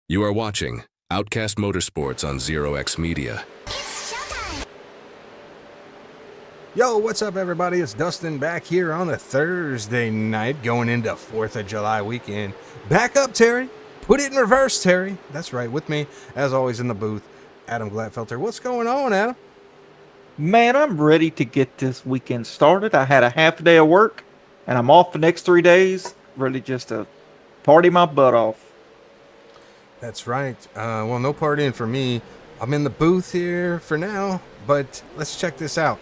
You are watching Outcast Motorsports on Zero X Media. Yo, what's up, everybody? It's Dustin back here on a Thursday night going into 4th of July weekend. Back up, Terry. Put it in reverse, Terry. That's right. With me, as always, in the booth, Adam Gladfelter. What's going on, Adam? Man, I'm ready to get this weekend started. I had a half a day of work, and I'm off the next 3 days. Really just to party my butt off. That's right. Well, no partying for me. I'm in the booth here for now, but let's check this out.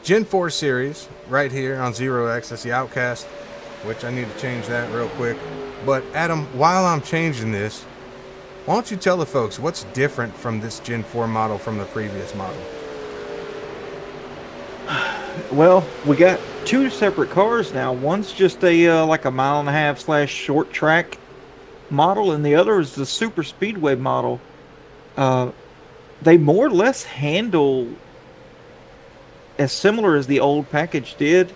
Gen4 series right here on Zero X. That's the Outcast, which I need to change that real quick. But Adam, while I'm changing this, why don't you tell the folks what's different from this Gen4 model from the previous model? Well, we got two separate cars now. One's just a like a mile and a half / short track model, and the other is the super speedway model. They more or less handle as similar as the old package did.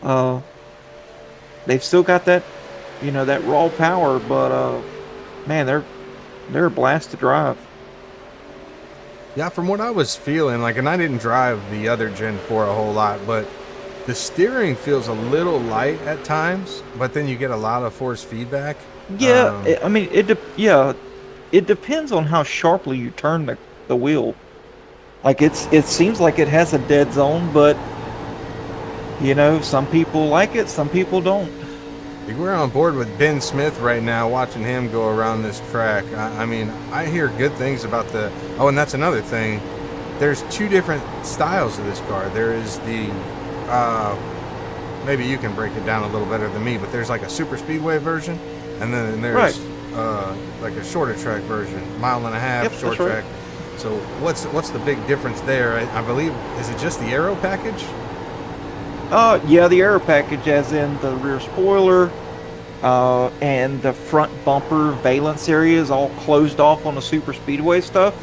They've still got that, that raw power, but man, they're a blast to drive. Yeah, from what I was feeling, and I didn't drive the other Gen4 a whole lot, but the steering feels a little light at times, but then you get a lot of force feedback. Yeah, it depends on how sharply you turn the wheel. Like it seems like it has a dead zone, but some people like it, some people don't. We're on board with Ben Smith right now, watching him go around this track. I hear good things about the... Oh, and that's another thing. There's two different styles of this car. There is the... maybe you can break it down a little better than me, but there's like a super speedway version, and then there's like a shorter track version, mile and a half, short track. Right. So what's the big difference there? I believe, is it just the aero package? Yeah, the aero package, as in the rear spoiler and the front bumper valence area is all closed off on the super speedway stuff.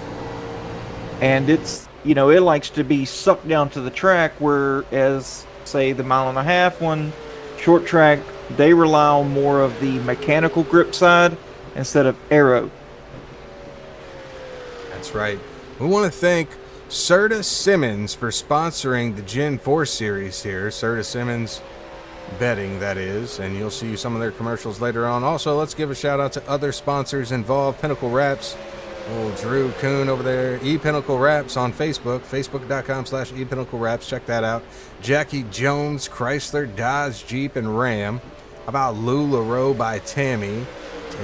And it's, it likes to be sucked down to the track, whereas, say, the mile and a half one, short track, they rely on more of the mechanical grip side instead of aero. That's right. We want to thank Serta Simmons for sponsoring the Gen4 series here. Serta Simmons Betting, that is, and you'll see some of their commercials later on. Also, let's give a shout out to other sponsors involved. Pinnacle Wraps, old Drew Kuhn over there. ePinnacle Wraps on Facebook, facebook.com/ePinnacle Wraps. Check that out. Jackie Jones, Chrysler, Dodge, Jeep, and Ram. How about LuLaRoe by Tammy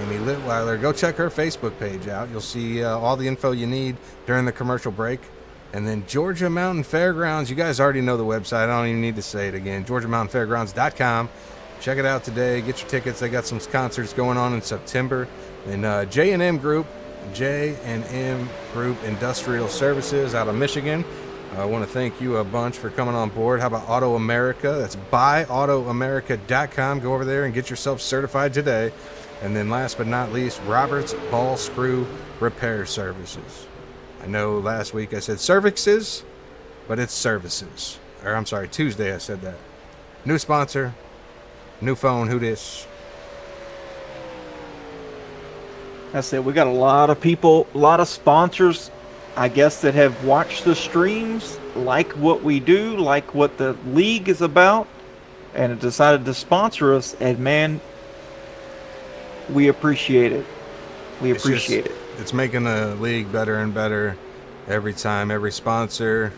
Litweiler? Go check her Facebook page out. You'll see all the info you need during the commercial break. And then Georgia Mountain Fairgrounds. You guys already know the website. I don't even need to say it again. GeorgiaMountainFairgrounds.com. Check it out today. Get your tickets. They got some concerts going on in September. And J&M Group Industrial Services out of Michigan. I want to thank you a bunch for coming on board. How about Auto America? That's buyautoamerica.com. Go over there and get yourself certified today. And then last but not least, Roberts Ball Screw Repair Services. I know last week I said services, but it's services. Or I'm sorry, Tuesday I said that. New sponsor, new phone, who dis? That's it. We got a lot of people, a lot of sponsors, I guess, that have watched the streams, like what we do, like what the league is about, and have decided to sponsor us. And man, we appreciate it. We appreciate it. It's making the league better and better every time, every sponsor.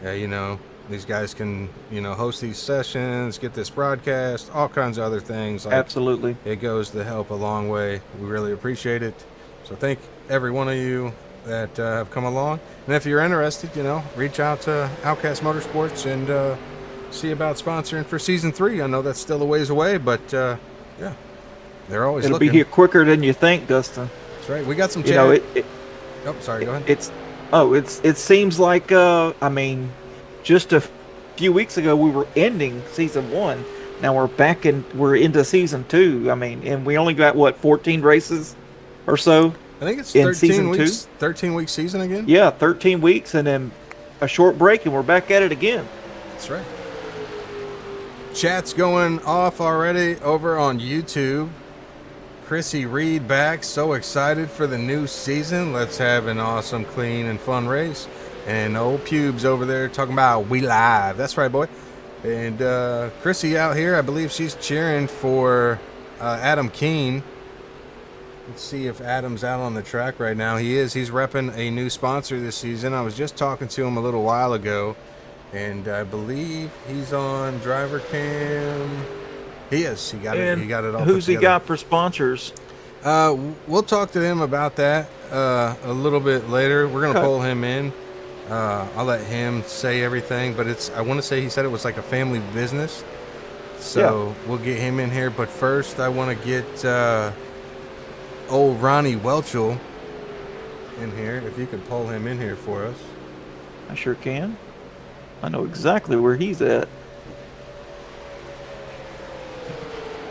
These guys can, host these sessions, get this broadcast, all kinds of other things. Absolutely. It goes to help a long way. We really appreciate it. So thank every one of you that have come along. And if you're interested, reach out to Outcast Motorsports and see about sponsoring for Season 3. I know that's still a ways away, but yeah, they're always It'll looking. be here quicker than you think, Dustin. That's right. We got some chat. Oh, sorry, go ahead. It seems like, just a few weeks ago we were ending Season 1. Now we're into Season 2. And we only got, 14 races or so? I think it's in 13 Season weeks. 2. 13-week season again? Yeah, 13 weeks and then a short break and we're back at it again. That's right. Chat's going off already over on YouTube. Chrissy Reed back. So excited for the new season. Let's have an awesome, clean, and fun race. And old Pubes over there talking about we live. That's right, boy. And Chrissy out here, I believe she's cheering for Adam Keene. Let's see if Adam's out on the track right now. He is. He's repping a new sponsor this season. I was just talking to him a little while ago, and I believe he's on driver cam. He is. He got it. He got it all. Who's he got for sponsors? We'll talk to him about that a little bit later. We're gonna pull him in. I'll let him say everything, but I want to say he said it was like a family business. So we'll get him in here. But first, I want to get old Ronnie Welchel in here. If you could pull him in here for us. I sure can. I know exactly where he's at.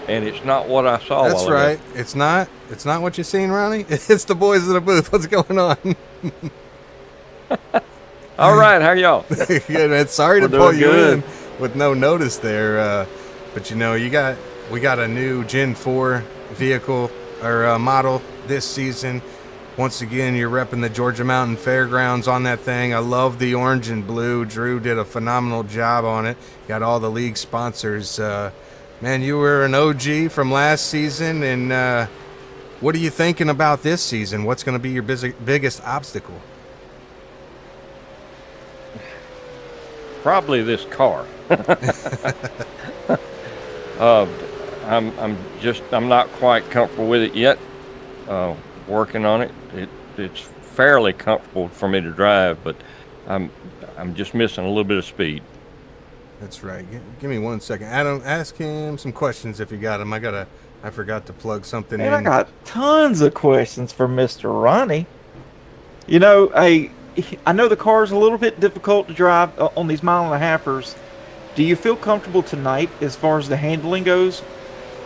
And it's not what I saw. That's right. It's not what you seen, Ronnie. It's the boys in the booth. What's going on? All right, how y'all? Good, man. Sorry to pull you in with no notice there, but we got a new Gen 4 vehicle or model this season. Once again, you're repping the Georgia Mountain Fairgrounds on that thing. I love the orange and blue. Drew did a phenomenal job on it. Got all the league sponsors. Man, you were an OG from last season, and what are you thinking about this season? What's going to be your biggest obstacle? Probably this car. I'm not quite comfortable with it yet. Working on it. It's fairly comfortable for me to drive, but I'm just missing a little bit of speed. That's right. Give me 1 second. Adam, ask him some questions if you got them. I forgot to plug something in. I got tons of questions for Mr. Ronnie. You know, I know the car's a little bit difficult to drive on these mile-and-a-halfers. Do you feel comfortable tonight as far as the handling goes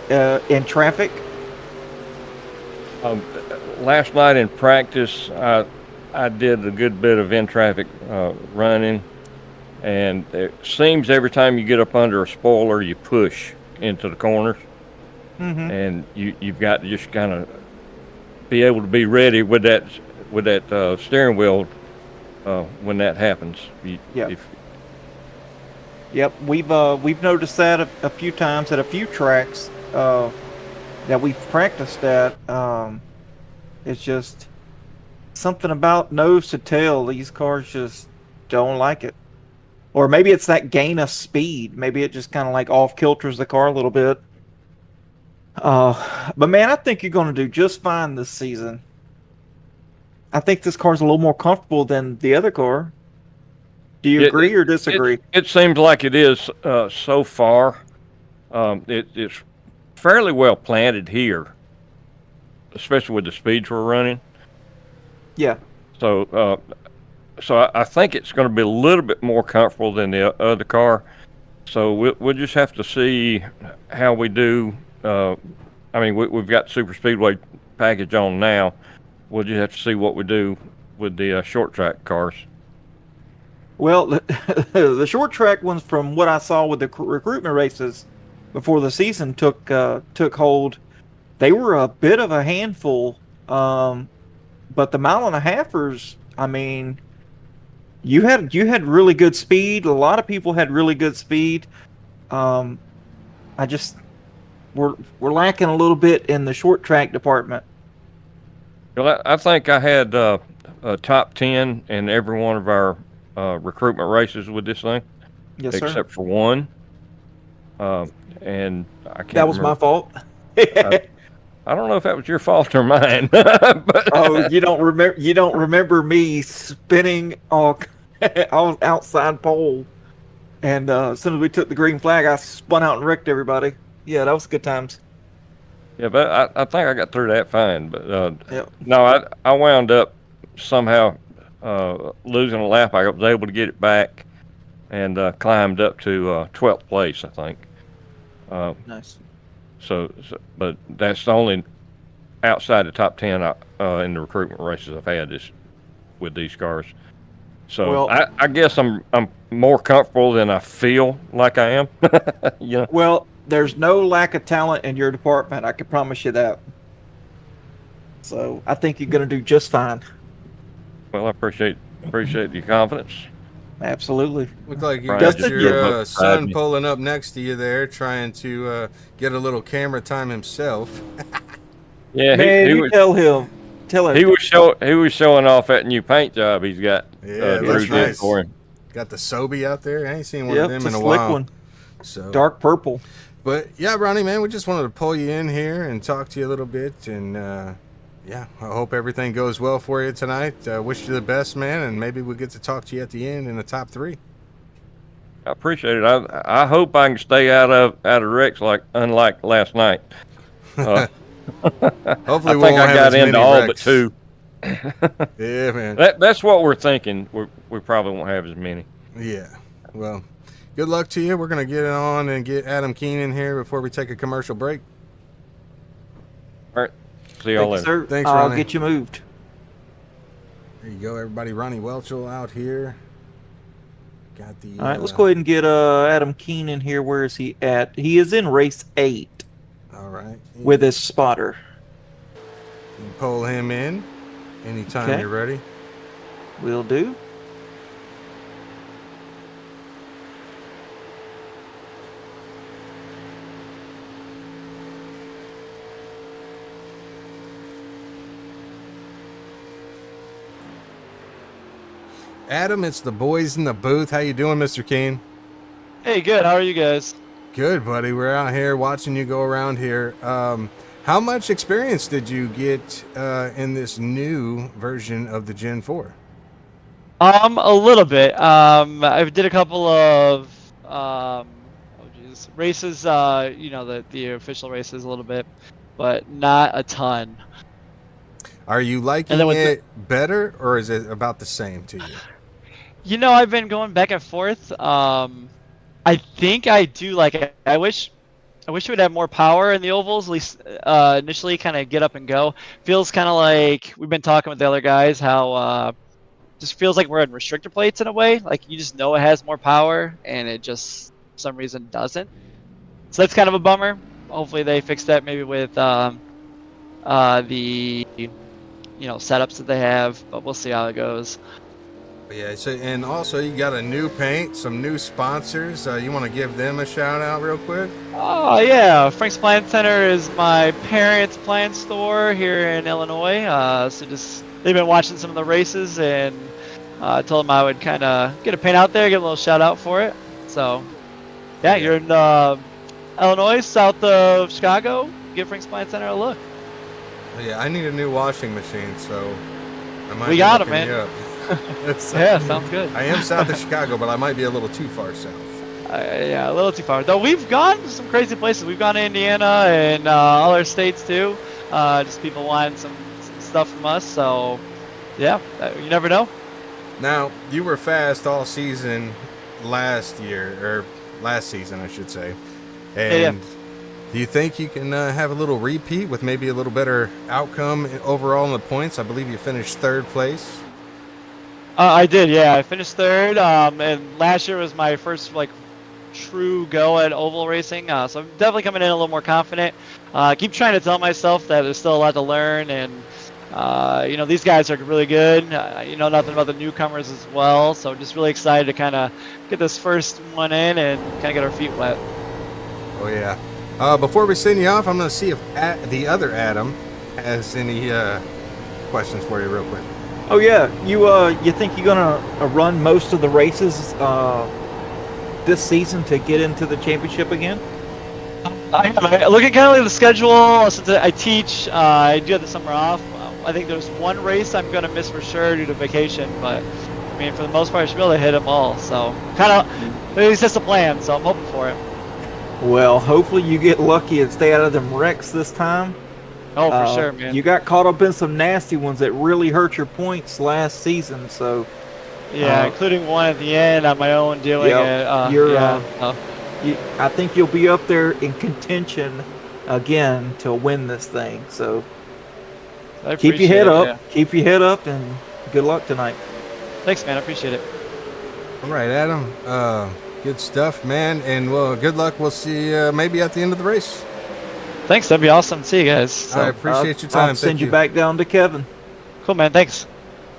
in traffic? Last night in practice, I did a good bit of in-traffic running. And it seems every time you get up under a spoiler, you push into the corners, and you've got to just kind of be able to be ready with that steering wheel when that happens. Yep, we've noticed that a few times at a few tracks that we've practiced at. It's just something about nose to tail. These cars just don't like it. Or maybe it's that gain of speed. Maybe it just kind of like off-kilters the car a little bit. But man, I think you're going to do just fine this season. I think this car's a little more comfortable than the other car. Do you agree or disagree? It seems like it is so far. It's fairly well planted here, especially with the speeds we're running. Yeah. So I think it's going to be a little bit more comfortable than the other car. So we'll just have to see how we do. We've got Super Speedway package on now. We'll just have to see what we do with the short track cars. Well, the short track ones, from what I saw with the recruitment races before the season took hold, they were a bit of a handful. But the mile-and-a-halfers, I mean, you had really good speed. A lot of people had really good speed. We're lacking a little bit in the short track department. Well, I think I had a top 10 in every one of our recruitment races with this thing. Yes, sir. Except for one. And I can't. That was remember. my fault. I don't know if that was your fault or mine. But oh, you don't remember me spinning on outside pole, and as soon as we took the green flag, I spun out and wrecked everybody. Yeah, that was good times. Yeah, but I think I got through that fine. But no, I wound up somehow losing a lap. I was able to get it back and climbed up to 12th place, I think. Nice. But that's the only outside the top 10 in the recruitment races I've had with these cars. So I guess I'm more comfortable than I feel like I am. Well, there's no lack of talent in your department. I can promise you that. So I think you're going to do just fine. Well, I appreciate your confidence. Absolutely. Look like you Brian got just Dustin, drove your up beside son me. pulling up next to you there, trying to get a little camera time himself. Yeah, Man, you tell him. Tell him. he was showing off that new paint job he's got Yeah, Drew looks Yes, did sir. nice. for him. Got the Sobe out there. I ain't seen one of Yep, them it's a in a slick while. one. So, Dark purple. but yeah, Ronnie, man, we just wanted to pull you in here and talk to you a little bit, and yeah, I hope everything goes well for you tonight. Wish you the best, man, and maybe we'll get to talk to you at the end in the top 3. I appreciate it. I hope I can stay out of wrecks unlike last night. Uh, Hopefully, I we think won't I have got as into many all but wrecks. 2. Yeah, man. That's what we're thinking. We probably won't have as many. Yeah. Well, good luck to you. We're gonna get on and get Adam Keenan here before we take a commercial break. All right. See y'all Thank you, later. sir. Thanks, I'll Ronnie. get you moved. There you go, everybody. Ronnie Welchel out here. Got the. All right, let's go ahead and get Adam Keenan here. Where is he at? He is in race 8 All right. with his spotter. You can pull him in anytime Okay. you're ready. Will do. Adam, it's the boys in the booth. How you doing, Mr. Keen? Hey, good. How are you guys? Good, buddy. We're out here watching you go around here. How much experience did you get in this new version of the Gen 4? A little bit. I did a couple of races. The official races a little bit, but not a ton. Are you liking then with it better, or is it about the same to you? I've been going back and forth. I think I do like it. I wish it would have more power in the ovals, at least initially, kind of get up and go. Feels kind of like we've been talking with the other guys how just feels like we're in restrictor plates in a way. Like you just know it has more power, and it just for some reason doesn't. So that's kind of a bummer. Hopefully they fix that maybe with the setups that they have, but we'll see how it goes. Yeah. So, and also you got a new paint, some new sponsors. You want to give them a shout out real quick? Oh yeah, Frank's Plant Center is my parents' plant store here in Illinois. So just they've been watching some of the races, and I told them I would kind of get a paint out there, give a little shout out for it. So yeah, you're in Illinois, south of Chicago. Give Frank's Plant Center a look. Yeah, I need a new washing machine, so I might We be got 'em, looking you man. up. Yeah, sounds good. I am south of Chicago, but I might be a little too far south. Yeah, a little too far. Though we've gone to some crazy places. We've gone to Indiana and other states too. Just people wanting some stuff from us. So, yeah, you never know. Now, you were fast all season last season, I should say. And Yeah. do you think you can have a little repeat with maybe a little better outcome overall in the points? I believe you finished 3rd place. I did, yeah. I finished 3rd, and last year was my first true go at oval racing. So I'm definitely coming in a little more confident. Keep trying to tell myself that there's still a lot to learn, and these guys are really good. You know nothing about the newcomers as well, so just really excited to kind of get this first one in and kind of get our feet wet. Oh, yeah. Before we send you off, I'm going to see if the other Adam has any questions for you real quick. Oh yeah, you think you're gonna run most of the races this season to get into the championship again? I look at kind of like the schedule. Since I teach, I do have the summer off. I think there's one race I'm going to miss for sure due to vacation, but I mean, for the most part, I should be able to hit them all. So, kind of, at least that's the plan. So I'm hoping for it. Well, hopefully you get lucky and stay out of them wrecks this time. Oh, for sure, man. You got caught up in some nasty ones that really hurt your points last season, so Yeah, including one at the end on my own doing it. I think you'll be up there in contention again to win this thing. So keep your head up. Yeah. Keep your head up, and good luck tonight. Thanks, man. I appreciate it. All right, Adam. Good stuff, man. And well, good luck. We'll see you maybe at the end of the race. Thanks, that'd be awesome. See you guys. So, I appreciate your time. I'll send Thank you back down to Kevin. I appreciate your time. I'll Thank send you. back down to Kevin. cool, man. Thanks.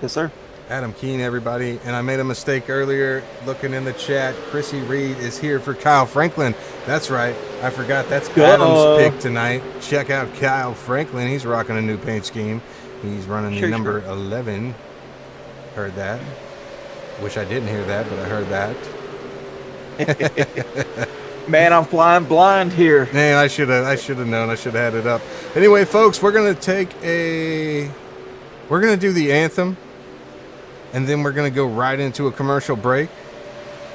Yes, sir. Adam Keene, everybody. And I made a mistake earlier looking in the chat. Chrissy Reed is here for Kyle Franklin. That's right. I forgot that's Adam's pick tonight. Check out Kyle Franklin. He's rocking a new paint scheme. He's running the number 11. Heard that. Wish I didn't hear that, but I heard that. Man, I'm flying blind here. Man, I should have known. I should have had it up. Anyway, folks, we're gonna do the anthem, and then we're gonna go right into a commercial break,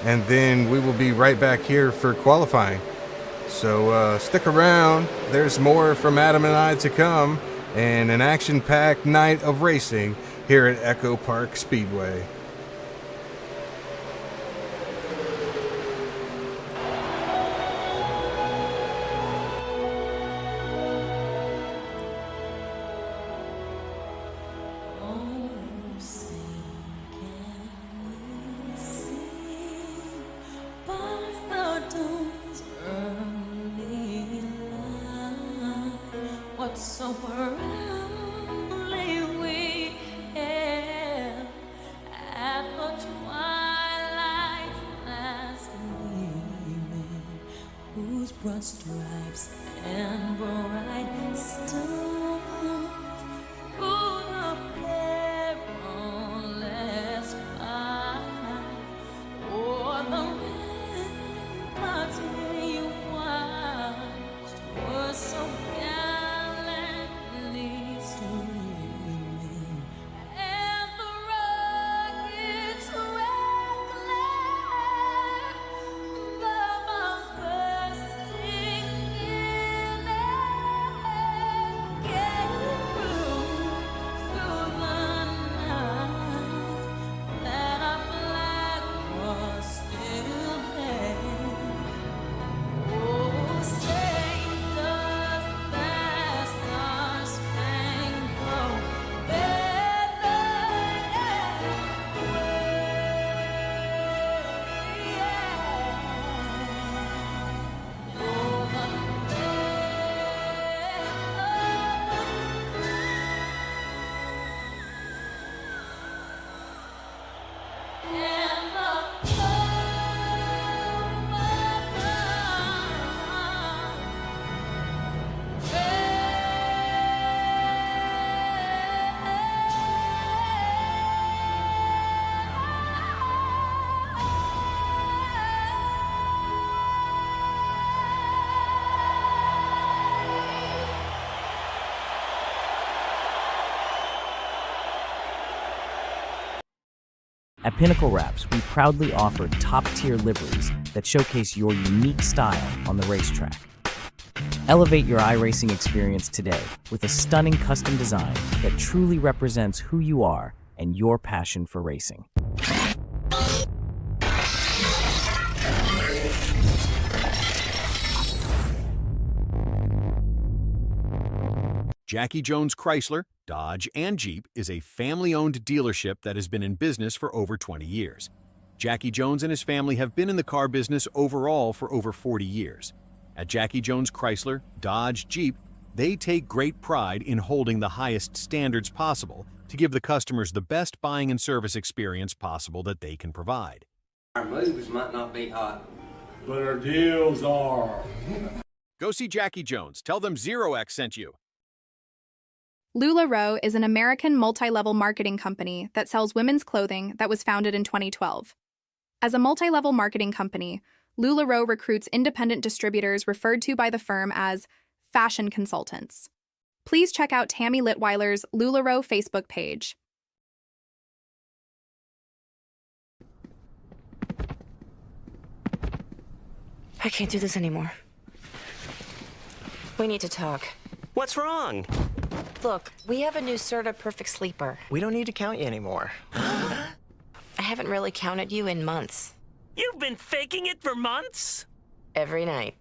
and then we will be right back here for qualifying. So stick around. There's more from Adam and I to come, and an action-packed night of racing here at Echo Park Speedway. So early we hail at the twilight's last gleaming, whose broad stripes and bright stars through the perilous fight, o'er the ramparts you watched were so gallantly streaming, and the rockets reclaim the bombs bursting in air, getting through the night, that our flag was still there. Oh, say does that star-spangled banner yet wave? Oh, the and the At Pinnacle Wraps, we proudly offer top-tier liveries that showcase your unique style on the racetrack. Elevate your iRacing experience today with a stunning custom design that truly represents who you are and your passion for racing. Jackie Jones Chrysler, Dodge, and Jeep is a family-owned dealership that has been in business for over 20 years. Jackie Jones and his family have been in the car business overall for over 40 years. At Jackie Jones Chrysler, Dodge, Jeep, they take great pride in holding the highest standards possible to give the customers the best buying and service experience possible that they can provide. Our moves might not be hot, but our deals are. Go see Jackie Jones. Tell them Zero X sent you. LuLaRoe is an American multi-level marketing company that sells women's clothing that was founded in 2012. As a multi-level marketing company, LuLaRoe recruits independent distributors referred to by the firm as fashion consultants. Please check out Tammy Litweiler's LuLaRoe Facebook page. I can't do this anymore. We need to talk. What's wrong? Look, we have a new Serta Perfect Sleeper. We don't need to count you anymore. I haven't really counted you in months. You've been faking it for months? Every night.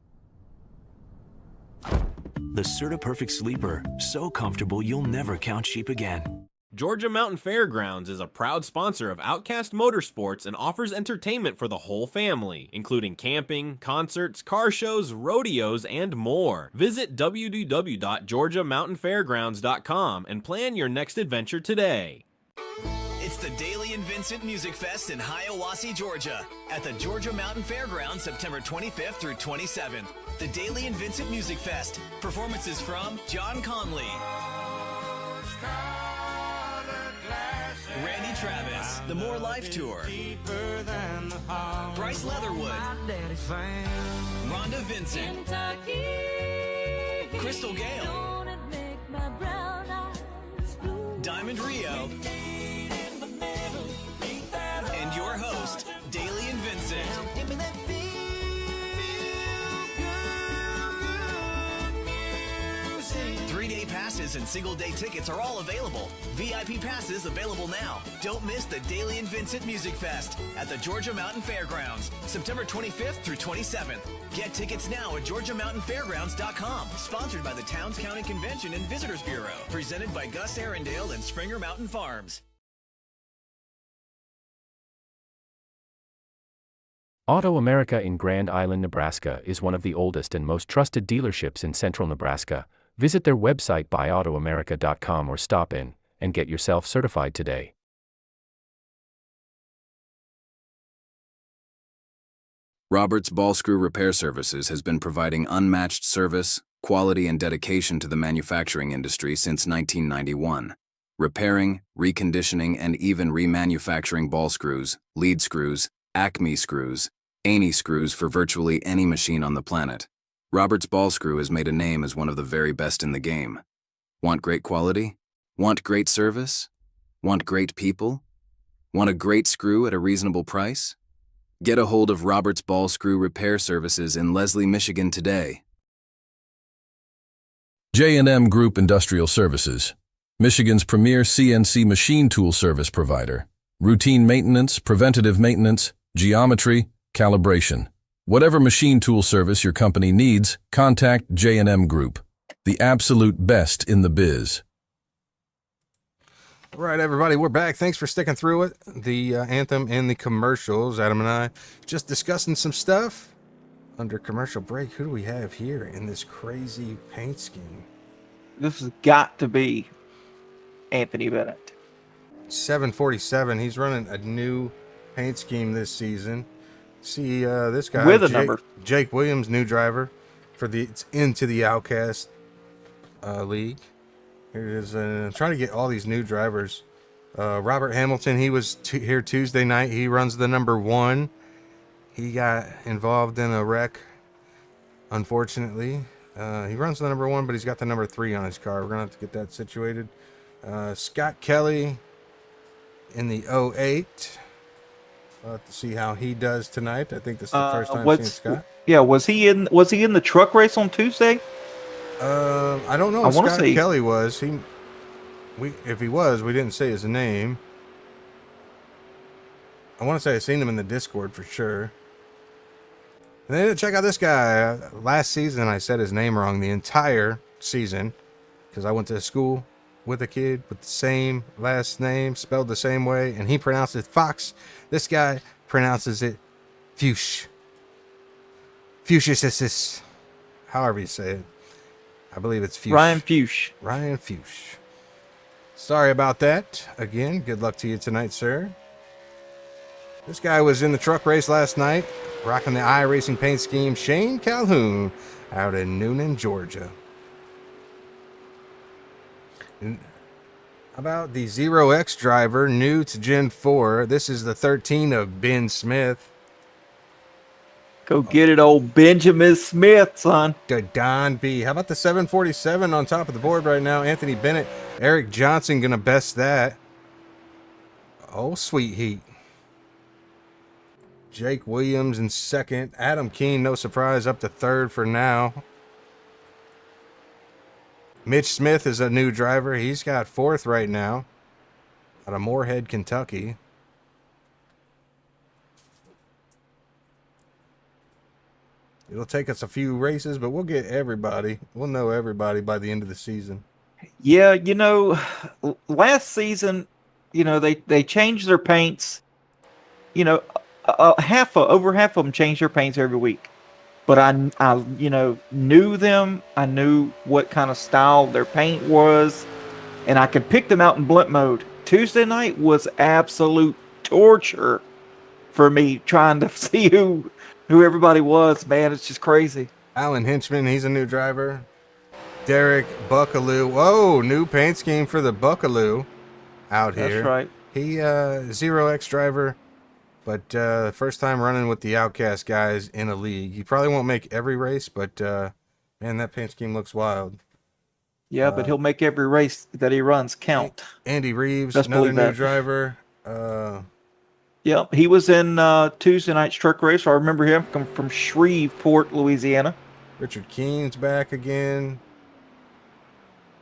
The Serta Perfect Sleeper. So comfortable you'll never count sheep again. Georgia Mountain Fairgrounds is a proud sponsor of Outcast Motorsports and offers entertainment for the whole family, including camping, concerts, car shows, rodeos, and more. Visit www.georgiamountainfairgrounds.com and plan your next adventure today. It's the Daily and Vincent Music Fest in Hiawassee, Georgia, at the Georgia Mountain Fairgrounds, September 25th through 27th. The Daily and Vincent Music Fest. Performances from John Conley, Randy Travis, The More Life Tour, Bryce Leatherwood, Rhonda Vincent, Crystal Gale, Diamond Rio, and your host, Daily and Vincent. 3-day passes and single-day tickets are all available. VIP passes available now. Don't miss the Daily and Vincent Music Fest at the Georgia Mountain Fairgrounds, September 25th through 27th. Get tickets now at GeorgiaMountainFairgrounds.com. Sponsored by the Towns County Convention and Visitors Bureau. Presented by Gus Arundel and Springer Mountain Farms. Auto America in Grand Island, Nebraska is one of the oldest and most trusted dealerships in central Nebraska. Visit their website buyautoamerica.com or stop in and get yourself certified today. Roberts Ball Screw Repair Services has been providing unmatched service, quality, and dedication to the manufacturing industry since 1991. Repairing, reconditioning, and even remanufacturing ball screws, lead screws, Acme screws, Aney screws for virtually any machine on the planet. Roberts Ball Screw has made a name as one of the very best in the game. Want great quality? Want great service? Want great people? Want a great screw at a reasonable price? Get a hold of Roberts Ball Screw Repair Services in Leslie, Michigan today. J&M Group Industrial Services, Michigan's premier CNC machine tool service provider. Routine maintenance, preventative maintenance, geometry, calibration. Whatever machine tool service your company needs, contact J&M Group, the absolute best in the biz. All right, everybody, we're back. Thanks for sticking through it. The anthem and the commercials. Adam and I just discussing some stuff. Under commercial break, who do we have here in this crazy paint scheme? This has got to be Anthony Bennett. 747. He's running a new paint scheme this season. See this guy with a number. Jake Williams, new driver for it's into the Outcast league. Here it is. Trying to get all these new drivers. Robert Hamilton, he was here Tuesday night. He runs the number 1. He got involved in a wreck, unfortunately. He runs the number 1, but he's got the number 3 on his car. We're gonna have to get that situated. Scott Kelly in the 08. We'll have to see how he does tonight. I think this is the first time I've seen Scott. Yeah, was he in the truck race on Tuesday? I don't know if Scott Kelly was. If he was, we didn't say his name. I want to say I seen him in the Discord for sure. And then check out this guy. Last season I said his name wrong the entire season because I went to school with a kid with the same last name, spelled the same way, and he pronounced it Fox. This guy pronounces it Fuchs. Fuchs, however you say it. I believe it's Fuchs. Ryan Fuchs. Ryan Fuchs. Sorry about that. Again, good luck to you tonight, sir. This guy was in the truck race last night, rocking the iRacing paint scheme. Shane Calhoun out in Noonan, Georgia. And how about the 0X driver, new to Gen 4? This is the 13 of Ben Smith. Go get it, old Benjamin Smith, son. To Don B. How about the 747 on top of the board right now? Anthony Bennett, Eric Johnson gonna best that. Oh, sweet heat. Jake Williams in second. Adam Keene, no surprise, up to third for now. Mitch Smith is a new driver. He's got fourth right now out of Moorhead, Kentucky. It'll take us a few races, but we'll get everybody. We'll know everybody by the end of the season. Yeah, last season, they changed their paints. Over half of them changed their paints every week. But I knew them. I knew what kind of style their paint was, and I could pick them out in blunt mode. Tuesday night was absolute torture for me trying to see who everybody was. Man, it's just crazy. Alan Hinchman, he's a new driver. Derek Buckaloo. Whoa, new paint scheme for the Buckaloo out That's here. right. He 0X driver, but first time running with the Outcast guys in a league. He probably won't make every race, but man, that paint scheme looks wild. Yeah, but he'll make every race that he runs count. Andy Reeves, Best another believe new that. driver. Yep, he was in Tuesday night's truck race. I remember him from Shreveport, Louisiana. Richard Keene's back again.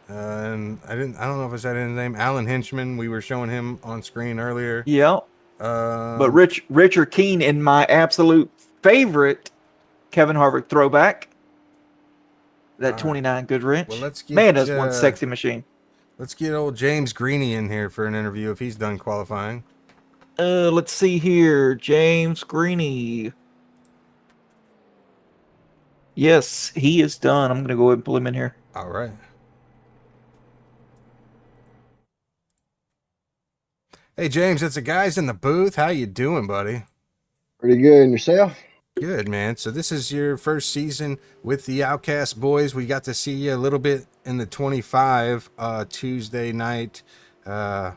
And I don't know if I said his name. Alan Hinchman. We were showing him on screen earlier. Yeah. But Richard Keene in my absolute favorite Kevin Harvick throwback. That 29 Goodrich. Well, let's get, man, that's one sexy machine. Let's get old James Greeny in here for an interview if he's done qualifying. Let's see here. James Greeny. Yes, he is done. I'm going to go ahead and pull him in here. All right. Hey, James, it's the guys in the booth. How you doing, buddy? Pretty good. And yourself? Good, man. So this is your first season with the Outcast boys. We got to see you a little bit in the 25 Tuesday night. How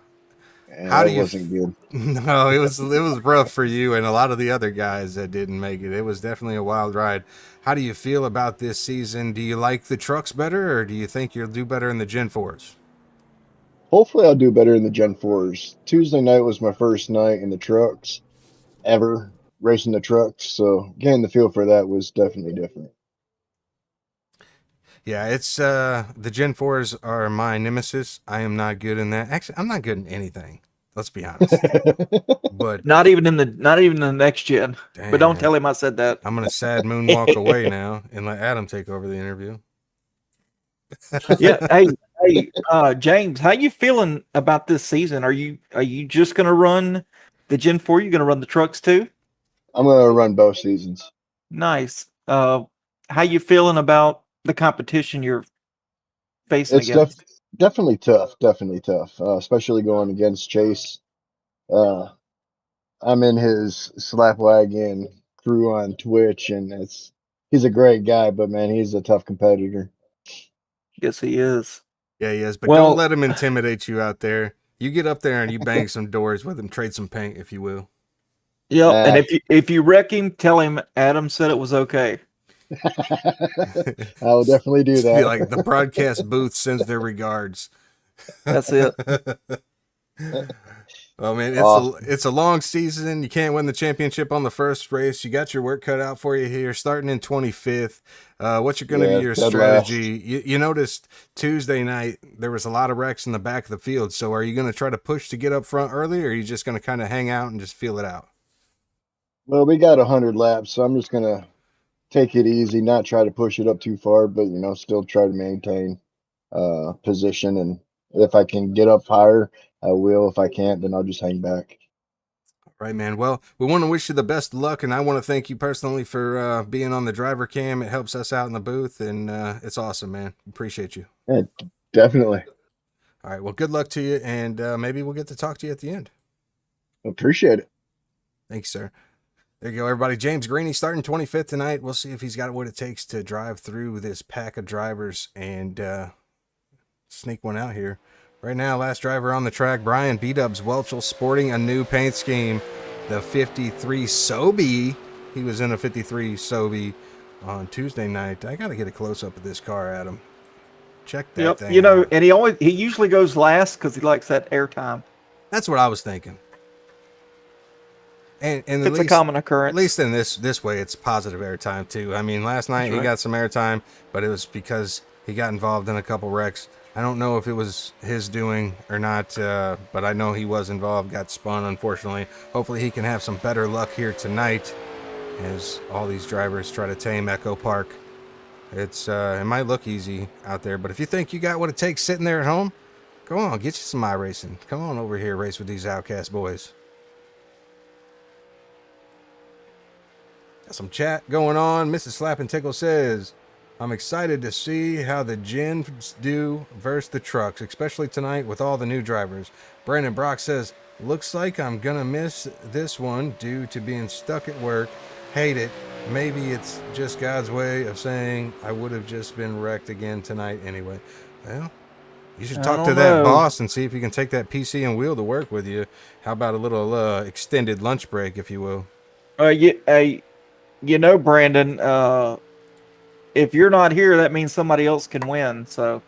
do you? Wasn't good. No, it was rough for you and a lot of the other guys that didn't make it. It was definitely a wild ride. How do you feel about this season? Do you like the trucks better, or do you think you'll do better in the Gen 4s? Hopefully I'll do better in the Gen 4s. Tuesday night was my first night in the trucks ever, racing the trucks. So getting the feel for that was definitely different. Yeah, it's the Gen 4s are my nemesis. I am not good in that. Actually, I'm not good in anything. Let's be honest. But not even in the next gen. Damn. But don't tell him I said that. I'm gonna sad moonwalk away now and let Adam take over the interview. Yeah. Hey, James, how you feeling about this season? Are you just gonna run the Gen 4? You gonna run the trucks too? I'm gonna run both seasons. Nice. How you feeling about the competition you're facing It's against? definitely tough. Definitely tough. Especially going against Chase. I'm in his slap wagon crew on Twitch, and he's a great guy, but man, he's a tough competitor. Yes, he is. Yeah, he is. But don't let him intimidate you out there. You get up there and you bang some doors with him, trade some paint, if you will. Yep. And if you wreck him, tell him Adam said it was okay. I will definitely do that. Be like the broadcast booth sends their regards. That's it. Oh man, it's a long season. You can't win the championship on the first race. You got your work cut out for you here, starting in 25th. What's going to be your strategy? You noticed Tuesday night there was a lot of wrecks in the back of the field. So are you going to try to push to get up front early, or are you just going to kind of hang out and just feel it out? Well, we got 100 laps, so I'm just going to take it easy, not try to push it up too far, but still try to maintain position. And if I can get up higher, I will. If I can't, then I'll just hang back. Right, man. Well, we want to wish you the best of luck, and I want to thank you personally for being on the driver cam. It helps us out in the booth, and it's awesome, man. Appreciate you. Yeah, definitely. All right. Well, good luck to you, and maybe we'll get to talk to you at the end. Appreciate it. Thanks, sir. There you go, everybody. James Greeny starting 25th tonight. We'll see if he's got what it takes to drive through this pack of drivers and sneak one out here. Right now, last driver on the track, Brian B-Dubs Welchel, sporting a new paint scheme, the 53 Sobe. He was in a 53 Sobe on Tuesday night. I got to get a close-up of this car, Adam. Check that thing out. And he usually goes last because he likes that airtime. That's what I was thinking. And it's a common occurrence. At least in this way, it's positive airtime, too. I mean, last night he got some airtime, but it was because he got involved in a couple wrecks. I don't know if it was his doing or not, but I know he was involved, got spun, unfortunately. Hopefully he can have some better luck here tonight as all these drivers try to tame Echo Park. It might look easy out there, but if you think you got what it takes sitting there at home, go on, get you some iRacing. Come on over here, race with these Outcast boys. Got some chat going on. Mrs. Slap and Tickle says, I'm excited to see how the Gens do versus the trucks, especially tonight with all the new drivers. Brandon Brock says, looks like I'm gonna miss this one due to being stuck at work. Hate it. Maybe it's just God's way of saying I would have just been wrecked again tonight anyway. Well, you should talk to that boss and see if you can take that PC and wheel to work with you. How about a little extended lunch break, if you will? You know, Brandon, if you're not here, that means somebody else can win. So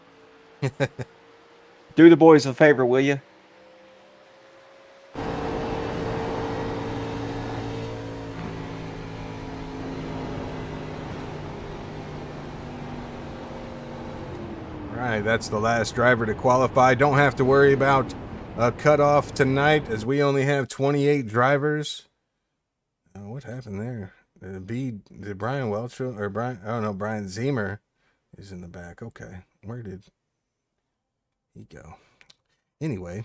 do the boys a favor, will you? Right, that's the last driver to qualify. Don't have to worry about a cutoff tonight, as we only have 28 drivers. What happened there? Did Brian Welch or Brian? I don't know. Brian Zemer is in the back. Okay, where did he go? Anyway,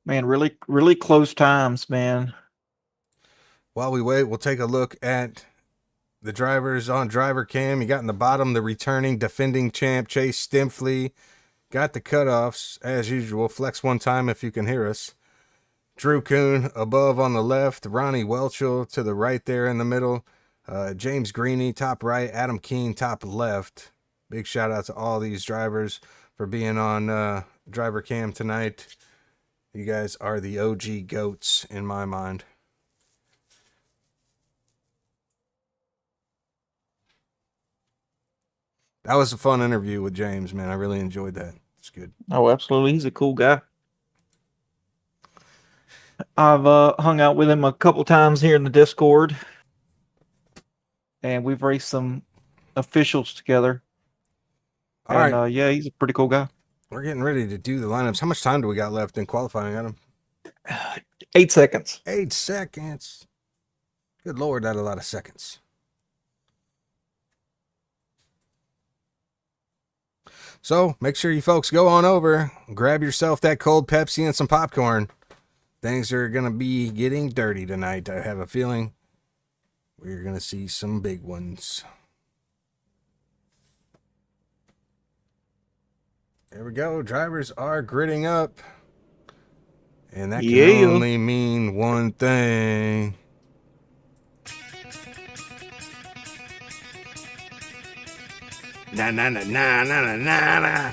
man, really close times, man. While we wait, we'll take a look at the drivers on driver cam. You got in the bottom the returning defending champ Chase Stimpley. Got the cutoffs as usual. Flex one time if you can hear us. Drew Kuhn above on the left. Ronnie Welchel to the right there in the middle. James Greeny top right. Adam Keene top left. Big shout out to all these drivers for being on driver cam tonight. You guys are the OG GOATs in my mind. That was a fun interview with James, man. I really enjoyed that. It's good. Oh, absolutely. He's a cool guy. I've hung out with him a couple times here in the Discord, and we've raced some officials together. All right. Yeah, he's a pretty cool guy. We're getting ready to do the lineups. How much time do we got left in qualifying, Adam? 8 seconds. 8 seconds. Good Lord, that's a lot of seconds. So make sure you folks go on over, grab yourself that cold Pepsi and some popcorn. Things are going to be getting dirty tonight. I have a feeling we're going to see some big ones. There we go. Drivers are gridding up. And that can only mean one thing. Na na na na na na na.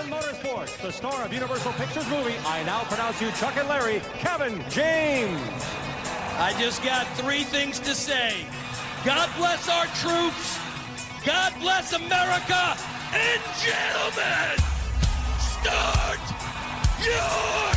Motorsports, the star of Universal Pictures movie, I now pronounce you Chuck and Larry, Kevin James. I just got 3 things to say. God bless our troops. God bless America. And gentlemen, start your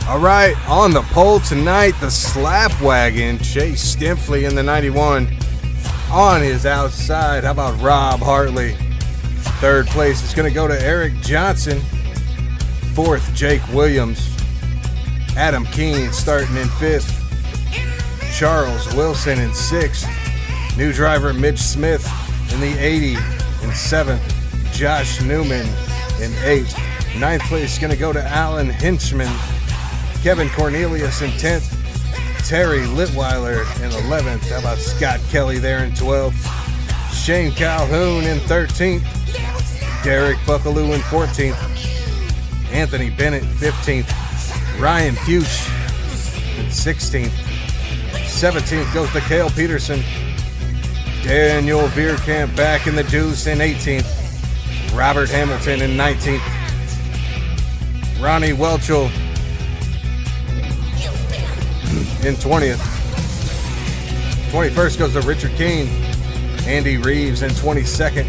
All right, on the pole tonight, the slap wagon, Chase Stimpley in the 91. On his outside, how about Rob Hartley? Third place is going to go to Eric Johnson. Fourth, Jake Williams. Adam Keene starting in fifth. Charles Wilson in sixth. New driver Mitch Smith in the 80 in seventh. Josh Newman in eighth. Ninth place is going to go to Alan Hinchman. Kevin Cornelius in 10th, Terry Litweiler in 11th. How about Scott Kelly there in 12th? Shane Calhoun in 13th, Derek Buckaloo in 14th, Anthony Bennett 15th, Ryan Fuchs in 16th, 17th goes to Cale Peterson, Daniel Veerkamp back in the deuce in 18th, Robert Hamilton in 19th, Ronnie Welchel in 20th. 21st goes to Richard Keene. Andy Reeves in 22nd.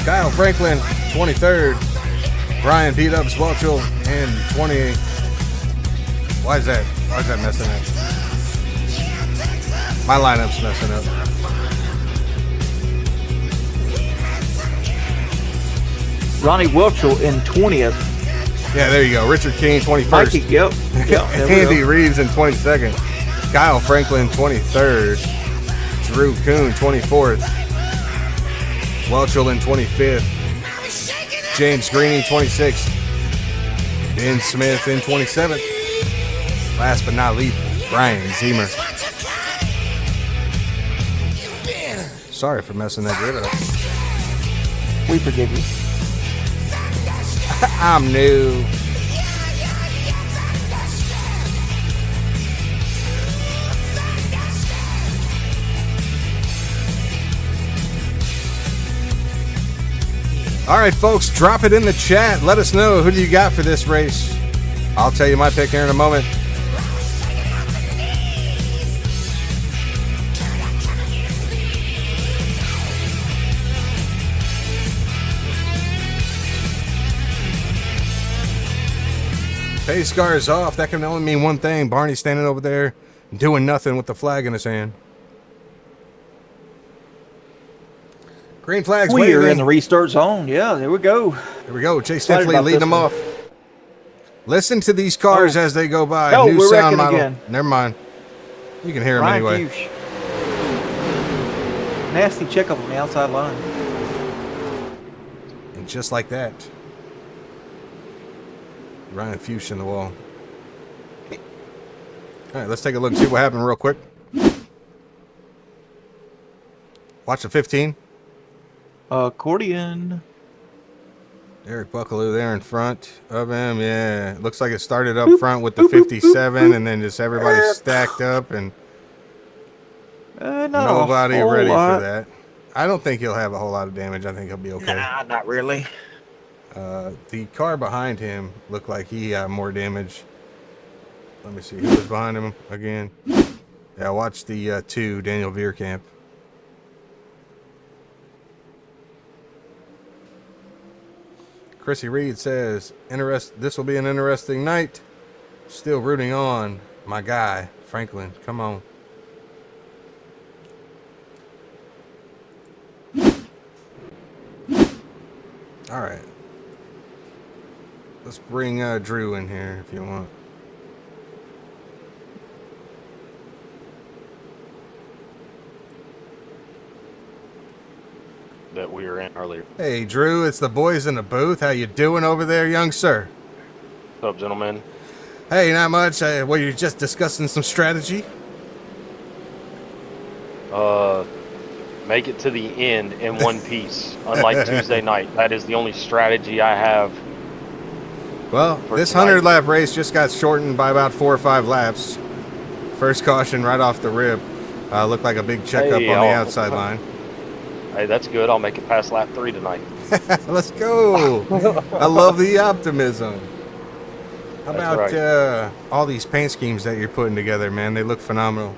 Kyle Franklin, 23rd. Brian B-Dubs Welchel in 20. Why is that messing up? My lineup's messing up. Ronnie Welchel in 20th. Yeah, there you go. Richard King, 21st. Mikey, yep. Andy Reeves in 22nd. Kyle Franklin, 23rd. Drew Kuhn, 24th. Welchel in 25th. James Greeny, 26th. Ben Smith in 27th. Last but not least, Brian Zemer. Sorry for messing that grid up. We forgive you. I'm new. All right, folks, drop it in the chat. Let us know, who do you got for this race? I'll tell you my pick here in a moment. Pace car is off. That can only mean one thing. Barney's standing over there doing nothing with the flag in his hand. Green flag's waving. We're in the restart zone. Yeah, there we go. Here we go. Chase Stifley leading them off. Listen to these cars as they go by. No, New we're sound wrecking model. again. Never mind. You can hear them Ryan anyway. Fuchs. Nasty checkup on the outside line. And just like that, Ryan Fuchs in the wall. All right, let's take a look and see what happened real quick. Watch the 15. Accordion. Eric Buckaloo there in front of him. Yeah, it looks like it started up front with the 57, and then just everybody stacked up, and nobody ready for that. I don't think he'll have a whole lot of damage. I think he'll be okay. Nah, not really. The car behind him looked like he got more damage. Let me see who was behind him again. Yeah, watch the 2, Daniel Veerkamp. Chrissy Reed says, this will be an interesting night. Still rooting on my guy, Franklin. Come on. All right. Let's bring Drew in here if you want. That we were in earlier. Hey, Drew, it's the boys in the booth. How you doing over there, young sir? What's up, gentlemen? Hey, not much. Well, you're just discussing some strategy? Make it to the end in one piece. Unlike Tuesday night, that is the only strategy I have. Well, this 100-lap race just got shortened by about 4 or 5 laps. First caution right off the rip. Looked like a big checkup on the outside line. Hey, that's good. I'll make it past lap 3 tonight. Let's go. I love the optimism. How about all these paint schemes that you're putting together, man? They look phenomenal.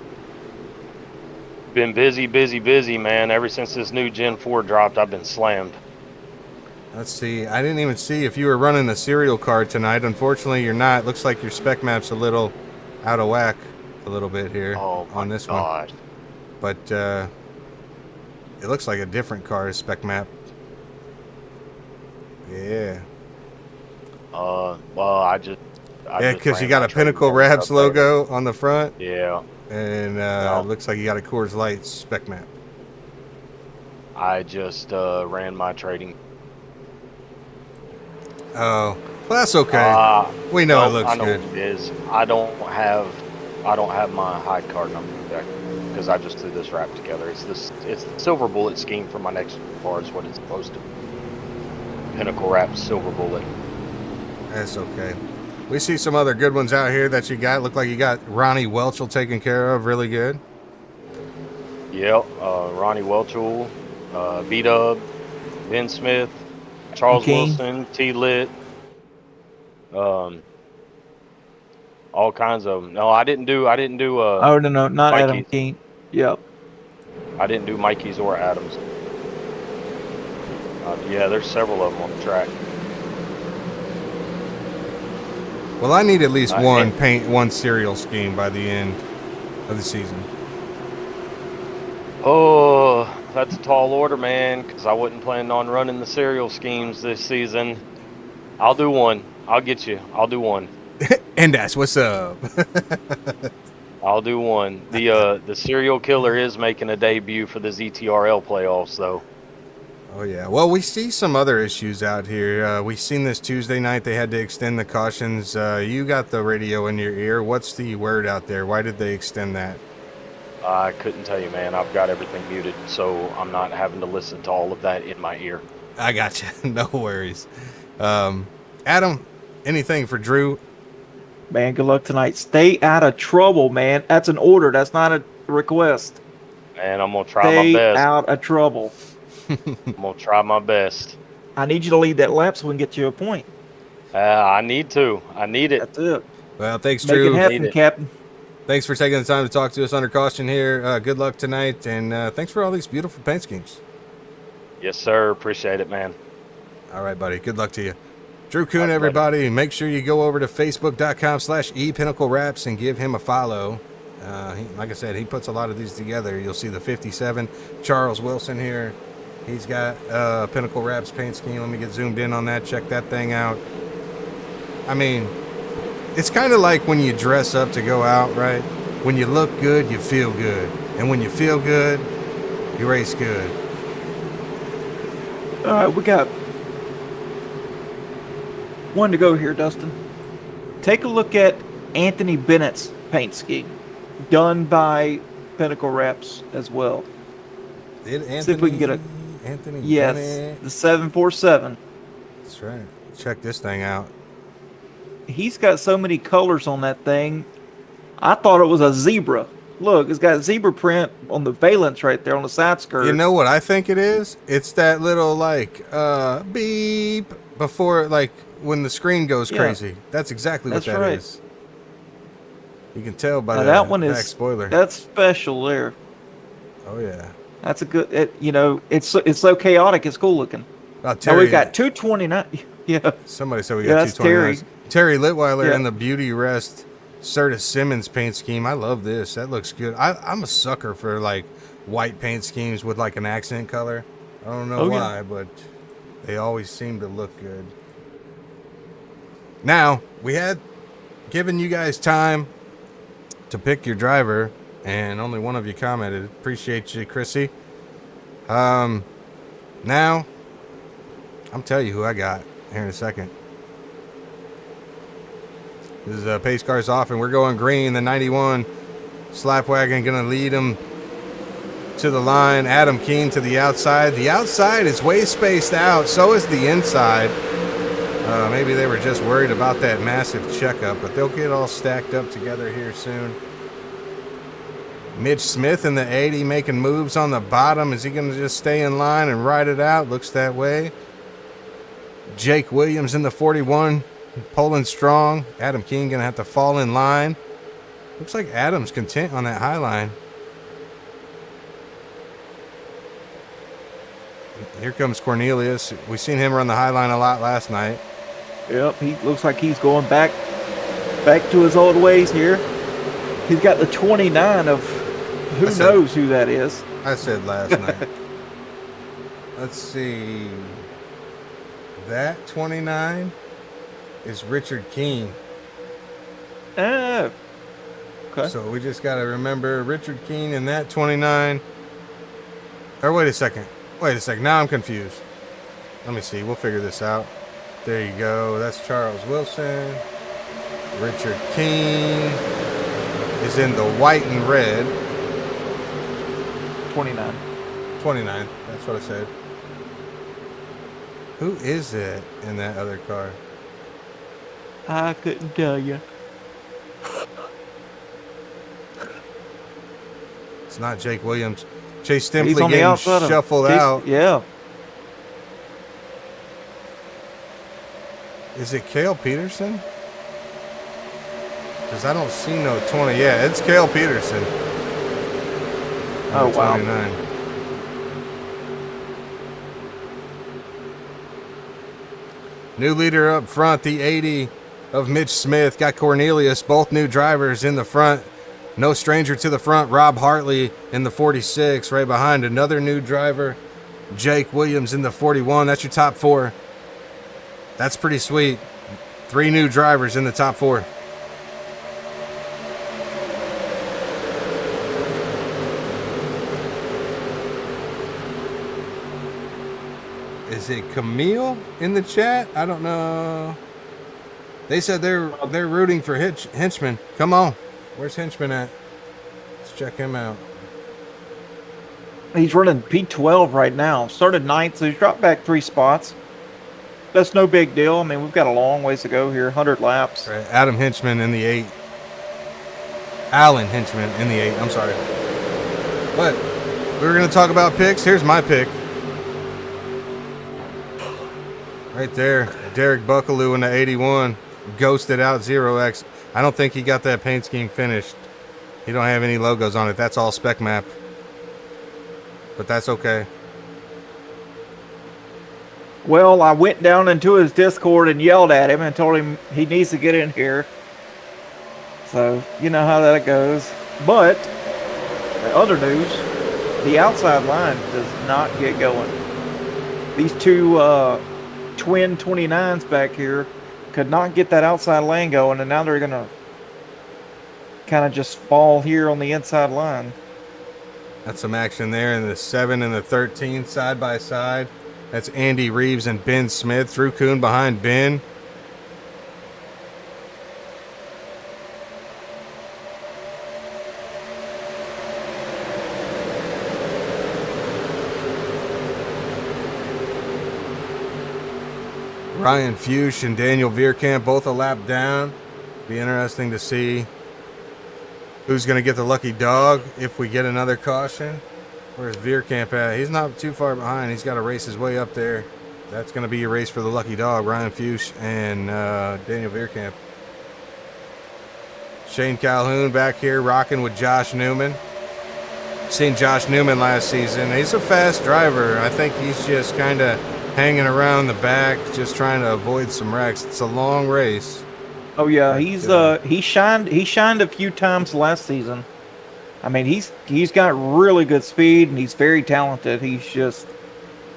Been busy, man. Ever since this new Gen 4 dropped, I've been slammed. Let's see. I didn't even see if you were running the serial card tonight. Unfortunately, you're not. Looks like your spec map's a little out of whack a little bit here on this one. But it looks like a different car's spec map. Yeah. Well, I just because you got a Pinnacle Rabs logo on the front. Yeah. And looks like you got a Coors Light spec map. I just ran my trading. Oh, well, that's okay. We know it looks I know good. what it is. I don't have my high card number back because I just threw this wrap together. It's the silver bullet scheme for my next car is what it's supposed to be. Pinnacle Wrap silver bullet. That's okay. We see some other good ones out here that you got. Look like you got Ronnie Welchel taken care of really good. Yep, Ronnie Welchel, B-Dub, Ben Smith, Charles Wilson, T-Lit, all kinds of them. No, I didn't do. Oh no, not Mikey's. Adam King. Yep. I didn't do Mikey's or Adams. Yeah, there's several of them on the track. Well, I need at least one And- one serial scheme by the end of the season. Oh, that's a tall order, man, because I wasn't planning on running the serial schemes this season. I'll do one. I'll get you. I'll do one. And that's what's up. I'll do one. The serial killer is making a debut for the ZTRL playoffs, though. Oh yeah. Well, we see some other issues out here. We've seen this Tuesday night. They had to extend the cautions. You got the radio in your ear. What's the word out there? Why did they extend that? I couldn't tell you, man. I've got everything muted, so I'm not having to listen to all of that in my ear. I got you. No worries. Adam, anything for Drew? Man, good luck tonight. Stay out of trouble, man. That's an order. That's not a request. And I'm gonna try Stay my best. out of trouble. I'm gonna try my best. I need you to lead that lap so we can get you a point. I need to. I need it. That's it. Well, thanks, Make Drew. it happen, Captain. Thanks for taking the time to talk to us under caution here. Good luck tonight, and thanks for all these beautiful paint schemes. Yes, sir. Appreciate it, man. All right, buddy. Good luck to you. Drew Kuhn, everybody. Make sure you go over to facebook.com/ePinnacleWraps and give him a follow. Like I said, he puts a lot of these together. You'll see the 57. Charles Wilson here. He's got Pinnacle Wraps paint scheme. Let me get zoomed in on that. Check that thing out. I mean, it's kind of like when you dress up to go out, right? When you look good, you feel good. And when you feel good, you race good. All right, we got one to go here, Dustin. Take a look at Anthony Bennett's paint scheme, done by Pinnacle Wraps as well. Did Anthony, see if we can get a Anthony yes, Bennett. the 747. That's right. Check this thing out. He's got so many colors on that thing. I thought it was a zebra. Look, it's got zebra print on the valence right there on the side skirt. You know what I think it is? It's that little like beep before, like when the screen goes crazy. That's exactly what that is. You can tell by that the one back is spoiler. That's special there. Oh yeah. That's a good. It's so chaotic. It's cool looking. Terry, now we got 229. Yeah. Somebody said we got that's 229. Terry Litweiler Yeah. and the Beauty Rest Serta Simmons paint scheme. I love this. That looks good. I'm a sucker for like white paint schemes with like an accent color. I don't know why, but they always seem to look good. Now, we had given you guys time to pick your driver, and only one of you commented. Appreciate you, Chrissy. Now, I'm telling you who I got here in a second. This is pace cars off, and we're going green. The 91 Slapwagon going to lead him to the line. Adam Keene to the outside. The outside is way spaced out. So is the inside. Maybe they were just worried about that massive checkup, but they'll get all stacked up together here soon. Mitch Smith in the 80 making moves on the bottom. Is he going to just stay in line and ride it out? Looks that way. Jake Williams in the 41 pulling strong. Adam Keene going to have to fall in line. Looks like Adam's content on that high line. Here comes Cornelius. We've seen him run the high line a lot last night. Yep, he looks like he's going back to his old ways here. He's got the 29 of who knows who that is. I said last night. Let's see. That 29 is Richard Keene. Oh. Okay. So we just got to remember Richard Keene and that 29. Or wait a second. Now I'm confused. Let me see. We'll figure this out. There you go. That's Charles Wilson. Richard Keene is in the white and red. 29. 29. That's what I said. Who is it in that other car? I couldn't tell you. It's not Jake Williams. Chase Stimpley He's on the getting outside shuffled out. Yeah. Is it Cale Peterson? Because I don't see no 20. Yeah, it's Cale Peterson. Oh, wow. 29. New leader up front, the 80. of Mitch Smith. Got Cornelius, both new drivers in the front. No stranger to the front, Rob Hartley in the 46. Right behind another new driver, Jake Williams in the 41. That's your top 4. That's pretty sweet. 3 new drivers in the top 4. Is it Camille in the chat? I don't know. They said they're rooting for Henchman. Come on. Where's Henchman at? Let's check him out. He's running P12 right now. Started 9th, so he's dropped back 3 spots. That's no big deal. I mean, we've got a long ways to go here, 100 laps. Right. Adam Henchman in the 8. Alan Henchman in the 8. I'm sorry. But we were going to talk about picks. Here's my pick. Right there. Derek Buckaloo in the 81. Ghosted out 0X. I don't think he got that paint scheme finished. He don't have any logos on it. That's all spec map. But that's okay. Well, I went down into his Discord and yelled at him and told him he needs to get in here. So, you know how that goes. But, the other news, the outside line does not get going. These two twin 29s back here could not get that outside lane going, and now they're going to kind of just fall here on the inside line. That's some action there in the 7 and the 13 side by side. That's Andy Reeves and Ben Smith. Drew Kuhn behind Ben. Ryan Fuchs and Daniel Vierkamp both a lap down. Be interesting to see who's going to get the lucky dog if we get another caution. Where's Vierkamp at? He's not too far behind. He's got to race his way up there. That's going to be your race for the lucky dog, Ryan Fuchs and Daniel Vierkamp. Shane Calhoun back here rocking with Josh Newman. Seen Josh Newman last season. He's a fast driver. I think he's just kind of hanging around the back, just trying to avoid some wrecks. It's a long race. Oh yeah, he shined a few times last season. I mean, he's got really good speed and he's very talented. He's just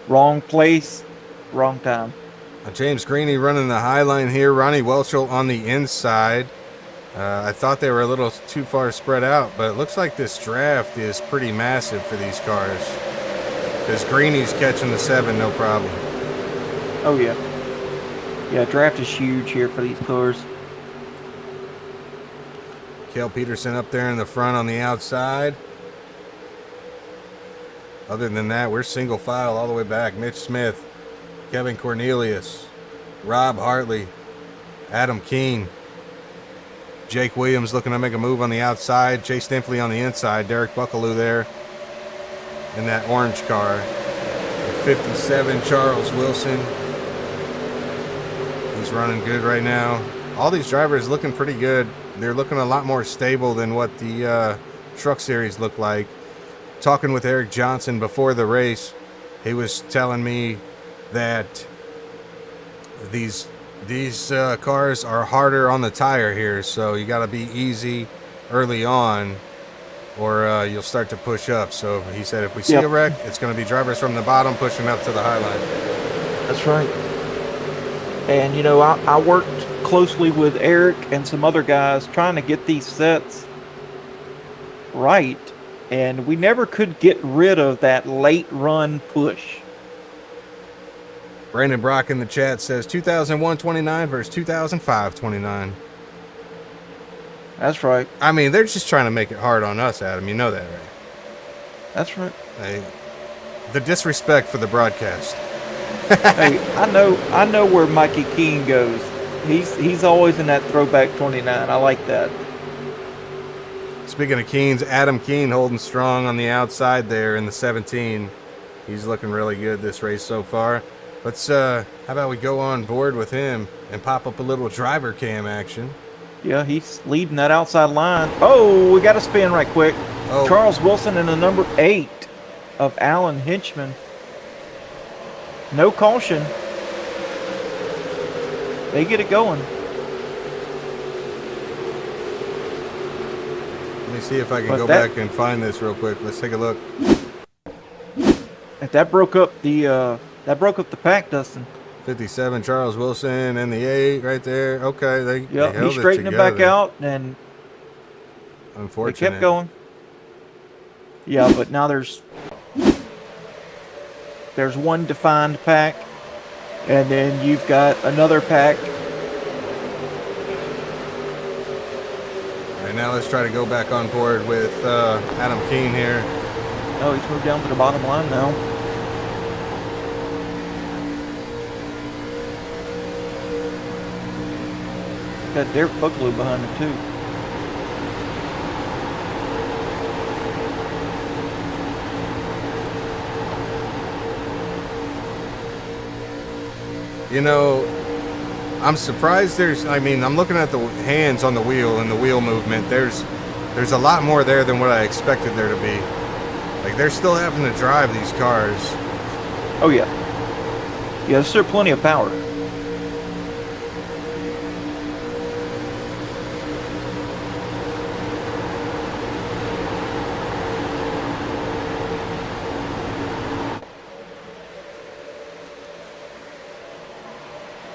wrong place, wrong time. James Greeny running the high line here. Ronnie Welchel on the inside. I thought they were a little too far spread out, but it looks like this draft is pretty massive for these cars. Because Greeny's catching the 7, no problem. Oh yeah. Yeah, draft is huge here for these cars. Cale Peterson up there in the front on the outside. Other than that, we're single file all the way back. Mitch Smith, Kevin Cornelius, Rob Hartley, Adam Keene, Jake Williams looking to make a move on the outside. Chase Stinfley on the inside. Derek Buckaloo there in that orange car. The 57, Charles Wilson. He's running good right now. All these drivers looking pretty good. They're looking a lot more stable than what the truck series looked like. Talking with Eric Johnson before the race, he was telling me that these cars are harder on the tire here, so you got to be easy early on or you'll start to push up. So he said if we see a wreck, it's going to be drivers from the bottom pushing up to the high line. That's right. And, you know, I worked closely with Eric and some other guys trying to get these sets right, and we never could get rid of that late run push. Brandon Brock in the chat says 2001 29 versus 2005 29. That's right. I mean, they're just trying to make it hard on us, Adam. You know that, right? That's right. The disrespect for the broadcast. Hey, I know where Mikey Keene goes. He's always in that throwback 29. I like that. Speaking of Keens, Adam Keene holding strong on the outside there in the 17. He's looking really good this race so far. Let's how about we go on board with him and pop up a little driver cam action. Yeah, he's leading that outside line. Oh, we got to spin right quick. Oh. Charles Wilson in the number 8 of Alan Hinchman. No caution. They get it going. Let me see if I can But go back and find this real quick. Let's take a look. That broke up the pack, Dustin. 57, Charles Wilson, and the 8 right there. Okay, they Yep, held he straightened it back out, and unfortunate. they kept going. Yeah, but now there's one defined pack, and then you've got another pack. All right, now let's try to go back on board with Adam Keene here. Oh, he's moved down to the bottom line now. Got Derek Buckaloo behind him too. You know, I'm surprised I'm looking at the hands on the wheel and the wheel movement. There's a lot more there than what I expected there to be. Like, they're still having to drive these cars. Oh, yeah. Yeah, there's still plenty of power.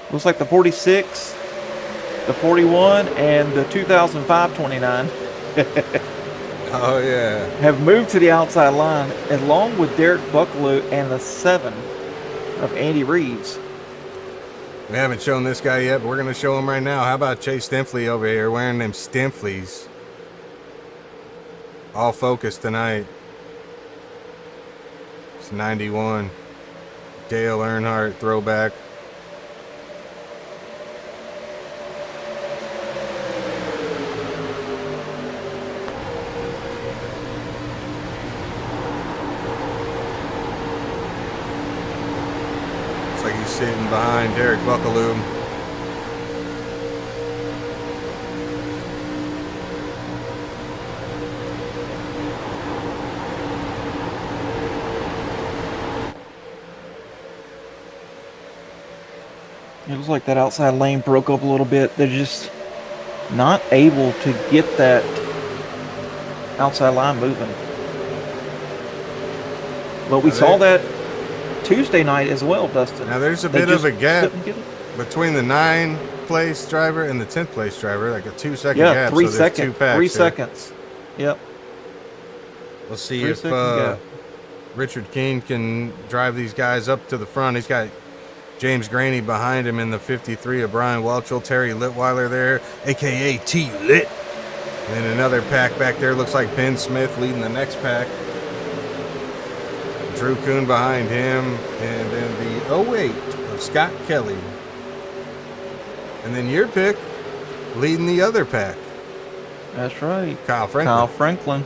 Looks like the 46, the 41, and the 2005 29 Oh, yeah. have moved to the outside line, along with Derek Buckaloo and the 7 of Andy Reeves. We haven't shown this guy yet, but we're going to show him right now. How about Chase Stinfley over here wearing them Stinfleys? All focused tonight. It's 91. Dale Earnhardt throwback. Sitting behind Derek Buckaloo. It looks like that outside lane broke up a little bit. They're just not able to get that outside line moving. But we saw that Tuesday night as well, Dustin. Now there's a bit of a gap between the 9th place driver and the 10th place driver, like a 2-second gap. Yeah, 3 so seconds. 2 packs 3 here. seconds. Yep. We'll see if Richard Keene can drive these guys up to the front. He's got James Graney behind him in the 53 of Brian Welchel, Terry Litweiler there, a.k.a. T-Lit. And then another pack back there. Looks like Ben Smith leading the next pack. Drew Kuhn behind him, and then the 08 of Scott Kelly. And then your pick leading the other pack. That's right. Kyle Franklin. Kyle Franklin.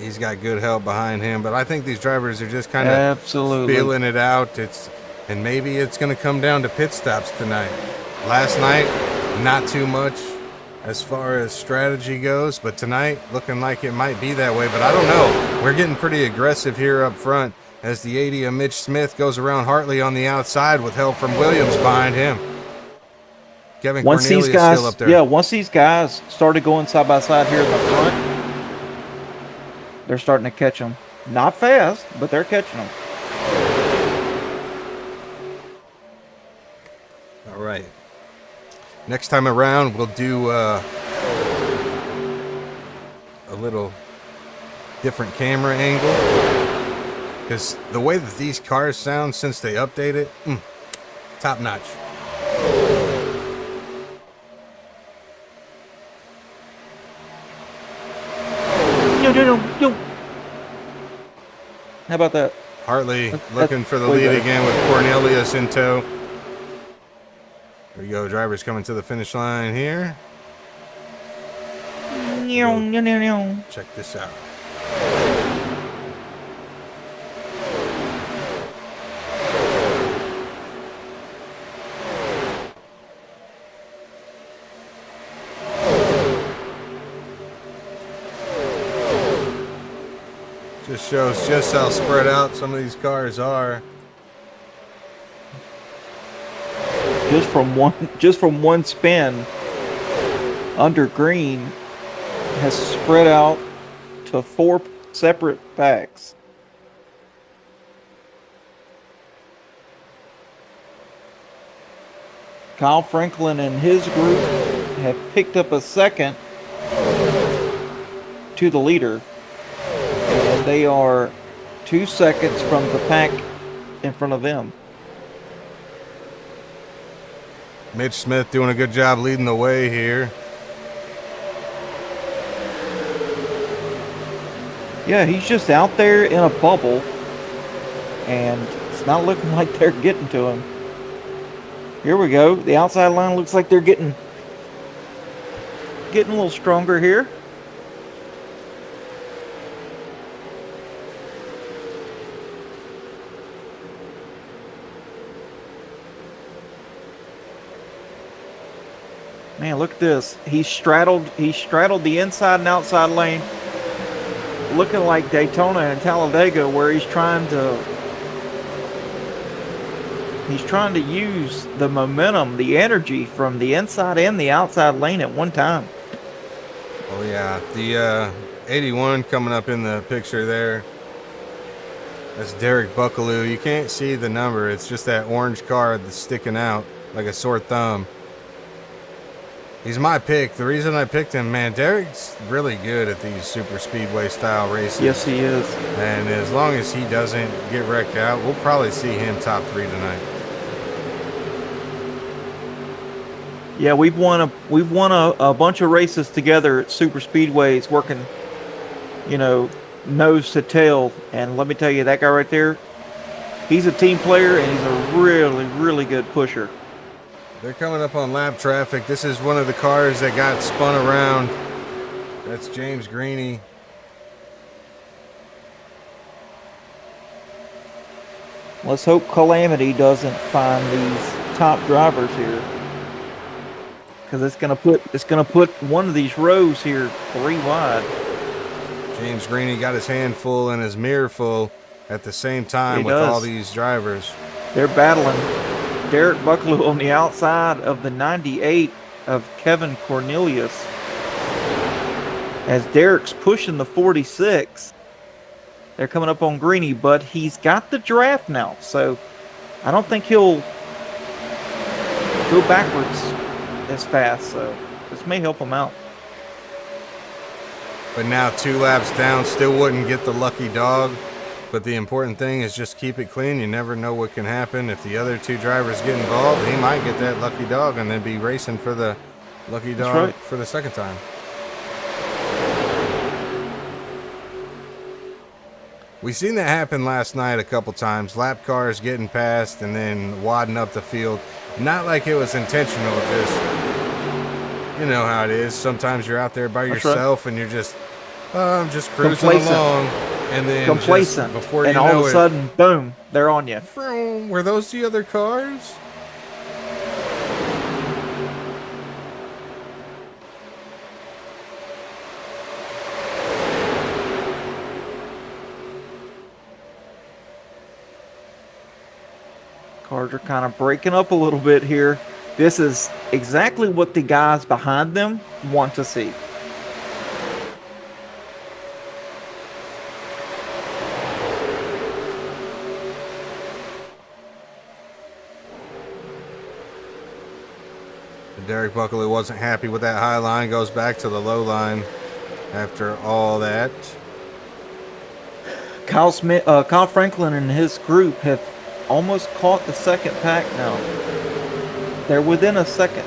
He's got good help behind him, but I think these drivers are just kind of feeling it out. And maybe it's going to come down to pit stops tonight. Last night, not too much as far as strategy goes, but tonight looking like it might be that way, but I don't know. We're getting pretty aggressive here up front as the 80 of Mitch Smith goes around Hartley on the outside with help from Williams behind him. Kevin Cornelius still up there. Yeah, once these guys started going side by side here in the front, they're starting to catch them. Not fast, but they're catching them. All right. Next time around, we'll do a little different camera angle, because the way that these cars sound since they update it, top notch. Yo. How about that? Hartley looking for the lead again with Cornelius in tow. Here we go. Drivers coming to the finish line here. Check this out. Just shows just how spread out some of these cars are. just from one spin under green has spread out to 4 separate packs. Kyle Franklin and his group have picked up a second to the leader, and they are 2 seconds from the pack in front of them. Mitch Smith doing a good job leading the way here. Yeah, he's just out there in a bubble, and it's not looking like they're getting to him. Here we go. The outside line looks like they're getting a little stronger here. Man, look at this. He straddled the inside and outside lane, looking like Daytona and Talladega, where he's trying to use the momentum, the energy from the inside and the outside lane at one time. Oh yeah, the 81 coming up in the picture there. That's Derek Buckaloo. You can't see the number. It's just that orange card that's sticking out like a sore thumb. He's my pick. The reason I picked him, man, Derek's really good at these super speedway style races. Yes, he is. And as long as he doesn't get wrecked out, we'll probably see him top 3 tonight. Yeah, we've won a bunch of races together at super speedways, working, nose to tail. And let me tell you, that guy right there, he's a team player and he's a really, really good pusher. They're coming up on lap traffic. This is one of the cars that got spun around. That's James Greeny. Let's hope Calamity doesn't find these top drivers here, because it's gonna put one of these rows here 3 wide. James Greeny got his hand full and his mirror full at the same time with all these drivers. They're battling. Derek Buckaloo on the outside of the 98 of Kevin Cornelius, as Derek's pushing the 46. They're coming up on Greeny, but he's got the draft now, so I don't think he'll go backwards as fast, so this may help him out. But now 2 laps down, still wouldn't get the lucky dog. But the important thing is just keep it clean. You never know what can happen. If the other 2 drivers get involved, he might get that lucky dog and then be racing for the lucky dog for the second time. We've seen that happen last night a couple times. Lap cars getting past and then wadding up the field. Not like it was intentional, just, you know how it is. Sometimes you're out there by yourself and you're just, I'm just cruising along. And then complacent, before and you all know of a sudden, boom, they're on you. Were those the other cars? Cars are kind of breaking up a little bit here. This is exactly what the guys behind them want to see. Derek Buckaloo wasn't happy with that high line, goes back to the low line after all that. Kyle Franklin and his group have almost caught the second pack now. They're within a second.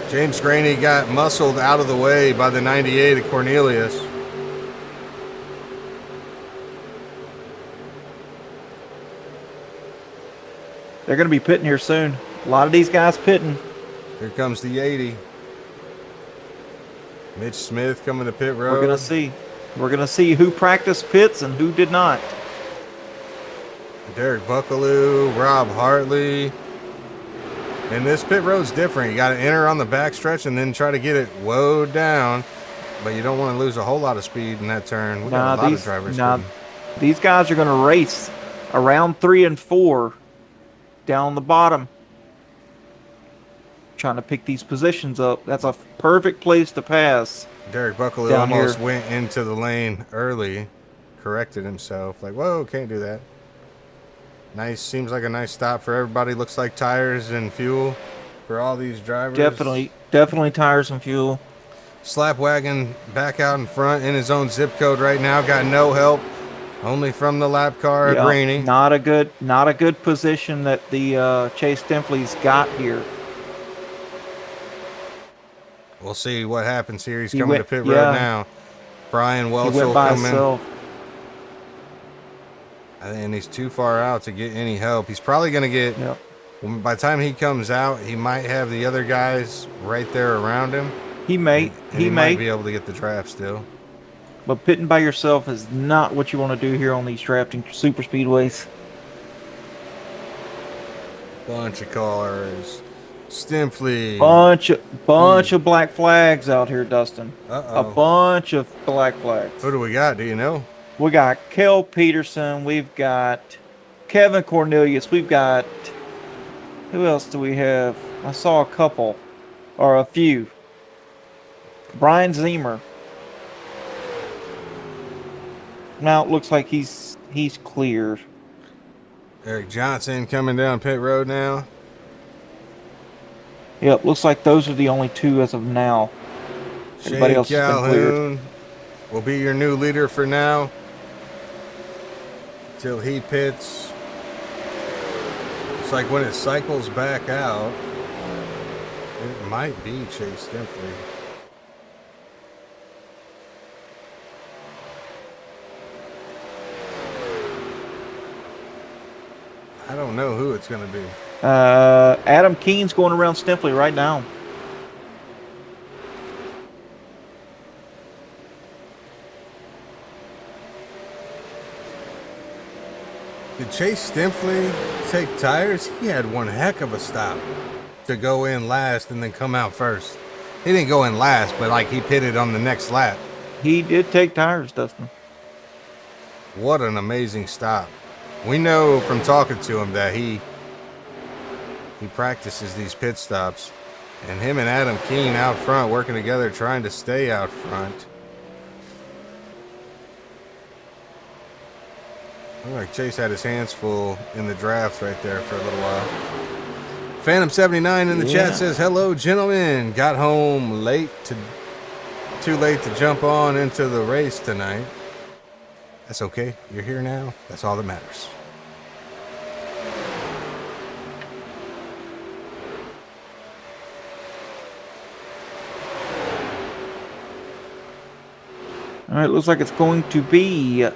James Greeny got muscled out of the way by the 98 of Cornelius. They're going to be pitting here soon. A lot of these guys pitting. Here comes the 80. Mitch Smith coming to pit road. We're going to see. We're going to see who practiced pits and who did not. Derek Buckaloo, Rob Hartley. And this pit road's different. You got to enter on the backstretch and then try to get it woed down. But you don't want to lose a whole lot of speed in that turn. We got a lot of drivers speeding. These guys are going to race around 3 and 4 down the bottom. trying to pick these positions up. That's a perfect place to pass. Derek Buckaloo down almost here. went into the lane early, corrected himself. Like, whoa, can't do that. Nice, seems like a nice stop for everybody. Looks like tires and fuel for all these drivers. Definitely tires and fuel. Slapwagon back out in front in his own zip code right now. Got no help, only from the lap car. Yeah, Greeny. not a good position that the Chase Stempley's got here. We'll see what happens here. He's He coming went- to pit yeah. road now. Brian Welch He went will by come himself. in. And he's too far out to get any help. He's probably going to get, by the time he comes out, he might have the other guys right there around him. He may. And he might be able to get the draft still. But pitting by yourself is not what you want to do here on these drafting super speedways. Bunch of cars. Stempley. Bunch of black flags out here, Dustin. Uh-oh. A bunch of black flags. Who do we got? Do you know? We got Kel Peterson. We've got Kevin Cornelius. We've got... Who else do we have? I saw a couple. Or a few. Brian Zemer. Now it looks like he's cleared. Eric Johnson coming down pit road now. Yep, looks like those are the only two as of now. Everybody Shane else has been cleared. Calhoun will be your new leader for now. Till he pits. It's like when it cycles back out, it might be Chase Stempley. I don't know who it's going to be. Adam Keen's going around Stempley right now. Did Chase Stempley take tires? He had one heck of a stop to go in last and then come out first. He didn't go in last, but like he pitted on the next lap. He did take tires, Dustin. What an amazing stop. We know from talking to him that he practices these pit stops. And him and Adam Keen out front working together trying to stay out front. Looked like Chase had his hands full in the draft right there for a little while. Phantom 79 in the chat says, hello, gentlemen. Got home too late to jump on into the race tonight. That's okay. You're here now. That's all that matters. All right, looks like it's going to be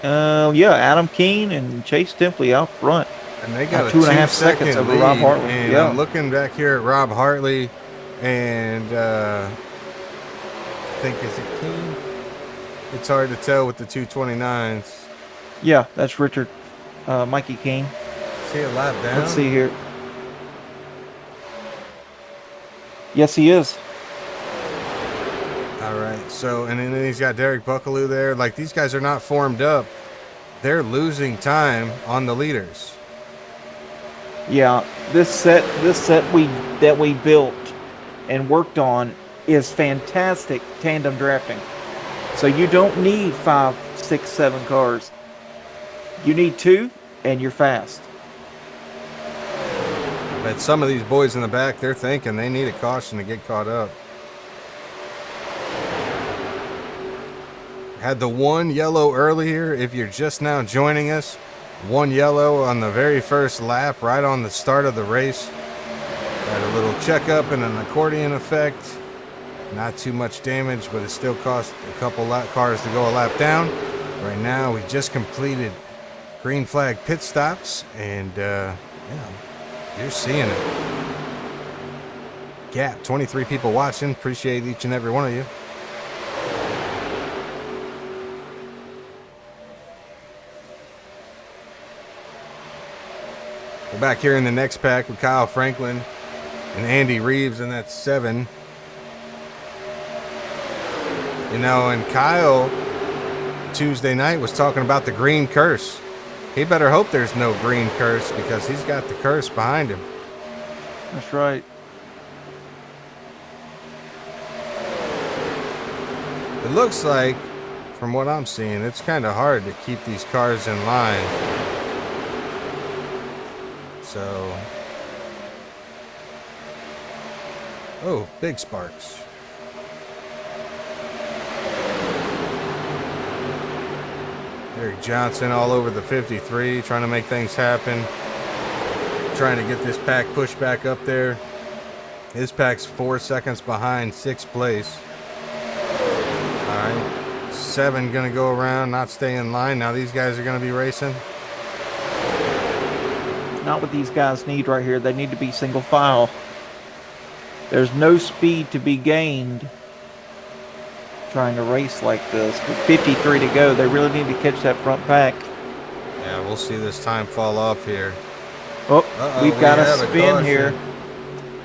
Adam Keen and Chase Stempley out front. And they got a 2.5 seconds over Rob Hartley. And I'm looking back here at Rob Hartley and I think, is it Keen? It's hard to tell with the 229s. Yeah, that's Richard, Mikey Keen. See a lap down? Let's see here. Yes, he is. All right. So, and then he's got Derek Buckaloo there. Like, these guys are not formed up. They're losing time on the leaders. Yeah, this set that we built and worked on is fantastic tandem drafting. So you don't need 5, 6, 7 cars. You need 2, and you're fast. But some of these boys in the back, they're thinking they need a caution to get caught up. Had the one yellow earlier. If you're just now joining us, one yellow on the very first lap, right on the start of the race. Had a little checkup and an accordion effect. Not too much damage, but it still cost a couple cars to go a lap down. Right now, we just completed green flag pit stops, and you're seeing it. Gap, 23 people watching. Appreciate each and every one of you. We're back here in the next pack with Kyle Franklin and Andy Reeves, and that's 7. You know, and Kyle Tuesday night was talking about the green curse. He better hope there's no green curse because he's got the curse behind him. That's right. It looks like, from what I'm seeing, it's kind of hard to keep these cars in line. So... Oh, big sparks. Eric Johnson all over the 53, trying to make things happen. Trying to get this pack pushed back up there. His pack's 4 seconds behind 6th place. Alright. 7 gonna go around, not stay in line. Now these guys are gonna be racing. Not what these guys need right here. They need to be single file. There's no speed to be gained trying to race like this. With 53 to go, they really need to catch that front pack. Yeah, we'll see this time fall off here. Oh, we've got a spin here.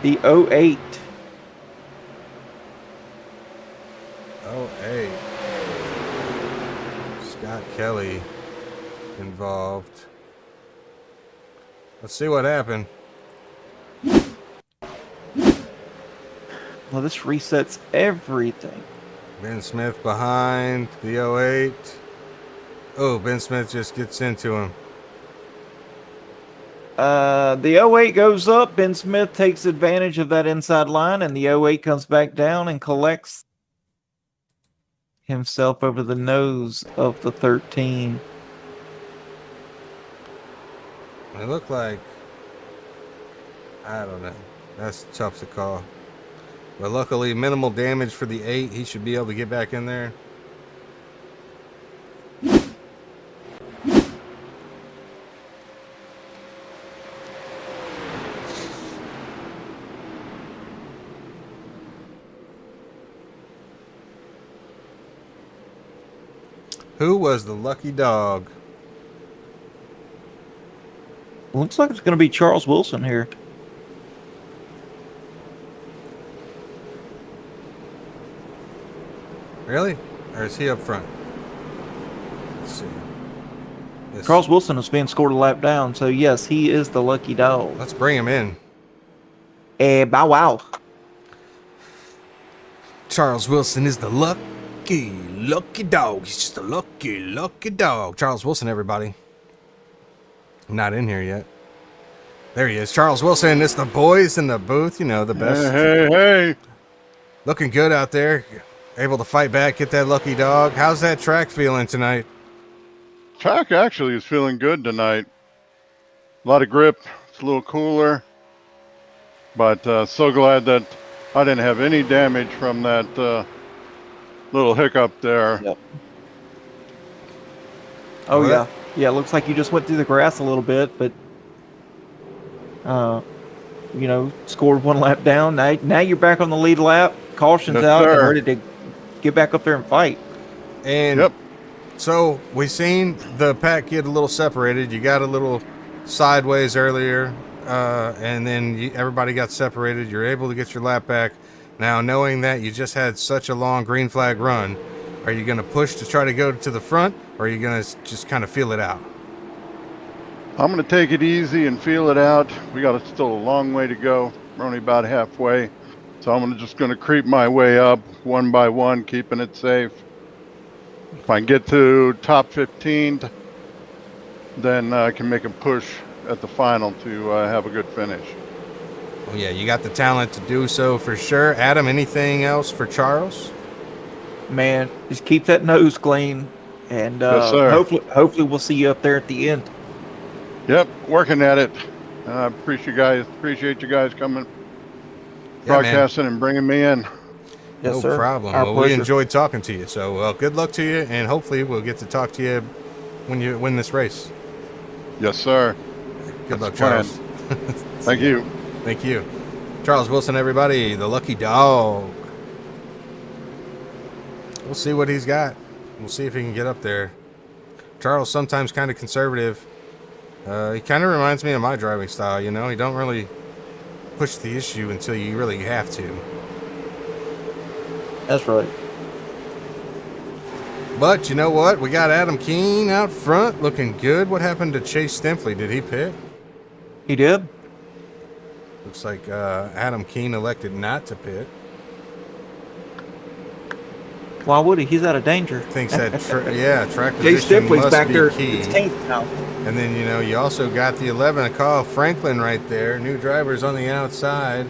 The 08. 08. Scott Kelly involved. Let's see what happened. Well, this resets everything. Ben Smith behind the 08. Oh, Ben Smith just gets into him. The 08 goes up. Ben Smith takes advantage of that inside line, and the 08 comes back down and collects himself over the nose of the 13. It looked like, I don't know. That's tough to call. But luckily, minimal damage for the 8. He should be able to get back in there. Who was the lucky dog? Looks like it's going to be Charles Wilson here. Really? Or is he up front? Let's see. Yes. Charles Wilson is being scored a lap down, so yes, he is the lucky dog. Let's bring him in. Bow wow. Charles Wilson is the lucky dog. He's just a lucky dog. Charles Wilson, everybody. Not in here yet. There he is. Charles Wilson. It's the boys in the booth. You know, the best. Hey. Looking good out there. Able to fight back, get that lucky dog. How's that track feeling tonight? Track actually is feeling good tonight. A lot of grip. It's a little cooler. But so glad that I didn't have any damage from that little hiccup there. Yep. Oh, yeah. Yeah, it looks like you just went through the grass a little bit, but, you know, scored 1 lap down. Now you're back on the lead lap. Caution's out and ready to get back up there and fight. And so we seen the pack get a little separated. You got a little sideways earlier, and then everybody got separated. You're able to get your lap back. Now, knowing that you just had such a long green flag run, are you going to push to try to go to the front, or are you going to just kind of feel it out? I'm going to take it easy and feel it out. We got still a long way to go. We're only about halfway. So I'm just going to creep my way up one by one, keeping it safe. If I get to top 15, then I can make a push at the final to have a good finish. Well, yeah, you got the talent to do so for sure. Adam, anything else for Charles? Man, just keep that nose clean, and Yes, sir. hopefully we'll see you up there at the end. Yep, working at it. I appreciate you guys coming, broadcasting, and bringing me in. No problem. Well, we enjoyed talking to you. So, good luck to you, and hopefully we'll get to talk to you when you win this race. Yes, sir. Good luck, That's Charles. Thank you. Thank you. Charles Wilson, everybody, the lucky dog. We'll see what he's got. We'll see if he can get up there. Charles, sometimes kind of conservative. He kind of reminds me of my driving style, you know? You don't really push the issue until you really have to. That's right. But you know what? We got Adam Keene out front looking good. What happened to Chase Stempley? Did he pit? He did. Looks like Adam Keene elected not to pit. Why would he? He's out of danger. Thinks that, track Chase position Stempley's must back be there. key. 16th now. And then, you also got the 11, Kyle Franklin right there. New drivers on the outside.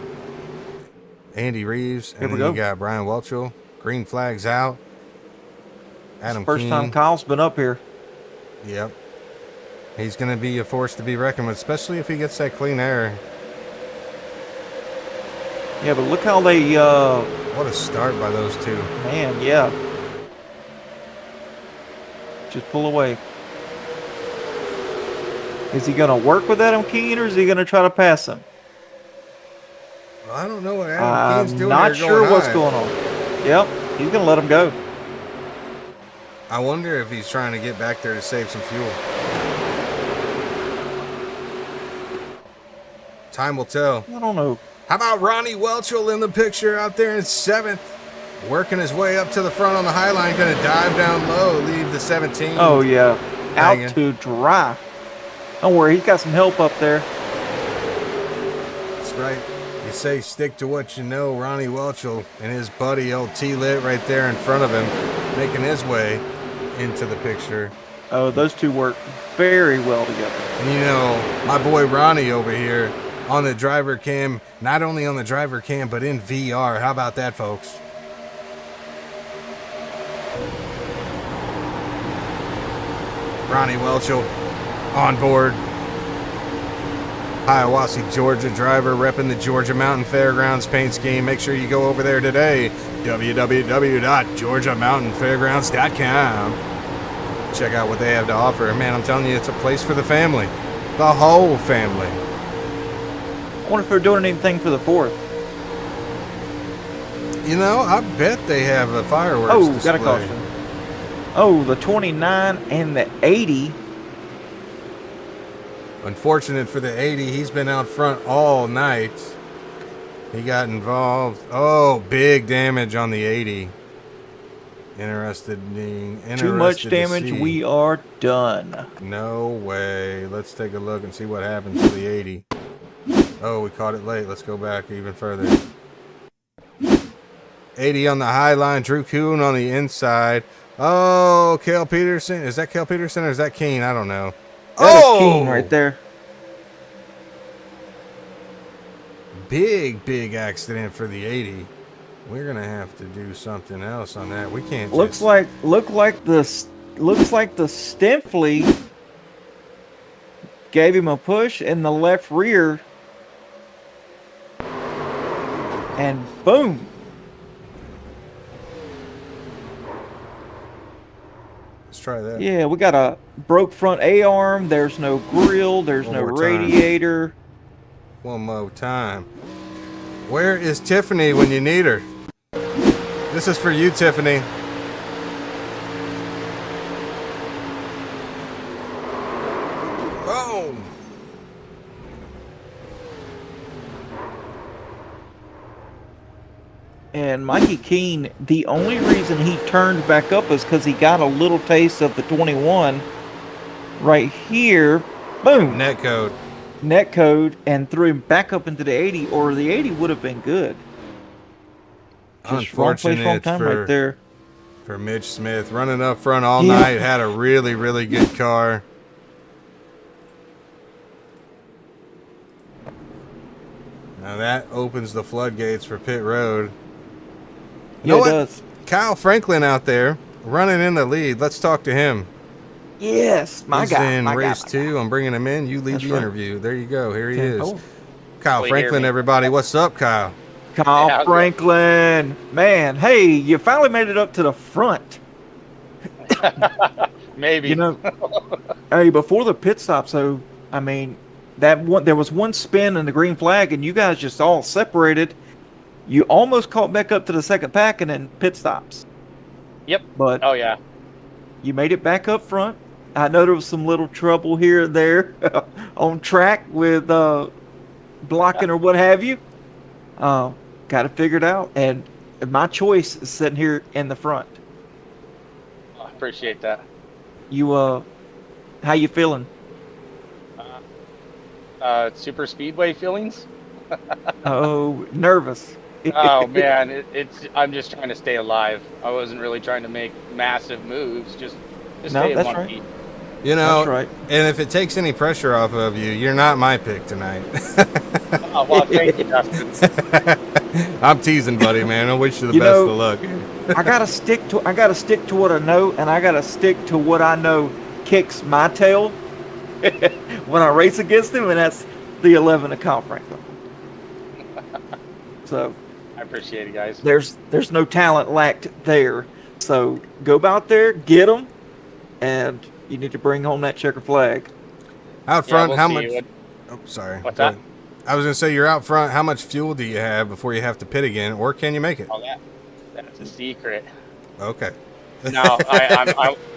Andy Reeves. And then you got Brian Welchel. Green flags out. Adam First Keene. time Kyle's been up here. Yep. He's going to be a force to be reckoned with, especially if he gets that clean air. Yeah, but look how they... What a start by those two. Man, yeah. Just pull away. Is he going to work with Adam Keene, or is he going to try to pass him? Well, I don't know what Adam Keene's doing. Not sure what's going on. Yep, he's going to let him go. I wonder if he's trying to get back there to save some fuel. Time will tell. I don't know. How about Ronnie Welchel in the picture out there in 7th? Working his way up to the front on the high line. Going to dive down low, leave the 17. Oh, yeah. Hanging. Out to dry. Don't worry, he's got some help up there. That's right. You say stick to what you know. Ronnie Welchel and his buddy old T-Lit right there in front of him, making his way into the picture. Oh, those two work very well together. And my boy Ronnie over here on the driver cam, not only on the driver cam, but in VR. How about that, folks? Ronnie Welchel on board. Hiawassee, Georgia driver repping the Georgia Mountain Fairgrounds paint scheme. Make sure you go over there today. www.georgiamountainfairgrounds.com. Check out what they have to offer. Man, I'm telling you, it's a place for the family. The whole family. I wonder if they're doing anything for the 4th. I bet they have a fireworks display. Got a caution. Oh, the 29 and the 80. Unfortunate for the 80, he's been out front all night. He got involved. Oh, big damage on the 80. Interested Too much damage, we are done. No way. Let's take a look and see what happens to the 80. Oh, we caught it late. Let's go back even further. 80 on the high line. Drew Kuhn on the inside. Oh, Cale Peterson. Is that Cale Peterson or is that Keene? I don't know. That is Keene right there. Big accident for the 80. We're gonna have to do something else on that. We can't. Looks like the Stempley gave him a push in the left rear, and boom. Let's try that. Yeah, we got a broke front A-arm. There's no grill. There's no radiator. One more time. Where is Tiffany when you need her? This is for you, Tiffany. Boom. And Mikey Keene, the only reason he turned back up is because he got a little taste of the 21 right here. Boom. Net code, and threw him back up into the 80, or the 80 would have been good. Just wrong place, wrong time right there. For Mitch Smith, running up front all night, had a really good car. Now that opens the floodgates for pit road. You know it what? does. Kyle Franklin out there running in the lead. Let's talk to him. Yes, He's in race 2. I'm bringing him in. You lead the interview. There you go. Here he is. Kyle Franklin, everybody. What's up, Kyle? Kyle Franklin. Man, hey, you finally made it up to the front. Maybe. Hey, before the pit stop, so, I mean, there was one spin in the green flag, and you guys just all separated. You almost caught back up to the second pack, and then pit stops. Yep. But oh, yeah. You made it back up front. I know there was some little trouble here and there on track with blocking or what have you. Got it figured out, and my choice is sitting here in the front. Appreciate that. You how you feeling? Super speedway feelings. Oh, nervous. Oh man, I'm just trying to stay alive. I wasn't really trying to make massive moves. Just No, stay in that's one right. piece. You know, That's right. and if it takes any pressure off of you, you're not my pick tonight. Oh, well, thank you, Justin. I'm teasing, buddy, man. I wish you the You best know, of luck. I gotta stick to what I know, and I gotta stick to what I know kicks my tail when I race against him, and that's the 11 of Kyle Franklin. So I appreciate it, guys. there's no talent lacked there. So go out there, get them, and you need to bring home that checker flag. Out Yeah, front, we'll how see. much? Oh, sorry. What's Go that? ahead. I was gonna say you're out front. How much fuel do you have before you have to pit again, or can you make it? Oh, that's a secret. Okay. No,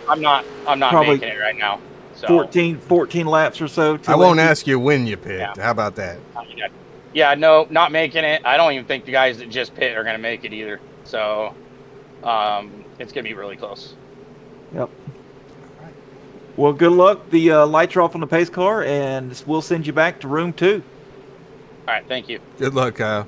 I'm not Probably making it right now. So 14 laps or so. I won't ask you when you pit. Yeah. How about that? Yeah, no, not making it. I don't even think the guys that just pit are gonna make it either. So, it's gonna be really close. Yep. Well, good luck. The lights are off on the pace car, and we'll send you back to room 2. All right, thank you. Good luck, Kyle.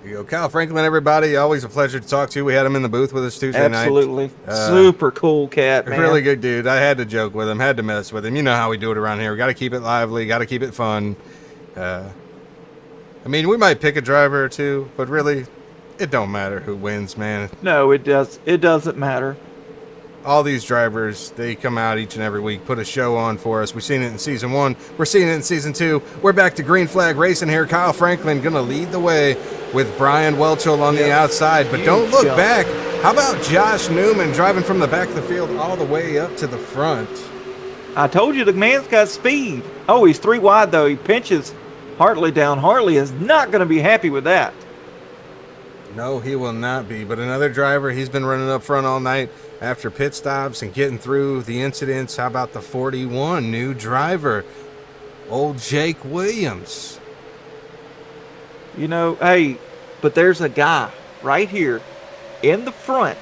Here you go, Kyle Franklin. Everybody, always a pleasure to talk to. We had him in the booth with us Tuesday night. Absolutely. Super cool cat, man. Really good dude. I had to joke with him, had to mess with him. You know how we do it around here. We got to keep it lively, got to keep it fun. I mean, we might pick a driver or two, but really, it don't matter who wins, man. No, it doesn't matter. All these drivers, they come out each and every week, put a show on for us. We've seen it in season 1. We're seeing it in season 2. We're back to green flag racing here. Kyle Franklin going to lead the way with Brian Welchel on the outside. But don't look back. How about Josh Newman driving from the back of the field all the way up to the front? I told you the man's got speed. Oh, he's 3 wide, though. He pinches Hartley down. Hartley is not going to be happy with that. No, he will not be. But another driver, he's been running up front all night after pit stops and getting through the incidents. How about the 41 new driver, old Jake Williams? You know, hey, but there's a guy right here in the front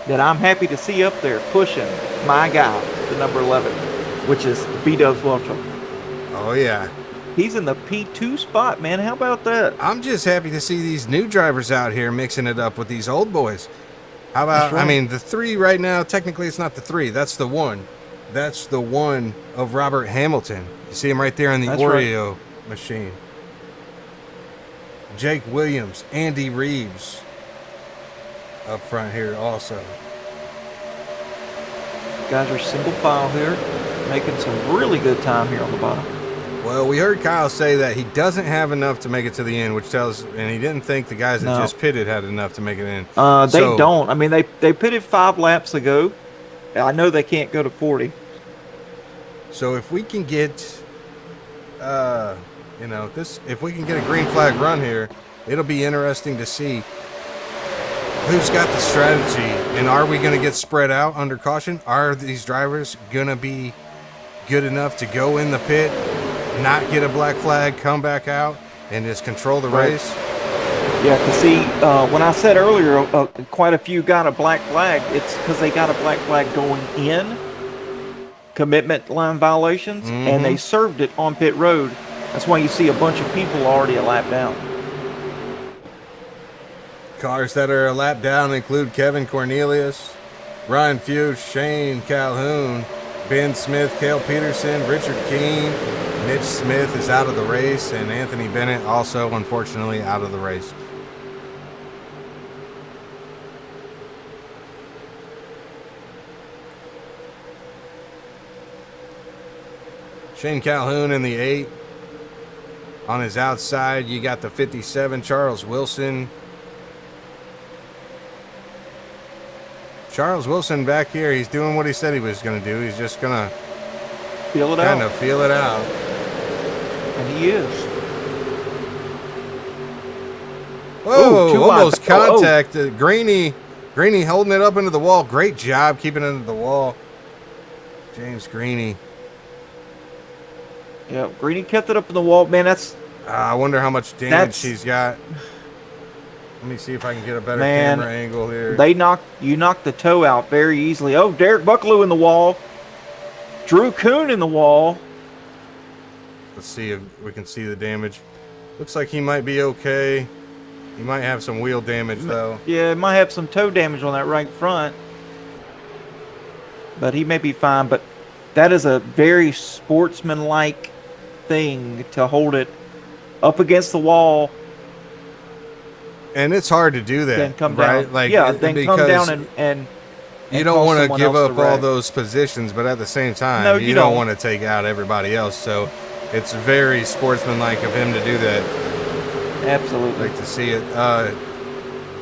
that I'm happy to see up there pushing my guy, the number 11, which is B-Dubs Welchel. Oh, yeah. He's in the P2 spot, man. How about that? I'm just happy to see these new drivers out here mixing it up with these old boys. How about, right. I mean, the 3 right now, technically it's not the 3. That's the 1. That's the 1 of Robert Hamilton. You see him right there on the Oreo machine. Jake Williams, Andy Reeves up front here also. Guys are single file here, making some really good time here on the bottom. Well, we heard Kyle say that he doesn't have enough to make it to the end, which tells, and he didn't think the guys that just pitted had enough to make it in. They don't. I mean, they pitted 5 laps ago. I know they can't go to 40. So if we can get, if we can get a green flag run here, it'll be interesting to see who's got the strategy, and are we going to get spread out under caution? Are these drivers going to be good enough to go in the pit, not get a black flag, come back out, and just control the race? Yeah, because see, when I said earlier, quite a few got a black flag, it's because they got a black flag going in, commitment line violations, and they served it on pit road. That's why you see a bunch of people already a lap down. Cars that are a lap down include Kevin Cornelius, Ryan Fuchs, Shane Calhoun, Ben Smith, Cale Peterson, Richard Keene, Mitch Smith is out of the race, and Anthony Bennett also, unfortunately, out of the race. Shane Calhoun in the 8. On his outside, you got the 57, Charles Wilson. Charles Wilson back here, he's doing what he said he was going to do. He's just going to feel it out. Kind of feel it out. And he is. Whoa, almost contacted. Greeny holding it up into the wall. Great job keeping it into the wall. James Greeny. Yeah, Greeny kept it up in the wall. Man, that's... I wonder how much damage he's got. Let me see if I can get a better Man, camera angle here. you knocked the toe out very easily. Oh, Derek Bucklew in the wall. Drew Kuhn in the wall. Let's see if we can see the damage. Looks like he might be okay. He might have some wheel damage, though. Yeah, it might have some toe damage on that right front. But he may be fine. But that is a very sportsmanlike thing to hold it up against the wall. And it's hard to do that, Then come right? down. Like, yeah, then come down and you don't want to cause give someone else up to all wreck. those positions, but at the same time, No, you don't want to take out everybody else. So it's very sportsmanlike of him to do that. Absolutely. Like to see it.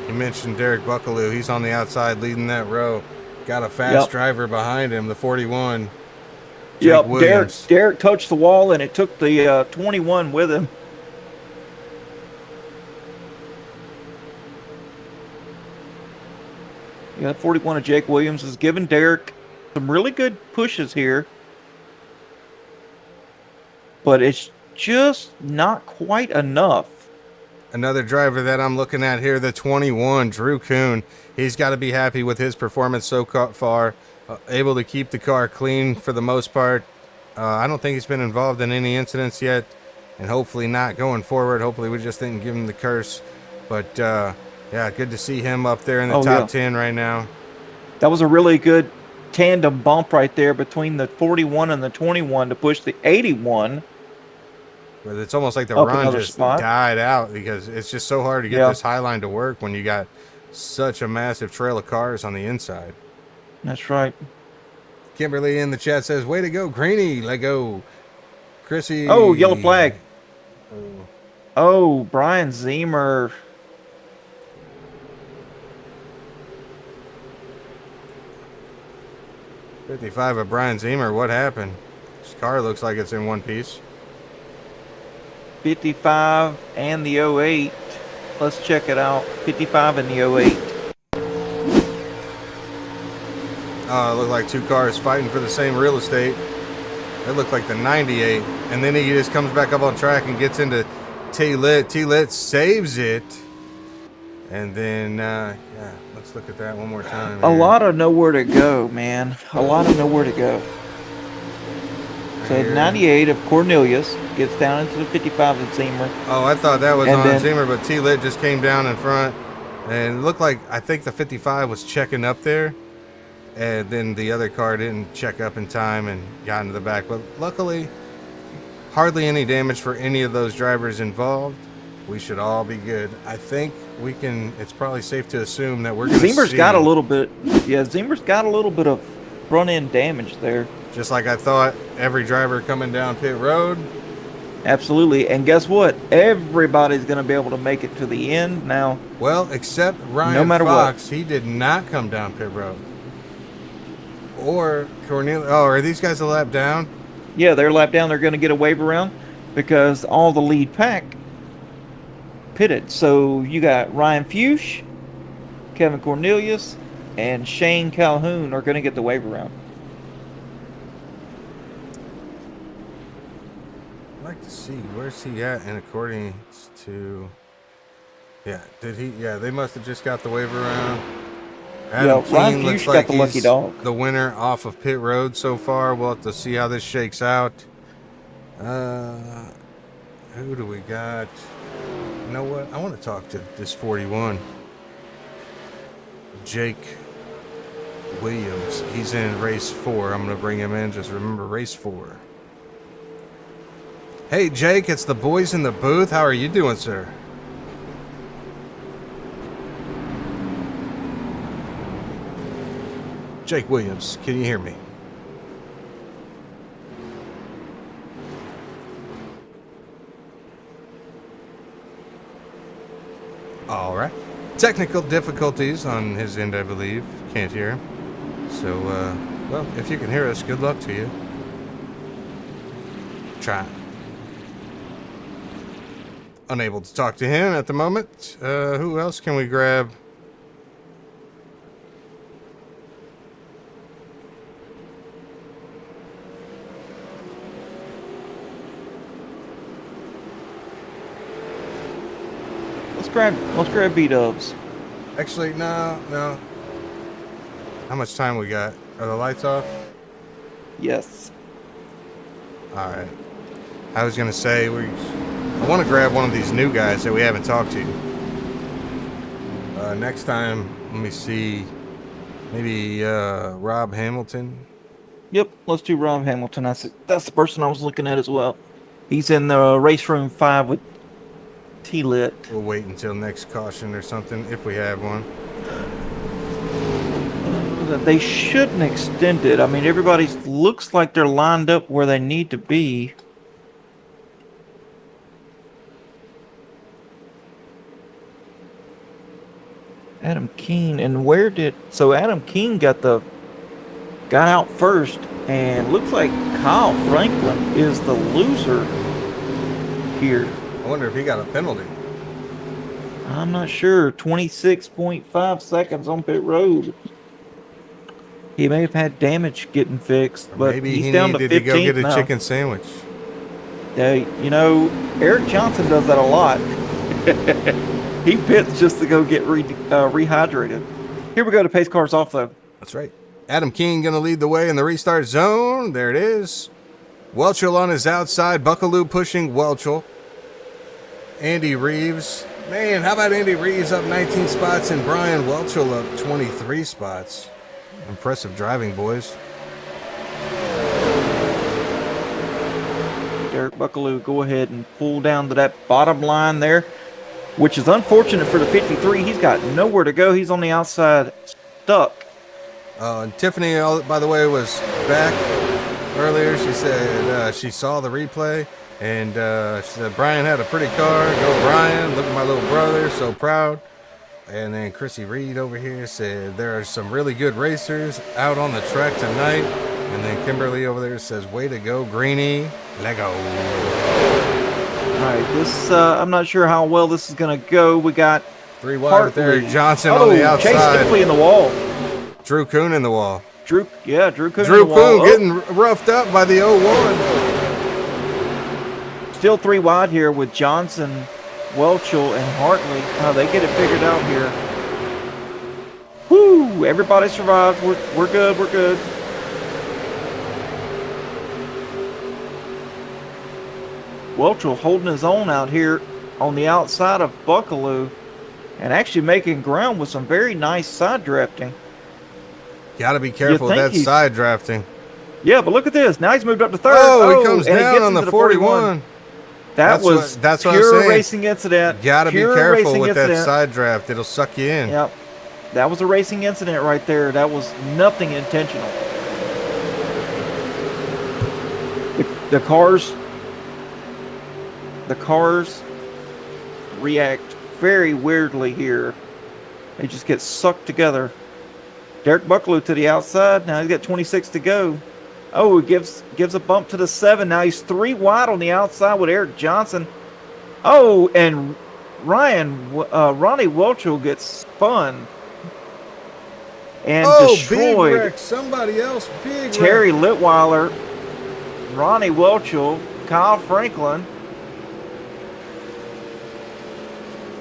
You mentioned Derek Bucklew. He's on the outside leading that row. Got a fast driver behind him, the 41. Jake Williams. Derek touched the wall, and it took the 21 with him. Yeah, 41 of Jake Williams is giving Derek some really good pushes here. But it's just not quite enough. Another driver that I'm looking at here, the 21, Drew Kuhn. He's got to be happy with his performance so far. Able to keep the car clean for the most part. I don't think he's been involved in any incidents yet, and hopefully not going forward. Hopefully we just didn't give him the curse. But, yeah, good to see him up there in the top 10 right now. That was a really good tandem bump right there between the 41 and the 21 to push the 81. But it's almost like the Up run another just spot. died out because it's just so hard to get this high line to work when you got such a massive trail of cars on the inside. That's right. Kimberly in the chat says, way to go, Greeny. Let go. Chrissy. Oh, yellow flag. Oh, Brian Zemer. '55 of Brian Zemer. What happened? This car looks like it's in one piece. 55 and the 08. Let's check it out. 55 and the 08. Oh, it looked like two cars fighting for the same real estate. It looked like the 98. And then he just comes back up on track and gets into T-Lit. T-Lit saves it. And then, yeah, let's look at that one more time. A lot of nowhere to go, man. A lot of nowhere to go. So 98 of Cornelius gets down into the 55 of Zemer. Oh, I thought that was And on then- Zemer, but T-Lit just came down in front. And it looked like, I think the 55 was checking up there. And then the other car didn't check up in time and got into the back. But luckily, hardly any damage for any of those drivers involved. We should all be good. I think we can, it's probably safe to assume that we're going to see. Zemer's got a little bit, Zemer's got a little bit of front-end damage there. Just like I thought, every driver coming down pit road. Absolutely. And guess what? Everybody's going to be able to make it to the end now. Well, except Ryan No matter Fox. He did not come down pit road. Or Cornelius. Oh, are these guys a lap down? Yeah, they're lap down. They're going to get a wave around because all the lead pack pitted. So you got Ryan Fuchs, Kevin Cornelius, and Shane Calhoun are going to get the wave around. I'd like to see, where's he at in accordance to... Yeah, did he... Yeah, they must have just got the wave around. Adam Ryan Keene looks Fuchs like got the lucky he's dog. the winner off of pit road so far. We'll have to see how this shakes out. Who do we got? You know what? I want to talk to this 41. Jake Williams. He's in race 4. I'm going to bring him in. Just remember race 4. Hey, Jake, it's the boys in the booth. How are you doing, sir? Jake Williams, can you hear me? All right. Technical difficulties on his end, I believe. Can't hear him. So, well, if you can hear us, good luck to you. Try. Unable to talk to him at the moment. Who else can we grab? Let's grab B-dubs. Actually, no. How much time we got? Are the lights off? Yes. All right. I was gonna say I want to grab one of these new guys that we haven't talked to. Next time, let me see. Maybe Rob Hamilton. Yep, let's do Rob Hamilton. That's the person I was looking at as well. He's in the race room 5 with T-Lit. We'll wait until next caution or something if we have one. They shouldn't extend it. I mean, everybody looks like they're lined up where they need to be. Adam Keene, and so Adam Keene got out first, and looks like Kyle Franklin is the loser here. I wonder if he got a penalty. I'm not sure. 26.5 seconds on pit road. He may have had damage getting fixed, but maybe he's he down needed to 15th to go get a now. chicken sandwich. Eric Johnson does that a lot. He pits just to go get rehydrated. Here we go to pace cars off, though. That's right. Adam Keene going to lead the way in the restart zone. There it is. Welchel on his outside. Buckaloo pushing Welchel. Andy Reeves. Man, how about Andy Reeves up 19 spots and Brian Welchel up 23 spots. Impressive driving, boys. Derek Buckaloo go ahead and pull down to that bottom line there, which is unfortunate for the 53. He's got nowhere to go. He's on the outside stuck. And Tiffany, by the way, was back earlier. She said she saw the replay, and she said Brian had a pretty car. Go Brian, look at my little brother, so proud. And then Chrissy Reed over here said there are some really good racers out on the track tonight. And then Kimberly over there says, way to go, Greenie. Lego. All right, this I'm not sure how well this is going to go. We got 3 wide with Eric Johnson on the outside. Chase Stifley in the wall. Drew Kuhn in the wall. Drew Kuhn Drew in the Kuhn wall. getting roughed up by the 01. Still 3 wide here with Johnson, Welchel, and Hartley. They get it figured out here. Whoo! Everybody survived. We're good. We're good. Welchel holding his own out here on the outside of Buckaloo and actually making ground with some very nice side drafting. Got to be careful with that side drafting. Yeah, but look at this. Now he's moved up to 3rd. Oh, he comes down on the 41. That's pure what I'm saying. Racing incident. Got to be careful with that side draft. It'll suck you in. Yep. That was a racing incident right there. That was nothing intentional. The cars react very weirdly here. They just get sucked together. Derek Buckaloo to the outside. Now he's got 26 to go. Oh, he gives a bump to the 7. Now he's 3 wide on the outside with Eric Johnson. Oh, and Ronnie Welchel gets spun and destroyed. Big wreck. Somebody else big Terry wreck. Litweiler, Ronnie Welchel, Kyle Franklin.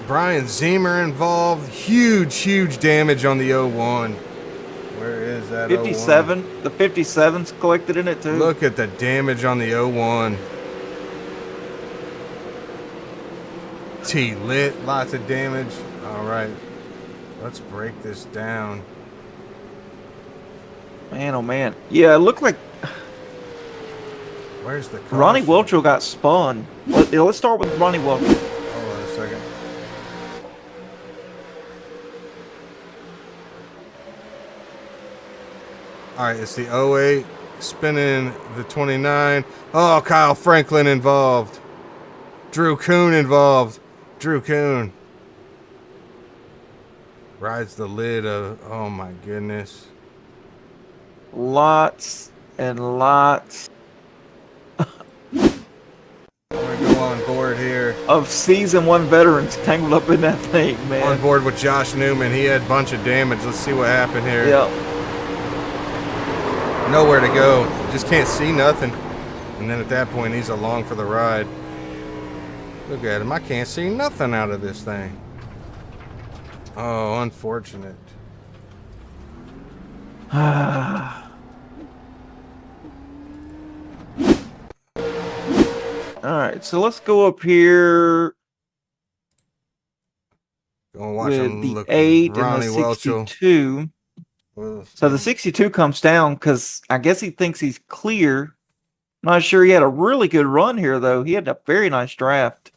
Brian Zemer involved. Huge damage on the 01. Where is that 57. 01? The 57's collected in it too. Look at the damage on the 01. T-Lit, lots of damage. All right, let's break this down. Man, oh man. Yeah, it looked like Where's the caution? Ronnie Welchel got spun. Let's start with Ronnie Welchel. Hold on a second. All right, it's the 08 spinning the 29. Oh, Kyle Franklin involved. Drew Kuhn involved. Drew Kuhn rides the lid of, oh my goodness. Lots and lots I'm gonna go on board here. of season 1 veterans tangled up in that thing, man. On board with Josh Newman. He had a bunch of damage. Let's see what happened here. Yep. Nowhere to go. Just can't see nothing. And then at that point, he's along for the ride. Look at him. I can't see nothing out of this thing. Oh, unfortunate. All right, so let's go up here Gonna watch with him the look 8 and the Ronnie Welchel. 62. Well, So the 62 comes down because I guess he thinks he's clear. Not sure. He had a really good run here, though. He had a very nice draft.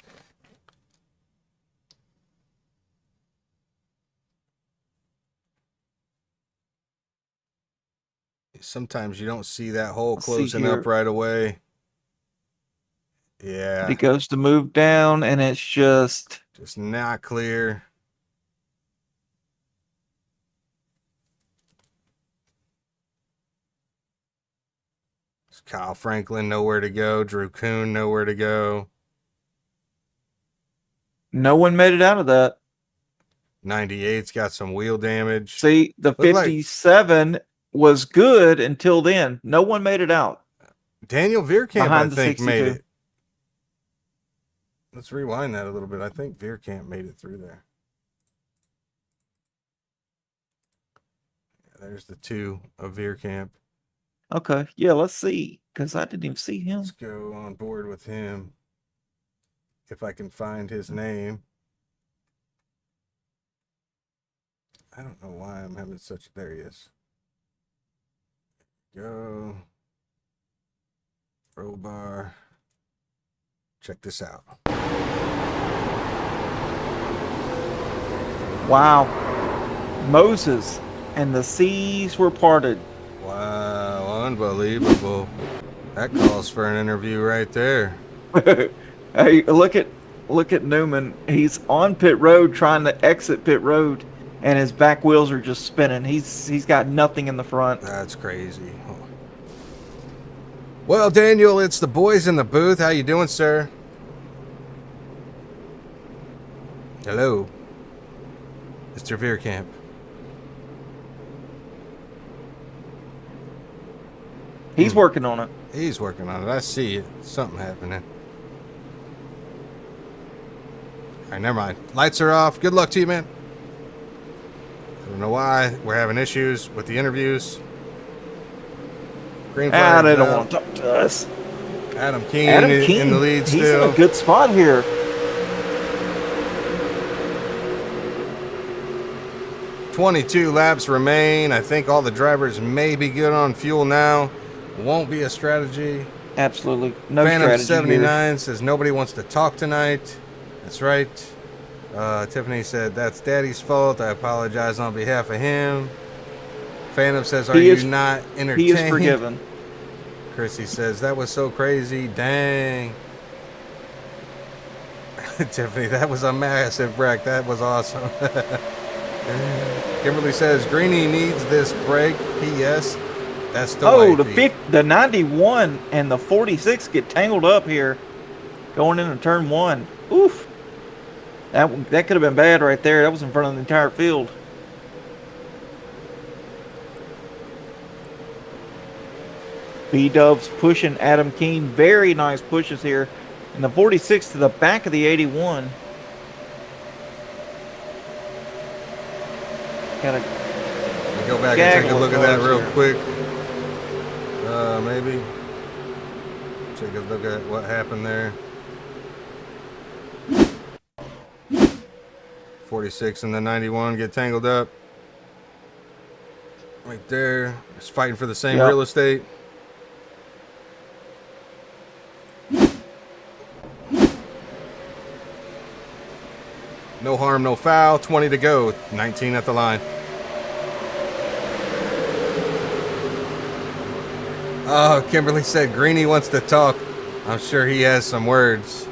sometimes you don't see that hole Let's see closing up here. right away. He Yeah, goes to move down, and it's just not clear. Kyle Franklin nowhere to go. Drew Kuhn nowhere to go. no one made it out of that. 98's got some wheel damage. See, the 57 was good until then. No one made it out. Daniel Veerkamp, I Behind the think, 62. made it. Let's rewind that a little bit. I think Veerkamp made it through there. Yeah, there's the 2 of Veerkamp. Okay, yeah, let's see, because I didn't even see him. Let's go on board with him. If I can find his name. I don't know why I'm having such... There he is. Go. Crowbar. Check this out. Wow. Moses and the seas were parted. Wow, unbelievable. That calls for an interview right there. Hey, look at Newman. He's on pit road trying to exit pit road, and his back wheels are just spinning. He's got nothing in the front. That's crazy. Well, Daniel, it's the boys in the booth. How you doing, sir? Hello, Mr. Veerkamp. He's working on it. He's working on it. I see it. Something happening. All right, never mind. Lights are off. Good luck to you, man. I don't know why. We're having issues with the interviews. Green flag. They don't want to talk to us. Adam Keene in the lead still. He's in a good spot here. "22 laps remain. I think all the drivers may be good on fuel now. Won't be a strategy." Absolutely no Phantom strategy 79 here. says nobody wants to talk tonight. That's right. Tiffany said that's Daddy's fault. I apologize on behalf of him. Phantom says, are you not entertained? He is forgiven. Chrissy says that was so crazy. Dang. Tiffany, that was a massive wreck. That was awesome. Kimberly says Greeny needs this break. P.S. That's still the 91 and the 46 get tangled up here going into turn 1. Oof. That could have been bad right there. That was in front of the entire field. B-Dubs pushing Adam Keene. Very nice pushes here. And the 46 to the back of the 81. Gotta go back and take a look at that real quick. Maybe. Take a look at what happened there. 46 and the 91 get tangled up. Right there. It's fighting for the same real estate. No harm, no foul. 20 to go. 19 at the line. Oh, Kimberly said Greeny wants to talk. I'm sure he has some words.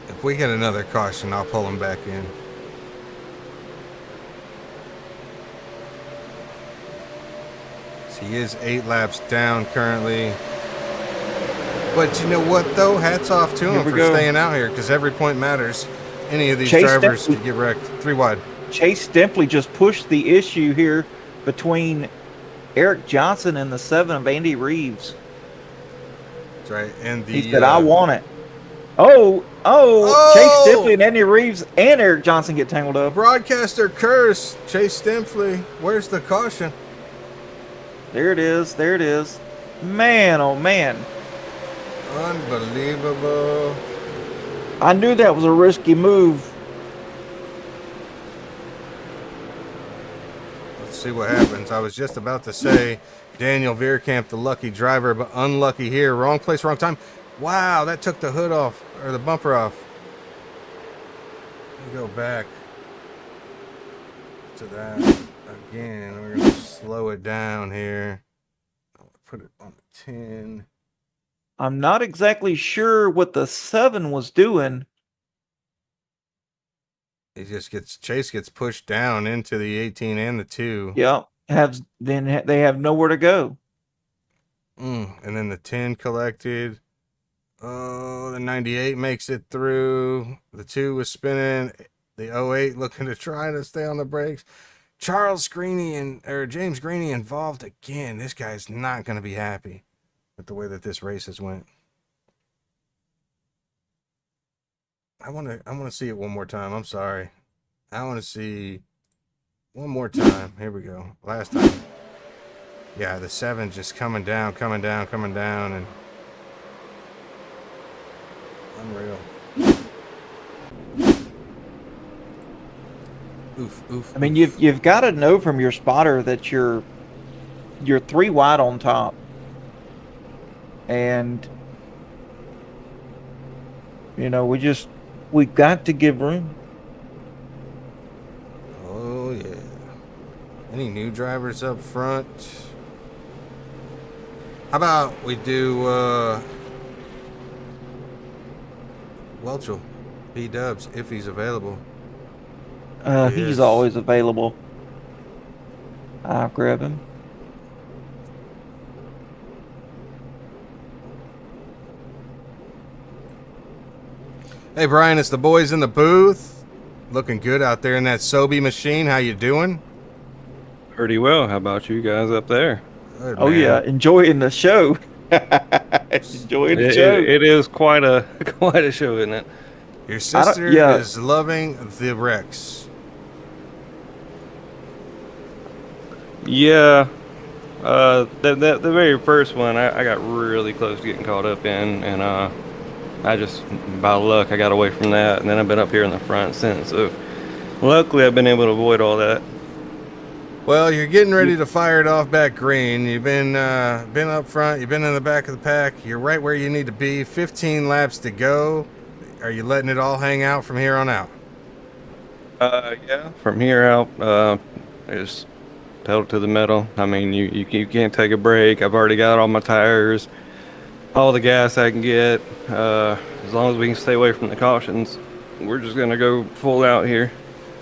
If we get another caution, I'll pull him back in. So he is 8 laps down currently. But you know what, though? Hats off to him for staying out here, because every point matters. Any of these drivers could get wrecked. 3 wide. Chase Stempley just pushed the issue here between Eric Johnson in the 7 of Andy Reeves. That's right. And He said, I want it. Oh, Chase Stifley and Andy Reeves and Eric Johnson get tangled up. Broadcaster curse. Chase Stifley. Where's the caution? There it is. There it is. Man, oh man. Unbelievable. I knew that was a risky move. Let's see what happens. I was just about to say Daniel Veerkamp, the lucky driver, but unlucky here. Wrong place, wrong time. Wow, that took the hood off, or the bumper off. Let me go back to that again. We're going to slow it down here. I'll put it on the 10. I'm not exactly sure what the 7 was doing. Chase gets pushed down into the 18 and the 2. Yeah, then they have nowhere to go. And then the 10 collected. Oh, the 98 makes it through. The 2 was spinning. The 08 looking to try to stay on the brakes. James Greeny involved again. This guy's not going to be happy with the way that this race has went. I want to see it one more time. I'm sorry. I want to see one more time. Here we go. Last time. Yeah, the 7 just coming down, and unreal. Oof. I mean, you've got to know from your spotter that you're 3 wide on top, and you know we've got to give room. Oh yeah. Any new drivers up front? How about we do Welchel, B-Dubs, if he's available. He's always available. I'll grab him. Hey Brian, it's the boys in the booth. Looking good out there in that Sobe machine. How you doing? Pretty well. How about you guys up there? Good, oh man. yeah, enjoying the show. Enjoying the show. It is quite a show, isn't it? Your sister is loving the Rex. Yeah. The very first one, I got really close to getting caught up in, and I just, by luck, I got away from that, and then I've been up here in the front since. So, luckily, I've been able to avoid all that. Well, you're getting ready to fire it off back green. You've been up front. You've been in the back of the pack. You're right where you need to be. 15 laps to go. Are you letting it all hang out from here on out? Yeah. From here out, just pedal to the metal. I mean, you can't take a break. I've already got all my tires, all the gas I can get. As long as we can stay away from the cautions, we're just gonna go full out here.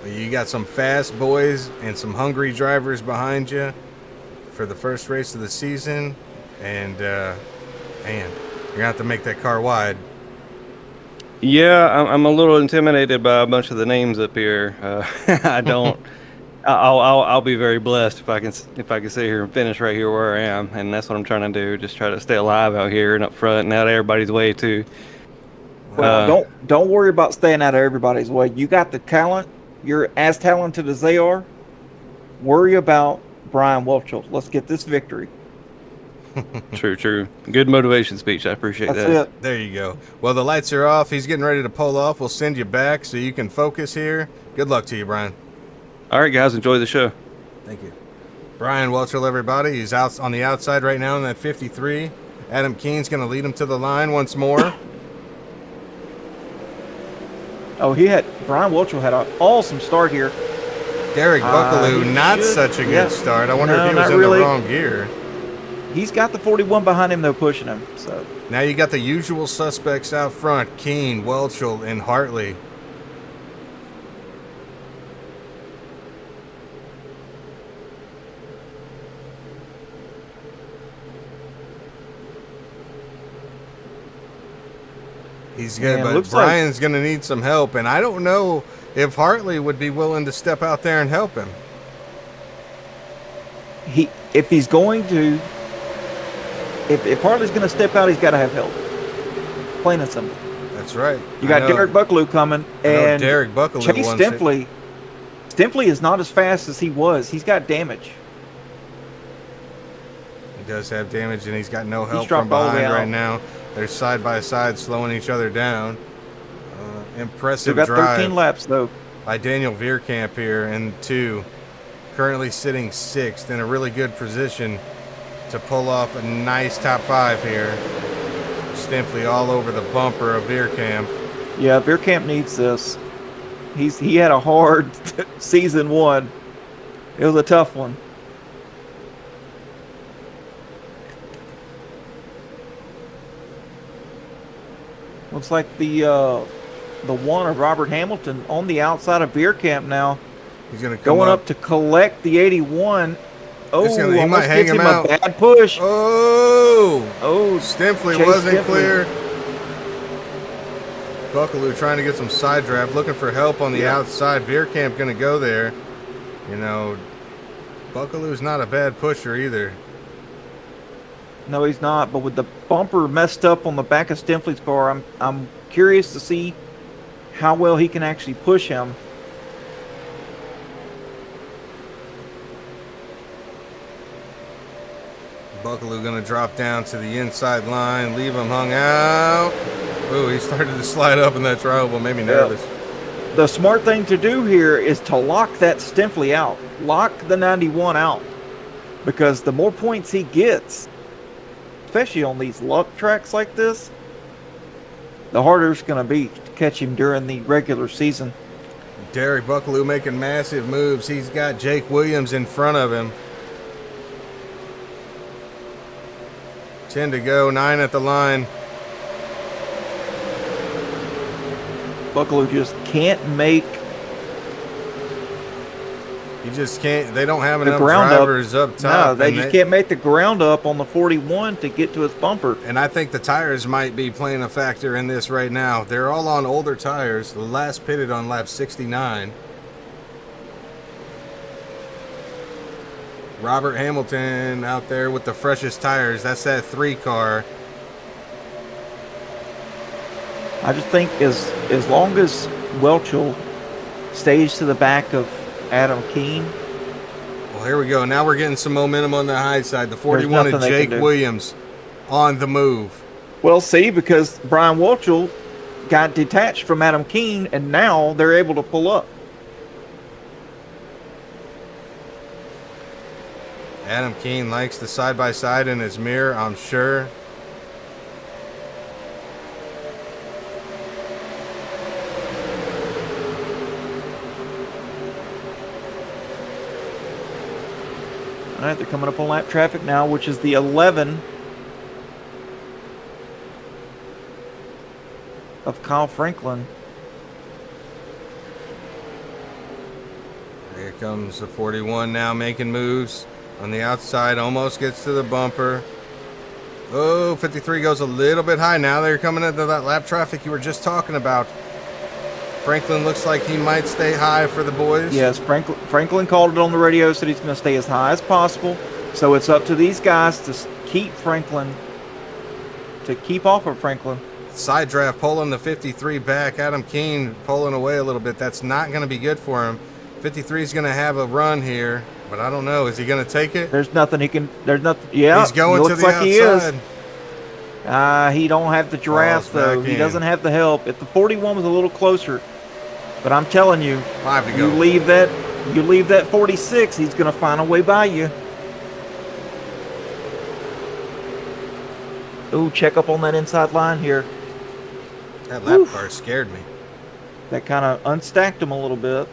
You got some fast boys and some hungry drivers behind you for the first race of the season, and man, you're gonna have to make that car wide. Yeah, I'm a little intimidated by a bunch of the names up here. I don't. I'll be very blessed if I can sit here and finish right here where I am, and that's what I'm trying to do. Just try to stay alive out here and up front and out of everybody's way too. Well, don't worry about staying out of everybody's way. You got the talent. You're as talented as they are. Worry about Brian Welchel. Let's get this victory. True. Good motivation speech. I appreciate that. That's it. There you go. Well, the lights are off. He's getting ready to pull off. We'll send you back so you can focus here. Good luck to you, Brian. All right, guys. Enjoy the show. Thank you. Brian Welchel, everybody. He's out on the outside right now in that 53. Adam Keene's going to lead him to the line once more. Oh, Brian Welchel had an awesome start here. Derek Buckaloo, not such a good start. I wonder if he was in the wrong gear. He's got the 41 behind him, though, pushing him. So now you got the usual suspects out front: Keene, Welchel, and Hartley. He's good, but Brian's going to need some help, and I don't know if Hartley would be willing to step out there and help him. if he's going to, if Hartley's going to step out, he's got to have help. Plain and simple. That's right. You got Derek Buckaloo coming, and Derek Buckaloo Chase Stimpley. Stimpley is not as fast as he was. He's got damage. He does have damage, and he's got no help dropped from all the way behind right out. now. They're side by side, slowing each other down. Impressive They've got drive 13 laps, though. by Daniel Veerkamp here in 2. Currently sitting 6th in a really good position to pull off a nice top 5 here. Stimpley all over the bumper of Veerkamp. Yeah, Veerkamp needs this. He had a hard season 1. It was a tough one. Looks like the one of Robert Hamilton on the outside of Veerkamp now. He's going to going up to collect the 81. Oh, he might hang him out. A bad push. Oh, Chase Stimpley wasn't Stimpley. clear. Buckaloo trying to get some side draft, looking for help on the outside. Veerkamp going to go there. You know, Buckaloo's not a bad pusher either. No, he's not. But with the bumper messed up on the back of Stimpley's car, I'm curious to see how well he can actually push him. Buckaloo going to drop down to the inside line, leave him hung out. Ooh, he started to slide up in that triangle, made me nervous. The smart thing to do here is to lock that Stimpley out. Lock the 91 out. Because the more points he gets, especially on these luck tracks like this, the harder it's going to be to catch him during the regular season. Derek Buckaloo making massive moves. He's got Jake Williams in front of him. 10 to go, 9 at the line. Buckaloo just can't make. You just can't. They don't have the enough ground drivers up top. No, they just can't make the ground up on the 41 to get to his bumper. And I think the tires might be playing a factor in this right now. They're all on older tires. The last pitted on lap 69. Robert Hamilton out there with the freshest tires. That's that 3 car. I just think as long as Welchel stays to the back of Adam Keene. Well, here we go. Now we're getting some momentum on the high side. The 41 of Jake Williams on the move. Well, see, because Brian Welchel got detached from Adam Keene, and now they're able to pull up. Adam Keene likes the side-by-side in his mirror, I'm sure. All right, they're coming up on lap traffic now, which is the 11 of Kyle Franklin. Here comes the 41 now making moves on the outside, almost gets to the bumper. Oh, 53 goes a little bit high. Now they're coming into that lap traffic you were just talking about. Franklin looks like he might stay high for the boys. Yes, Franklin called it on the radio, said he's going to stay as high as possible. So it's up to these guys to keep off of Franklin. Side draft pulling the 53 back. Adam Keene pulling away a little bit. That's not going to be good for him. 53 is going to have a run here, but I don't know. Is he going to take it? There's nothing he can. There's nothing. Yeah, he's going to the outside. He is. He don't have the giraffe though. He doesn't have the help. If the 41 was a little closer, but I'm telling you, 5 to go. You leave that 46. He's going to find a way by you. Ooh, check up on that inside line here. That lap car scared me. That kind of unstacked him a little bit.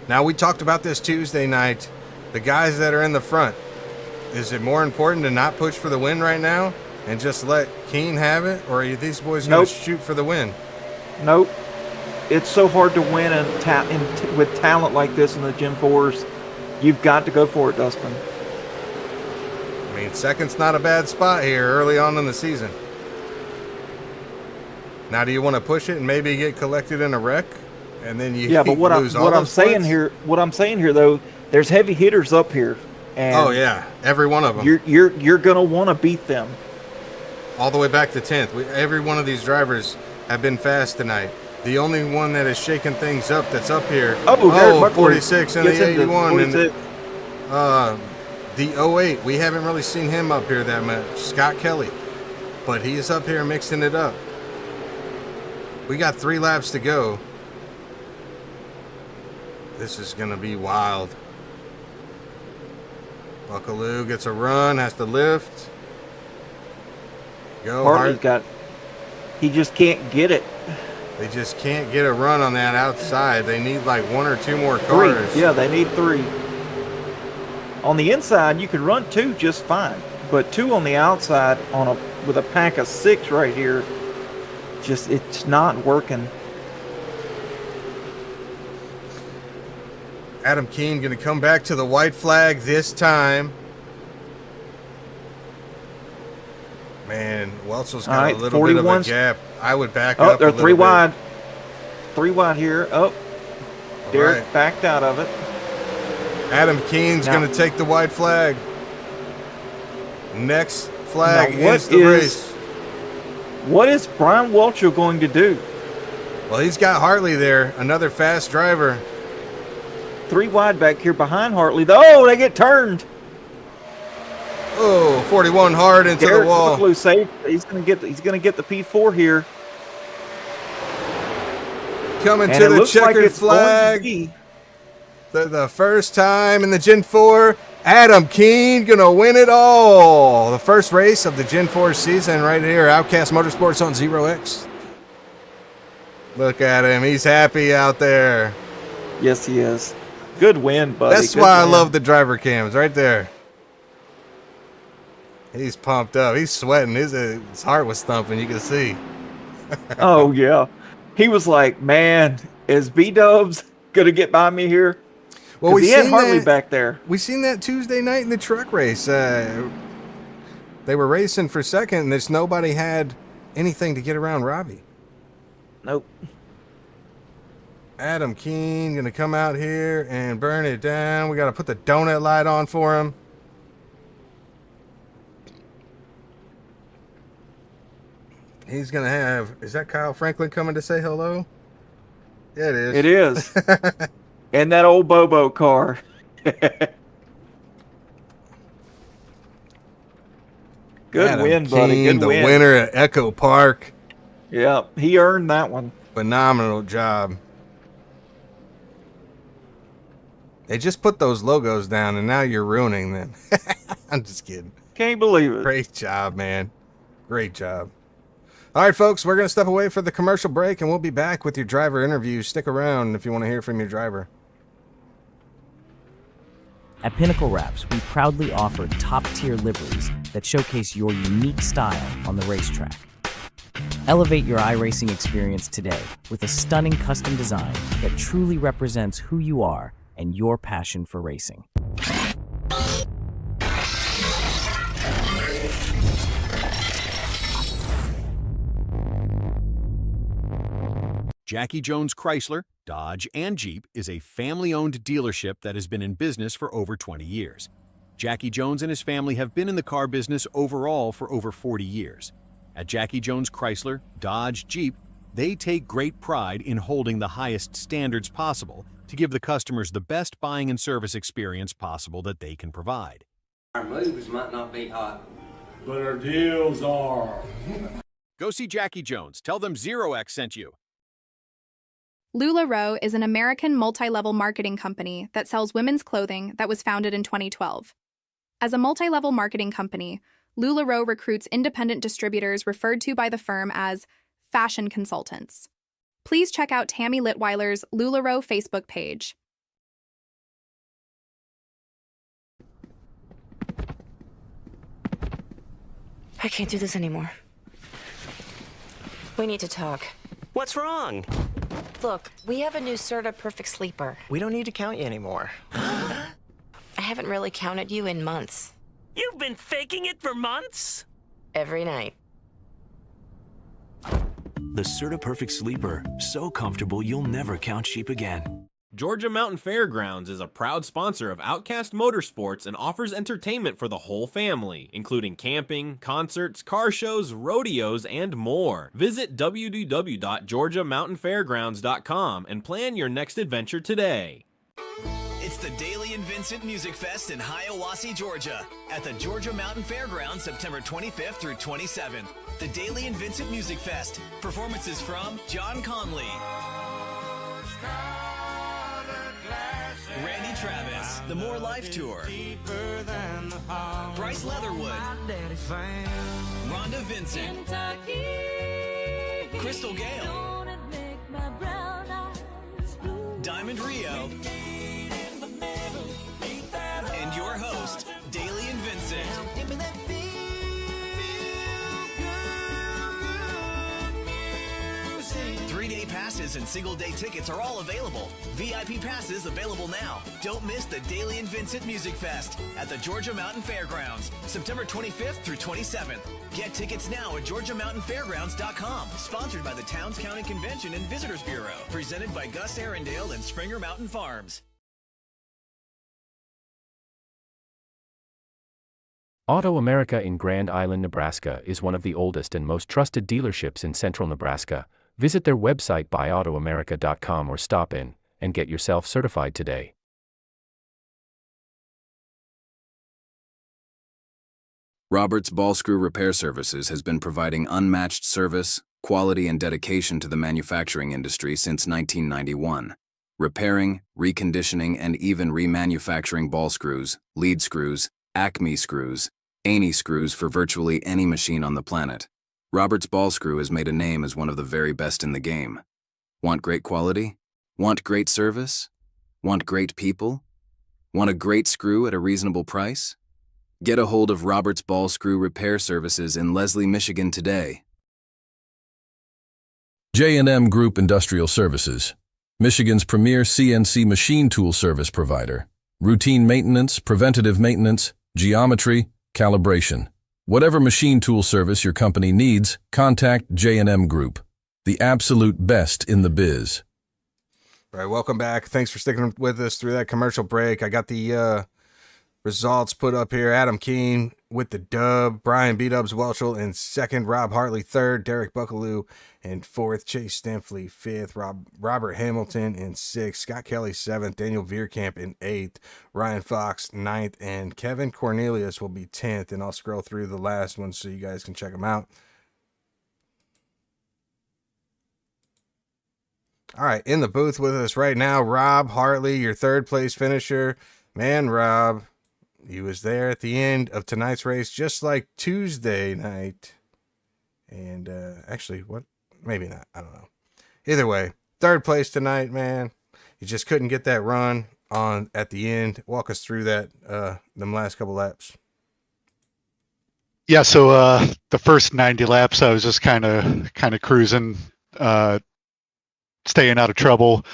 Now, we talked about this Tuesday night. The guys that are in the front, is it more important to not push for the win right now and just let Keene have it? Or are these boys going to shoot for the win? Nope. It's so hard to win with talent like this in the Gen4s. You've got to go for it, Dustin. I mean, second's not a bad spot here early on in the season. Now, do you want to push it and maybe get collected in a wreck? and then you Yeah, but what lose all I'm those saying points? here, what I'm saying here though, there's heavy hitters up here, and Oh yeah, every one of them. you're gonna want to beat them. All the way back to 10th. Every one of these drivers have been fast tonight. The only one that has shaken things up that's up here. Derek 46 and the gets into 81 and 46. the 08. We haven't really seen him up here that much. Scott Kelly, but he is up here mixing it up. We got 3 laps to go. This is gonna be wild. Buckaloo gets a run, has to lift. Go Hartley's he just can't get it. They just can't get a run on that outside. They need like 1 or 2 more cars. 3. Yeah, they need 3. On the inside, you could run 2 just fine, but 2 on the outside with a pack of 6 right here, it's not working. Adam Keene going to come back to the white flag this time. Man, Welch's got a little bit of a gap. I would back up. They're 3 wide. 3 wide here. Derek backed out of it. Adam Keene's going to take the white flag. Next flag ends the race. What is Brian Welch going to do? Well, he's got Hartley there, another fast driver. 3 wide back here behind Hartley. Oh, they get turned. Oh, 41 hard into the wall. Buckaloo safe. He's gonna get the P4 here. Coming to the checkered flag. The first time in the Gen 4. Adam Keene gonna win it all. The first race of the Gen 4 season right here. Outcast Motorsports on 0X. Look at him. He's happy out there. Yes, he is. Good win, buddy. That's why I love the driver cams right there. He's pumped up. He's sweating. His heart was thumping. You can see. Oh, yeah. He was like, man, is B-Dubs going to get by me here? Well, we had Hartley back there. We seen that Tuesday night in the truck race. They were racing for second, and there's nobody had anything to get around Robbie. Nope. Adam Keene going to come out here and burn it down. We got to put the donut light on for him. He's going to have... Is that Kyle Franklin coming to say hello? Yeah, it is. It is. And that old Bobo car. Good Adam win, buddy. Keene, Good win. The winner at Echo Park. Yeah, he earned that one. Phenomenal job. They just put those logos down, and now you're ruining them. I'm just kidding. Can't believe it. Great job, man. Great job. All right, folks, we're going to step away for the commercial break, and we'll be back with your driver interview. Stick around if you want to hear from your driver. At Pinnacle Wraps, we proudly offer top-tier liveries that showcase your unique style on the racetrack. Elevate your iRacing experience today with a stunning custom design that truly represents who you are and your passion for racing. Jackie Jones Chrysler, Dodge, and Jeep is a family-owned dealership that has been in business for over 20 years. Jackie Jones and his family have been in the car business overall for over 40 years. At Jackie Jones Chrysler, Dodge, Jeep, they take great pride in holding the highest standards possible to give the customers the best buying and service experience possible that they can provide. Our moves might not be hot, but our deals are. Go see Jackie Jones. Tell them 0X sent you. LuLaRoe is an American multi-level marketing company that sells women's clothing that was founded in 2012. As a multi-level marketing company, LuLaRoe recruits independent distributors referred to by the firm as fashion consultants. Please check out Tammy Litweiler's LuLaRoe Facebook page. I can't do this anymore. We need to talk. What's wrong? Look, we have a new Serta Perfect Sleeper. We don't need to count you anymore. I haven't really counted you in months. You've been faking it for months? Every night. the CertaPerfect Sleeper, so comfortable you'll never count sheep again. Georgia Mountain Fairgrounds is a proud sponsor of Outcast Motorsports and offers entertainment for the whole family, including camping, concerts, car shows, rodeos, and more. Visit www.georgiamountainfairgrounds.com and plan your next adventure today. It's the Daly and Vincent Music Fest in Hiawassee, Georgia, at the Georgia Mountain Fairgrounds, September 25th through 27th. The Daly and Vincent Music Fest. Performances from John Conley, Randy Travis, The More Life Tour, Bryce Leatherwood, Rhonda Vincent, Crystal Gale, Diamond Rio, and your host, Daly and Vincent. 3-day passes and single-day tickets are all available. VIP passes available now. Don't miss the Daly and Vincent Music Fest at the Georgia Mountain Fairgrounds, September 25th through 27th. Get tickets now at GeorgiaMountainFairgrounds.com. Sponsored by the Towns County Convention and Visitors Bureau. Presented by Gus Arundel and Springer Mountain Farms. Auto America in Grand Island, Nebraska is one of the oldest and most trusted dealerships in central Nebraska. Visit their website buyautoamerica.com or stop in and get yourself certified today. Roberts Ball Screw Repair Services has been providing unmatched service, quality, and dedication to the manufacturing industry since 1991. Repairing, reconditioning, and even remanufacturing ball screws, lead screws, Acme screws, Aney screws for virtually any machine on the planet. Roberts Ball Screw has made a name as one of the very best in the game. Want great quality? Want great service? Want great people? Want a great screw at a reasonable price? Get a hold of Roberts Ball Screw Repair Services in Leslie, Michigan today. J&M Group Industrial Services, Michigan's premier CNC machine tool service provider. Routine maintenance, preventative maintenance, geometry, calibration. Whatever machine tool service your company needs, contact J&M Group, the absolute best in the biz. All right, welcome back. Thanks for sticking with us through that commercial break. I got the results put up here. Adam Keene with the dub, Brian B-Dubs Welchel in second, Rob Hartley third, Derek Buckaloo in fourth, Chase Stemfley fifth, Robert Hamilton in sixth, Scott Kelly seventh, Daniel Veerkamp in eighth, Ryan Fox ninth, and Kevin Cornelius will be 10th. And I'll scroll through the last one so you guys can check them out. All right, in the booth with us right now, Rob Hartley, your third place finisher. Man, Rob, he was there at the end of tonight's race, just like Tuesday night. And actually, what? Maybe not. I don't know. Either way, third place tonight, man. You just couldn't get that run on at the end. Walk us through that, them last couple laps. Yeah, so the first 90 laps, I was just kind of cruising, staying out of trouble.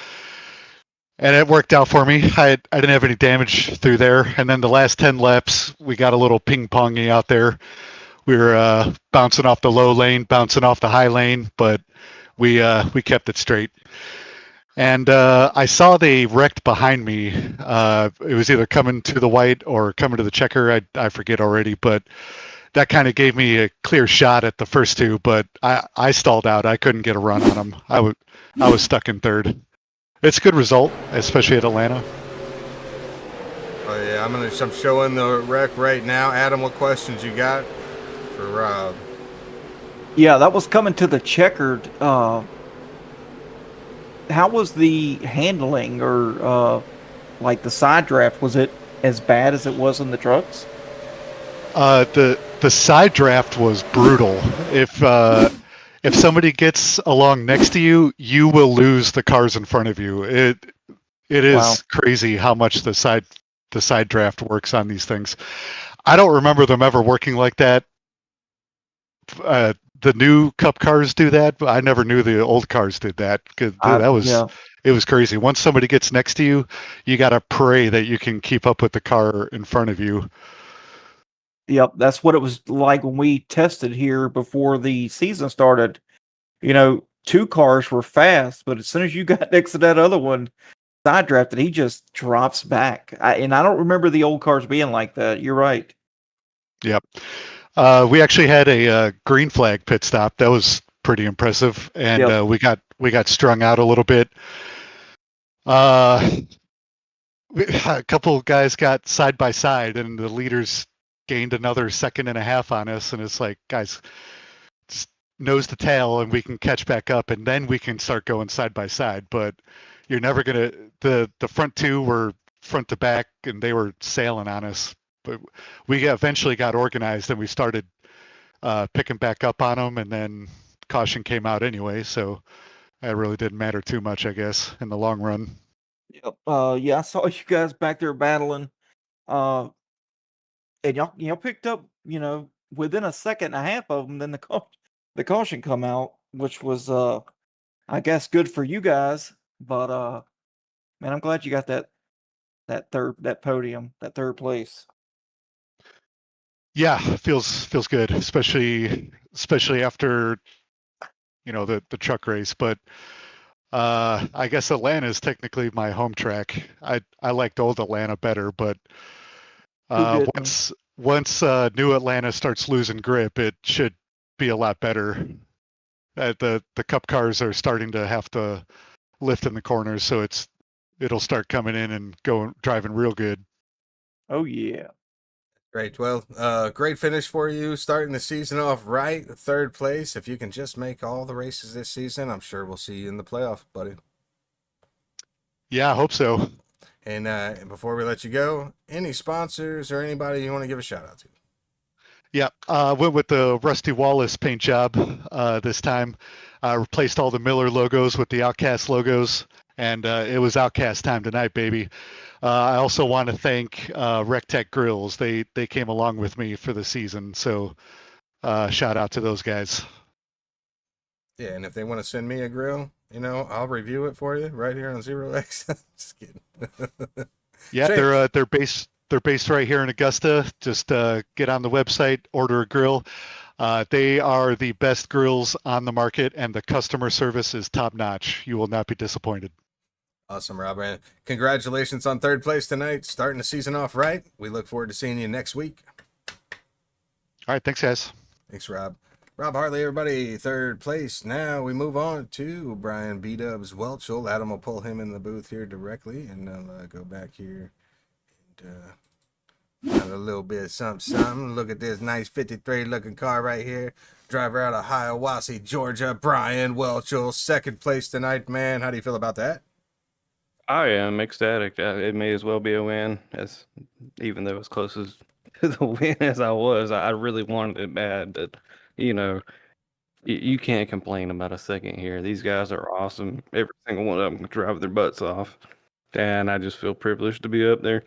And it worked out for me. I didn't have any damage through there. And then the last 10 laps, we got a little ping-pongy out there. We were bouncing off the low lane, bouncing off the high lane, but we kept it straight. And I saw they wrecked behind me. It was either coming to the white or coming to the checker. I forget already, but that kind of gave me a clear shot at the first two. But I stalled out. I couldn't get a run on them. I was stuck in third. It's a good result, especially at Atlanta. Oh yeah, I'm showing the wreck right now. Adam, what questions you got for Rob? Yeah, that was coming to the checkered. How was the handling or like the side draft? Was it as bad as it was in the trucks? The side draft was brutal. If somebody gets along next to you, you will lose the cars in front of you. It is crazy how much the side draft works on these things. I don't remember them ever working like that. The new Cup cars do that, but I never knew the old cars did that. It was crazy. Once somebody gets next to you, you got to pray that you can keep up with the car in front of you. Yep, that's what it was like when we tested here before the season started. You know, two cars were fast, but as soon as you got next to that other one, side drafted, he just drops back. And I don't remember the old cars being like that. You're right. Yep. We actually had a green flag pit stop. That was pretty impressive, and Yep. we got strung out a little bit. A couple guys got side by side, and the leaders gained another second and a half on us. And it's like, guys, just nose to tail, and we can catch back up, and then we can start going side by side. But you're never gonna. The front two were front to back, and they were sailing on us. But we eventually got organized, and we started picking back up on them, and then caution came out anyway. So that really didn't matter too much, I guess, in the long run. Yep. Yeah, I saw you guys back there battling. Uh, and y'all picked up, within a second and a half of them. Then the caution come out, which was, I guess, good for you guys. But man, I'm glad you got that podium, that third place. Yeah, feels good, especially after the truck race. But I guess Atlanta is technically my home track. I liked old Atlanta better, but Who didn't? once new Atlanta starts losing grip, it should be a lot better. The cup cars are starting to have to lift in the corners, so it'll start coming in and driving real good. Oh yeah. Great. Well, great finish for you, starting the season off right, third place. If you can just make all the races this season, I'm sure we'll see you in the playoff, buddy. Yeah, I hope so. And before we let you go, any sponsors or anybody you want to give a shout out to? Yeah, went with the Rusty Wallace paint job this time. Replaced all the Miller logos with the Outcast logos, and it was Outcast time tonight, baby. I also want to thank Rectech Grills. They came along with me for the season, so shout out to those guys. Yeah, and if they want to send me a grill, I'll review it for you right here on Zero X. Just kidding. Yeah, they're based right here in Augusta. Just get on the website, order a grill. They are the best grills on the market, and the customer service is top notch. You will not be disappointed. Awesome, Rob. And congratulations on third place tonight, starting the season off right. We look forward to seeing you next week. All right, thanks, guys. Thanks, Rob. Rob Hartley, everybody, third place. Now we move on to Brian B-Dubs Welchel. Adam will pull him in the booth here directly, and I'll go back here and got a little bit of something. Look at this nice 53 looking car right here. Driver out of Hiawassee, Georgia, Brian Welchel, second place tonight, man. How do you feel about that? I am ecstatic. It may as well be a win, even though as close as to the win as I was. I really wanted it bad, but you can't complain about a second here. These guys are awesome. Every single one of them can drive their butts off, and I just feel privileged to be up there.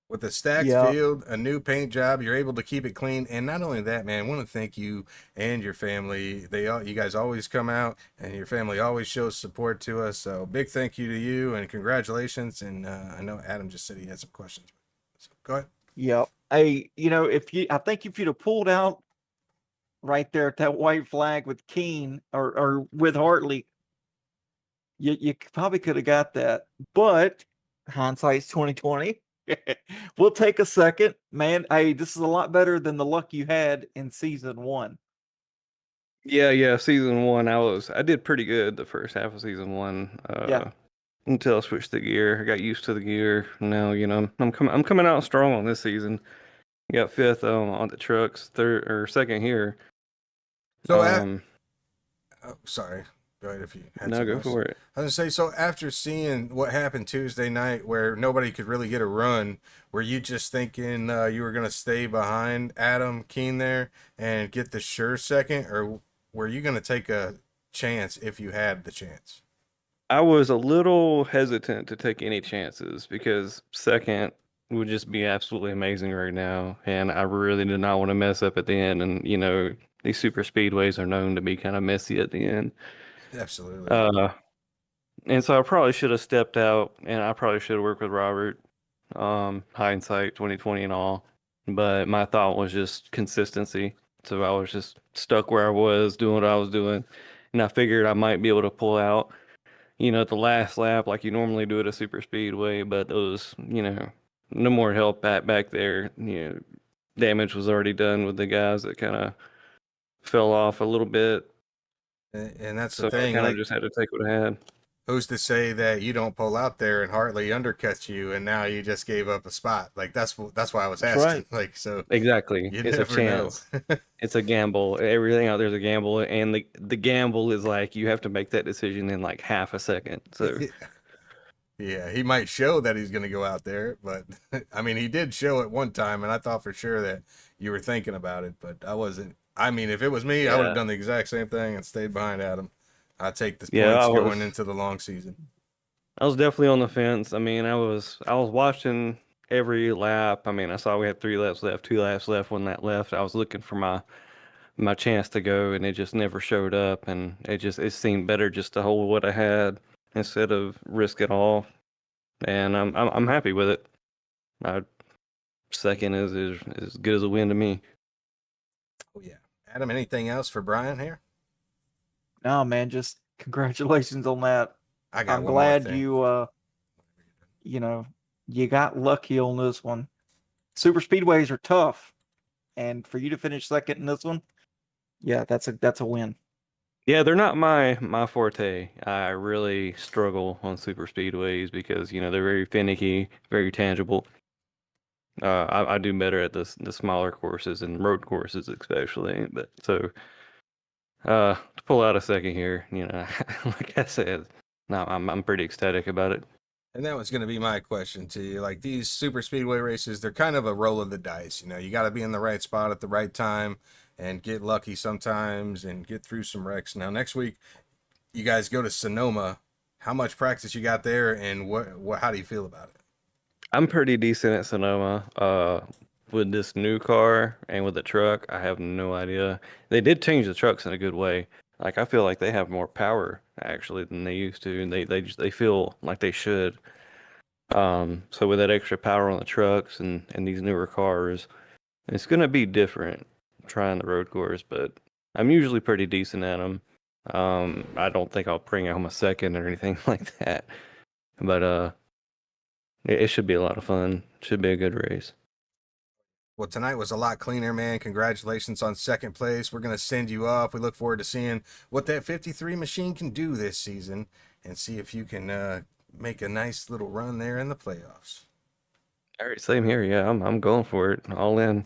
With a stacked field, a new paint job, you're able to keep it clean. And not only that, man, I want to thank you and your family. You guys always come out, and your family always shows support to us. So big thank you to you, and congratulations. And I know Adam just said he had some questions. So go ahead. Yep. Hey, I think if you'd have pulled out right there at that white flag with Keene or with Hartley, you probably could have got that. But hindsight's 2020. We'll take a second, man. Hey, this is a lot better than the luck you had in season 1. Yeah. Season 1, I did pretty good the first half of season 1. Until I switched the gear, I got used to the gear. Now I'm coming out strong on this season. Got fifth on the trucks, third or second here. So sorry. Go ahead if you had no, go for it. I was gonna say, so after seeing what happened Tuesday night where nobody could really get a run, were you just thinking you were gonna stay behind Adam Keene there and get the sure second, or were you gonna take a chance if you had the chance? I was a little hesitant to take any chances because second would just be absolutely amazing right now, and I really did not want to mess up at the end. And these super speedways are known to be kind of messy at the end. Absolutely. And so I probably should have stepped out, and I probably should have worked with Robert. Hindsight 2020 and all, but my thought was just consistency. So I was just stuck where I was doing what I was doing and I figured I might be able to pull out, at the last lap like you normally do at a super speedway, but those, no more help back there. Damage was already done with the guys that kind of fell off a little bit. And that's So the I thing, kind of like, just had to take what I had. who's to say that you don't pull out there and Hartley undercuts you, and now you just gave up a spot? Like that's why I was That's asking. right. Like, so Exactly. you It's a never know. chance. It's a gamble. Everything out there's a gamble, and the gamble is like you have to make that decision in like half a second. So Yeah, he might show that he's going to go out there, but I mean, he did show it one time, and I thought for sure that you were thinking about it, but I wasn't. I mean, if it was me, I would have yeah, done the exact same thing and stayed behind Adam. I'd take the yeah, points going into the long season. I was definitely on the fence. I mean, I was watching every lap. I mean, I saw we had 3 laps left, 2 laps left, one lap left. I was looking for my chance to go, and it just never showed up. And it seemed better just to hold what I had instead of risk it all. And I'm happy with it. I second is as good as a win to me. Oh yeah, Adam. Anything else for Brian here? No, man, just congratulations on that. I got I'm one more glad thing. you got lucky on this one. Super speedways are tough, and for you to finish second in this one, yeah, that's a win. Yeah, they're not my forte. I really struggle on super speedways because they're very finicky, very tangible. I do better at the smaller courses and road courses especially. But so to pull out a second here, like I said, no, I'm pretty ecstatic about it. And that was going to be my question to you. Like these super speedway races, they're kind of a roll of the dice. You got to be in the right spot at the right time and get lucky sometimes and get through some wrecks. Now, next week, you guys go to Sonoma. How much practice you got there, and what how do you feel about it? I'm pretty decent at Sonoma. With this new car and with the truck, I have no idea. They did change the trucks in a good way. Like I feel like they have more power actually than they used to, and they feel like they should. So with that extra power on the trucks and these newer cars, it's gonna be different trying the road course, but I'm usually pretty decent at them. I don't think I'll bring home a second or anything like that, but it should be a lot of fun. Should be a good race. Well, tonight was a lot cleaner, man. Congratulations on second place. We're going to send you off. We look forward to seeing what that 53 machine can do this season and see if you can make a nice little run there in the playoffs. All right, same here. Yeah, I'm going for it. All in.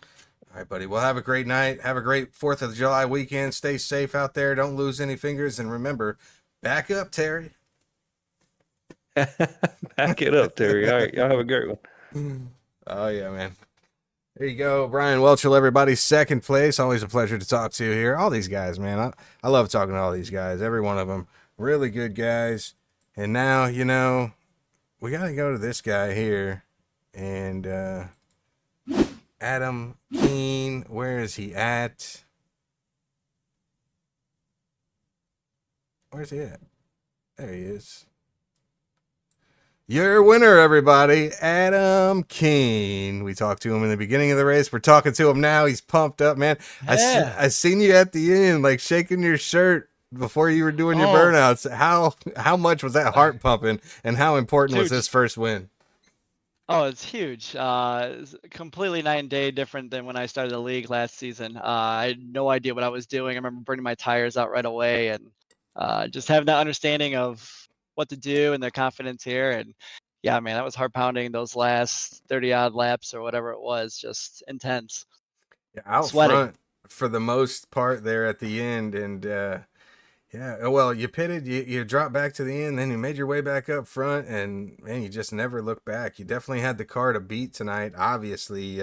All right, buddy. Well, have a great night. Have a great 4th of July weekend. Stay safe out there. Don't lose any fingers. And remember, back up, Terry. Back it up, Terry. All right, y'all have a great one. Oh, yeah, man. There you go. Brian Welchel, everybody. Second place. Always a pleasure to talk to here. All these guys, man. I love talking to all these guys. Every one of them. Really good guys. And now, we got to go to this guy here. And Adam Keene, where is he at? Where's he at? There he is. Your winner, everybody, Adam Keene. We talked to him in the beginning of the race. We're talking to him now. He's pumped up, man. Yeah. I seen you at the end, like shaking your shirt before you were doing your burnouts. How much was that heart pumping, and how important was this first win? Oh, it's huge. It's completely night and day different than when I started the league last season. I had no idea what I was doing. I remember burning my tires out right away, and just having that understanding of what to do and the confidence here. And yeah, man, that was heart pounding. Those last 30 odd laps or whatever it was, just intense. Yeah, out Sweating. front for the most part there at the end, and yeah, well, you pitted, you dropped back to the end, then you made your way back up front, and man, you just never looked back. You definitely had the car to beat tonight, obviously.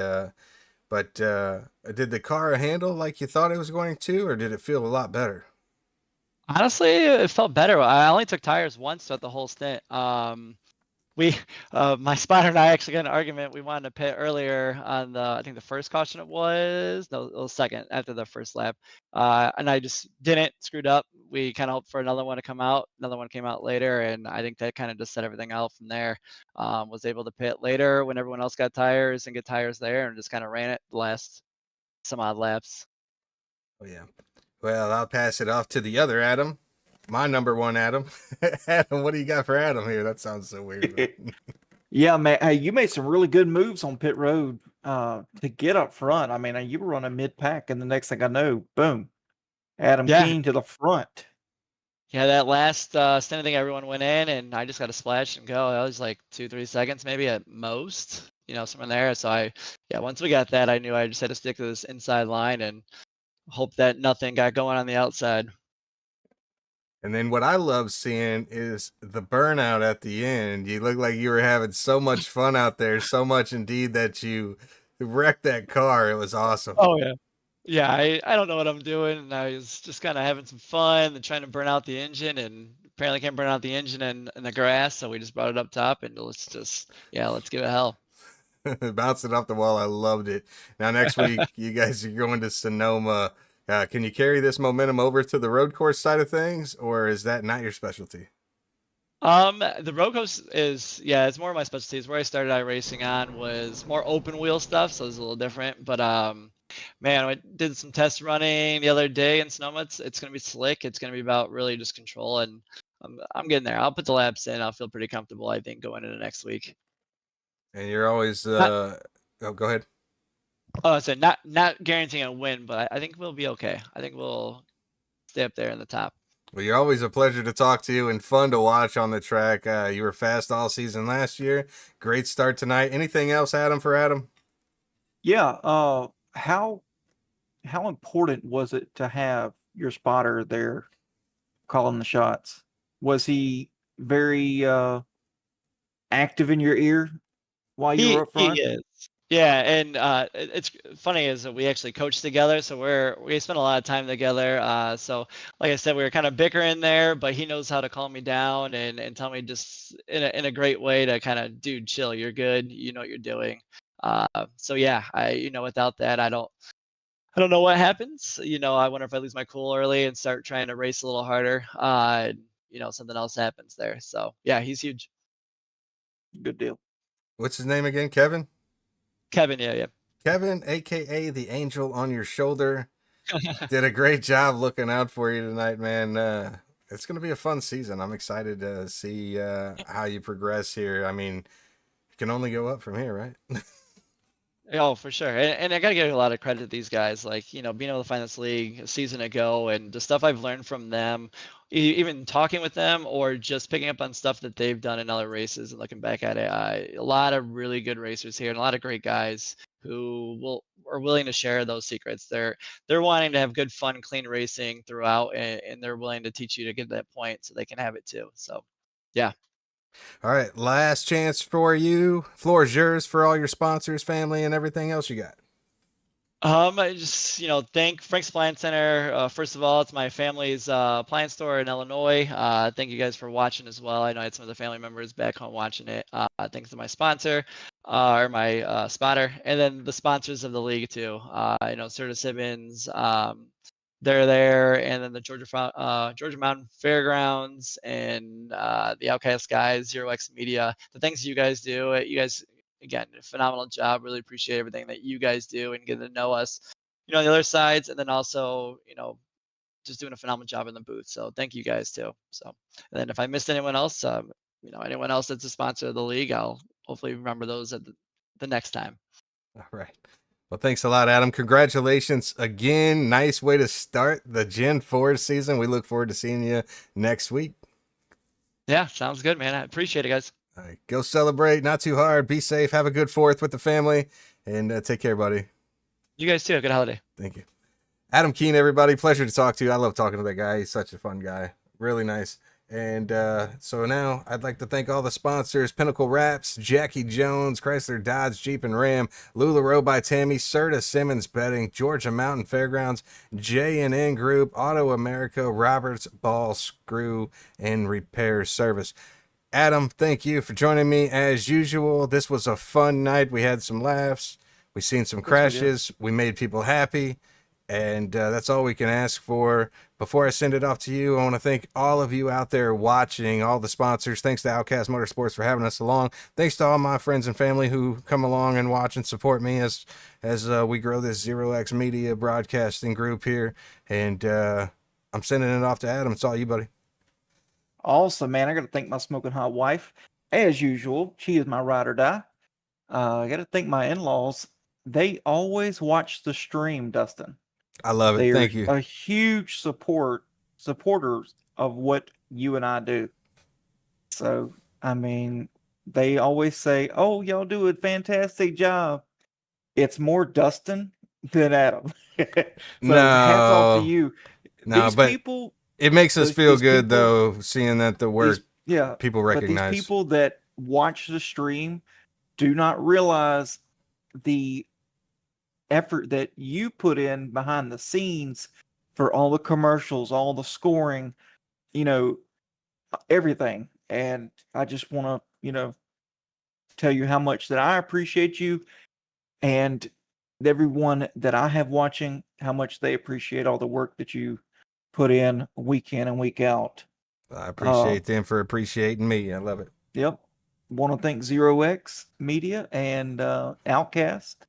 But did the car handle like you thought it was going to, or did it feel a lot better? Honestly, it felt better. I only took tires once throughout the whole stint. My spotter and I actually got in an argument. We wanted to pit earlier on I think the first caution it was second after the first lap, and I just didn't, screwed up. We kind of hoped for another one to come out. Another one came out later, and I think that kind of just set everything out from there. Was able to pit later when everyone else got tires and get tires there, and just kind of ran it the last some odd laps. Oh yeah. Well, I'll pass it off to the other Adam, my number one Adam. Adam, what do you got for Adam here? That sounds so weird. Yeah, man. Hey, you made some really good moves on pit road to get up front. I mean, you were running mid pack, and the next thing I know, boom, Adam Yeah. Keene to the front. Yeah, that last stint, I think everyone went in, and I just got to splash and go. That was like 2-3 seconds, maybe at most, somewhere in there. So once we got that, I knew I just had to stick to this inside line and hope that nothing got going on the outside. And then what I love seeing is the burnout at the end. You look like you were having so much fun out there, so much indeed that you wrecked that car. It was awesome. Oh yeah. Yeah, I don't know what I'm doing, and I was just kind of having some fun and trying to burn out the engine, and apparently can't burn out the engine in the grass, so we just brought it up top, and let's give it hell. Bounced it off the wall. I loved it. Now, next week, you guys are going to Sonoma. Can you carry this momentum over to the road course side of things, or is that not your specialty? The road course it's more of my specialties. Where I started iRacing on was more open wheel stuff, so it's a little different. But man, I did some test running the other day in Sonoma. It's gonna be slick. It's gonna be about really just control, and I'm getting there. I'll put the laps in. I'll feel pretty comfortable, I think, going into next week. And you're always oh, go ahead. Oh, so not guaranteeing a win, but I think we'll be okay. I think we'll stay up there in the top. Well, you're always a pleasure to talk to you and fun to watch on the track. You were fast all season last year. Great start tonight. Anything else, Adam, for Adam? Yeah. How important was it to have your spotter there calling the shots? Was he very active in your ear while you were up front? He is. Yeah, and it's funny is that we actually coach together, so we spend a lot of time together. So like I said, we were kind of bickering there, but he knows how to calm me down and tell me just in a great way to kind of, dude, chill, you're good, you know what you're doing. So yeah, without that, I don't know what happens. I wonder if I lose my cool early and start trying to race a little harder. Something else happens there. So yeah, he's huge. Good deal. What's his name again? Kevin? Kevin, yeah. Kevin, aka the angel on your shoulder, did a great job looking out for you tonight, man. It's going to be a fun season. I'm excited to see how you progress here. I mean, you can only go up from here, right? Oh, for sure. And I got to give a lot of credit to these guys, like, being able to find this league a season ago and the stuff I've learned from them, even talking with them or just picking up on stuff that they've done in other races and looking back at it. A lot of really good racers here and a lot of great guys who are willing to share those secrets. They're wanting to have good, fun, clean racing throughout, and they're willing to teach you to get to that point so they can have it too. So, yeah. All right, last chance for you. Floor is yours for all your sponsors, family, and everything else you got. I just, thank Frank's Appliance Center. First of all, it's my family's appliance store in Illinois. Thank you guys for watching as well. I know I had some of the family members back home watching it. Thanks to my sponsor, or my spotter, and then the sponsors of the league too. Serta Simmons, they're there, and then the Georgia Mountain Fairgrounds and the Outcast guys, Zero X Media. The things you guys do, you guys, again, phenomenal job. Really appreciate everything that you guys do and getting to know us, on the other sides, and then also, just doing a phenomenal job in the booth. So thank you guys too. So, and then if I missed anyone else, anyone else that's a sponsor of the league, I'll hopefully remember those at the next time. All right. Well, thanks a lot, Adam. Congratulations again. Nice way to start the Gen 4 season. We look forward to seeing you next week. Yeah, sounds good, man. I appreciate it, guys. All right, go celebrate. Not too hard. Be safe. Have a good 4th with the family. And take care, buddy. You guys too. Good holiday. Thank you. Adam Keene, everybody. Pleasure to talk to you. I love talking to that guy. He's such a fun guy. Really nice. And so now I'd like to thank all the sponsors: Pinnacle Wraps, Jackie Jones, Chrysler, Dodge, Jeep and Ram, LuLaRoe by Tammy, Serta Simmons Betting, Georgia Mountain Fairgrounds, J&N Group, Auto America, Roberts Ball Screw and Repair Service. Adam, thank you for joining me as usual. This was a fun night. We had some laughs. We seen some crashes. We made people happy. And that's all we can ask for. Before I send it off to you, I want to thank all of you out there watching, all the sponsors. Thanks to Outcast Motorsports for having us along. Thanks to all my friends and family who come along and watch and support me as we grow this 0X Media broadcasting group here. And I'm sending it off to Adam. It's all you, buddy. Awesome, man. I got to thank my smoking hot wife. As usual, she is my ride or die. I got to thank my in-laws. They always watch the stream, Dustin. I love it. They're Thank you. a huge supporters of what you and I do. So, I mean, they always say, "Oh, y'all do a fantastic job." It's more Dustin than Adam. So, hats off to you. No, These but people, it makes us feel good, people, though, seeing that the work people recognize. But these people that watch the stream do not realize the effort that you put in behind the scenes for all the commercials, all the scoring, everything. And I just want to, tell you how much that I appreciate you, and everyone that I have watching, how much they appreciate all the work that you put in week in and week out. I appreciate them for appreciating me. I love it. Yep. Want to thank 0X Media and Outcast.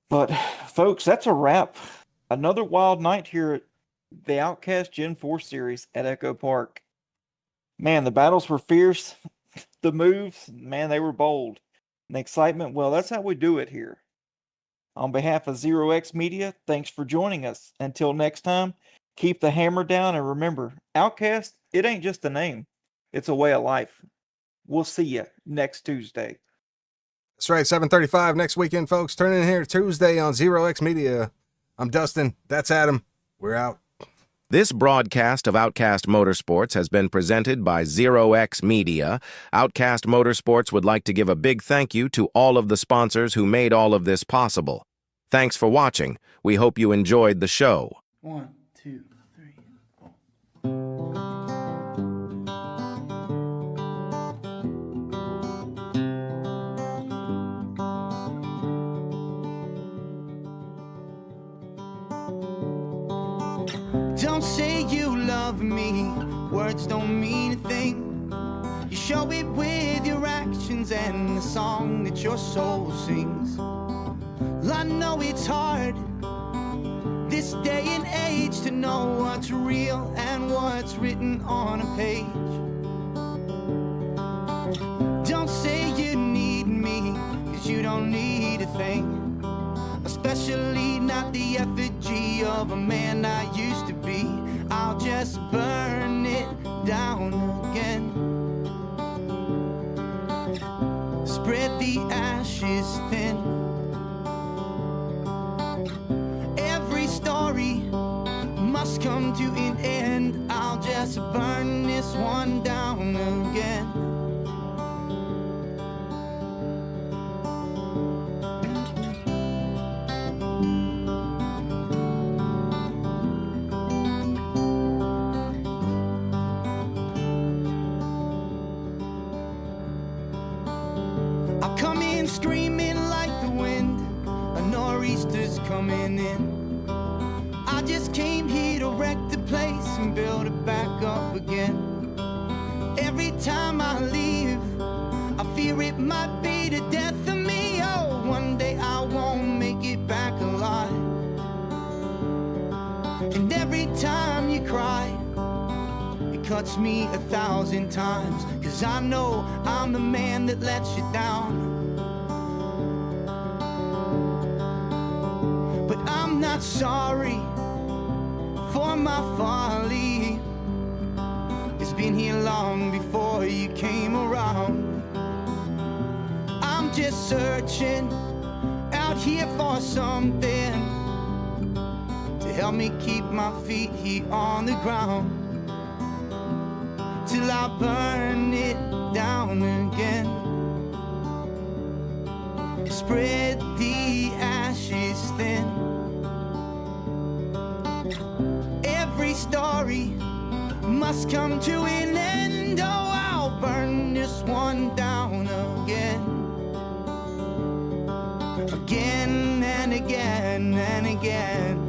But, folks, that's a wrap. Another wild night here at the Outcast Gen 4 series at Echo Park. Man, the battles were fierce. The moves, man, they were bold. And the excitement, well, that's how we do it here. On behalf of 0X Media, thanks for joining us. Until next time, keep the hammer down, and remember, Outcast, it ain't just a name. It's a way of life. We'll see you next Tuesday. That's right, 7:35 next weekend, folks. Turn in here Tuesday on 0X Media. I'm Dustin. That's Adam. We're out. This broadcast of Outcast Motorsports has been presented by 0X Media. Outcast Motorsports would like to give a big thank you to all of the sponsors who made all of this possible. Thanks for watching. We hope you enjoyed the show. 1, 2, 3, 4. Don't say you love me, words don't mean a thing. You show it with your actions and the song that your soul sings. I know it's hard this day and age to know what's real and what's written on a page. Don't say you need me, 'cause you don't need a thing. Especially not the effigy of a man I used to be. I'll just burn it down again. Spread the ashes thin. Every story must come to an end. I'll just burn this one down again. I'll come in screaming like the wind. A nor'easter's coming in. I just came here to wreck the place and build it back up again. Every time I leave, I fear it might be the death of me. Oh, one day I won't make it back alive. And every time you cry, it cuts me 1,000 times. 'Cause I know I'm the man that lets you down. But I'm not sorry for my folly. It's been here long before you came around. I'm just searching out here for something to help me keep my feet here on the ground. Till I burn it down again. Spread the ashes thin. Every story must come to an end. Oh, I'll burn this one down again. Again and again then again.